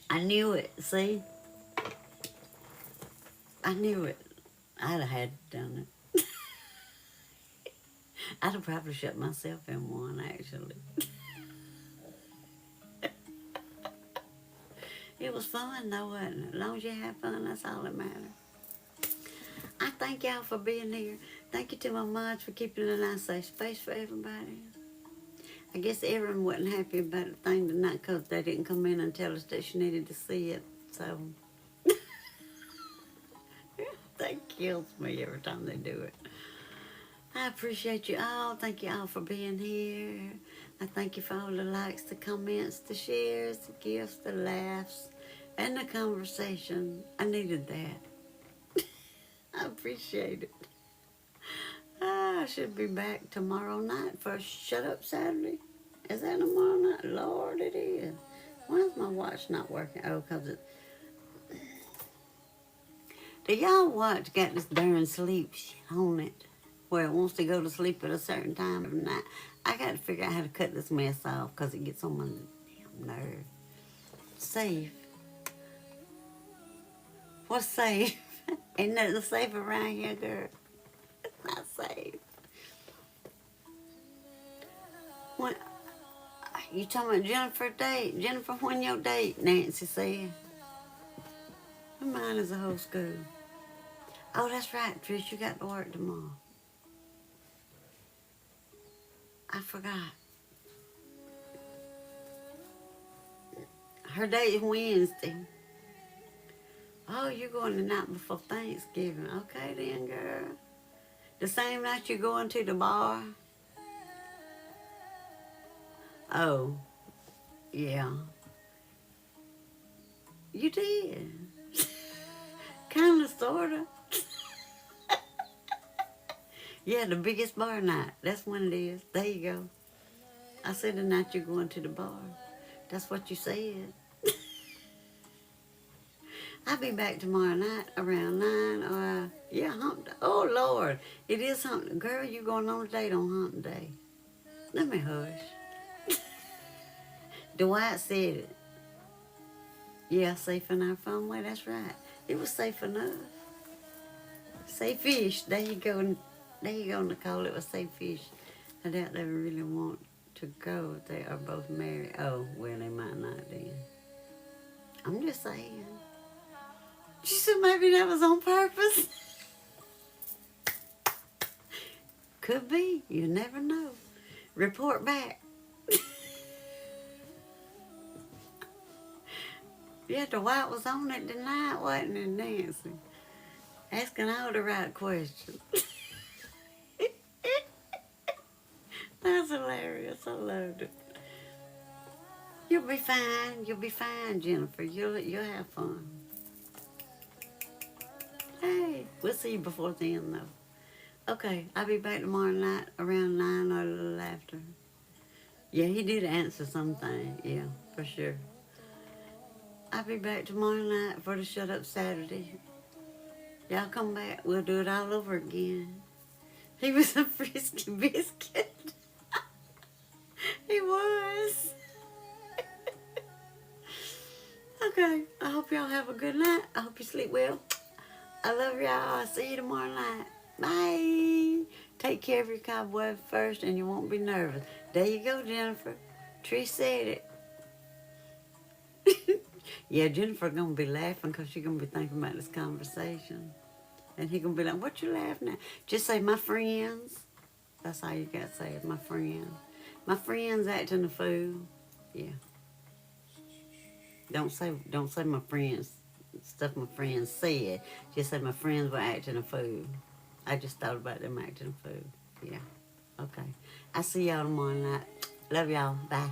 S1: I knew it, see? I knew it. I'd have had to done it. I'd have probably shut myself in one, actually. It was fun, though, wasn't it? As long as you have fun, that's all that matters. I thank y'all for being here. Thank you to my mods for keeping a nice safe space for everybody. I guess Erin wasn't happy about the thing tonight because they didn't come in and tell us that she needed to see it. So, that kills me every time they do it. I appreciate you all. Thank you all for being here. I thank you for all the likes, the comments, the shares, the gifts, the laughs, and the conversation. I needed that. I appreciate it. I should be back tomorrow night for Shut Up Saturday. Is that tomorrow night? Lord, it is. Why is my watch not working? Oh, because it... Do y'all watch got this darn sleep shit on it? Where it wants to go to sleep at a certain time of night. I got to figure out how to cut this mess off because it gets on my damn nerve. Safe. What's safe? Ain't nothing safe around here, girl. It's not safe. What? You talking about Jennifer date? Jennifer, when your date? Nancy said. Mine is a whole school. Oh, that's right, Trish. You got to work tomorrow. I forgot. Her date is Wednesday. Oh, you're going the night before Thanksgiving. Okay then, girl. The same night you're going to the bar? Oh, yeah. You did. Kind of, sort of. Yeah, the biggest bar night. That's when it is. There you go. I said the night you're going to the bar. That's what you said. I'll be back tomorrow night around 9 or, yeah, hump day. Oh, Lord. It is hump. Girl, you going on a date on hump day. Let me hush. Dwight said it. Yeah, safe in our phone way. That's right. It was safe enough. Safe-ish. There you go. There you go, Nicole. It was safe-ish. I doubt they really want to go if they are both married. Oh, well, they might not then. I'm just saying. She said maybe that was on purpose. Could be. You never know. Report back. Yeah, Dwight was on it tonight, wasn't it, Nancy? Asking all the right questions. That's hilarious. I loved it. You'll be fine. You'll be fine, Jennifer. You'll have fun. Hey, we'll see you before then, though. Okay, I'll be back tomorrow night around 9 or a little after. Yeah, he did answer something. Yeah, for sure. I'll be back tomorrow night for the Shut Up Saturday. Y'all come back. We'll do it all over again. He was a frisky biscuit. He was. Okay, I hope y'all have a good night. I hope you sleep well. I love y'all. I'll see you tomorrow night. Bye. Take care of your cobweb first and you won't be nervous. There you go, Jennifer. Tree said it. Yeah, Jennifer gonna be laughing because she's gonna be thinking about this conversation. And he gonna be like, what you laughing at? Just say, my friends. That's all you got to say, my friends. My friends acting a fool. Yeah. Don't say my friends, stuff my friends said. Just say my friends were acting a fool. I just thought about them acting a fool. Yeah. Okay. I'll see y'all tomorrow night. Love y'all. Bye.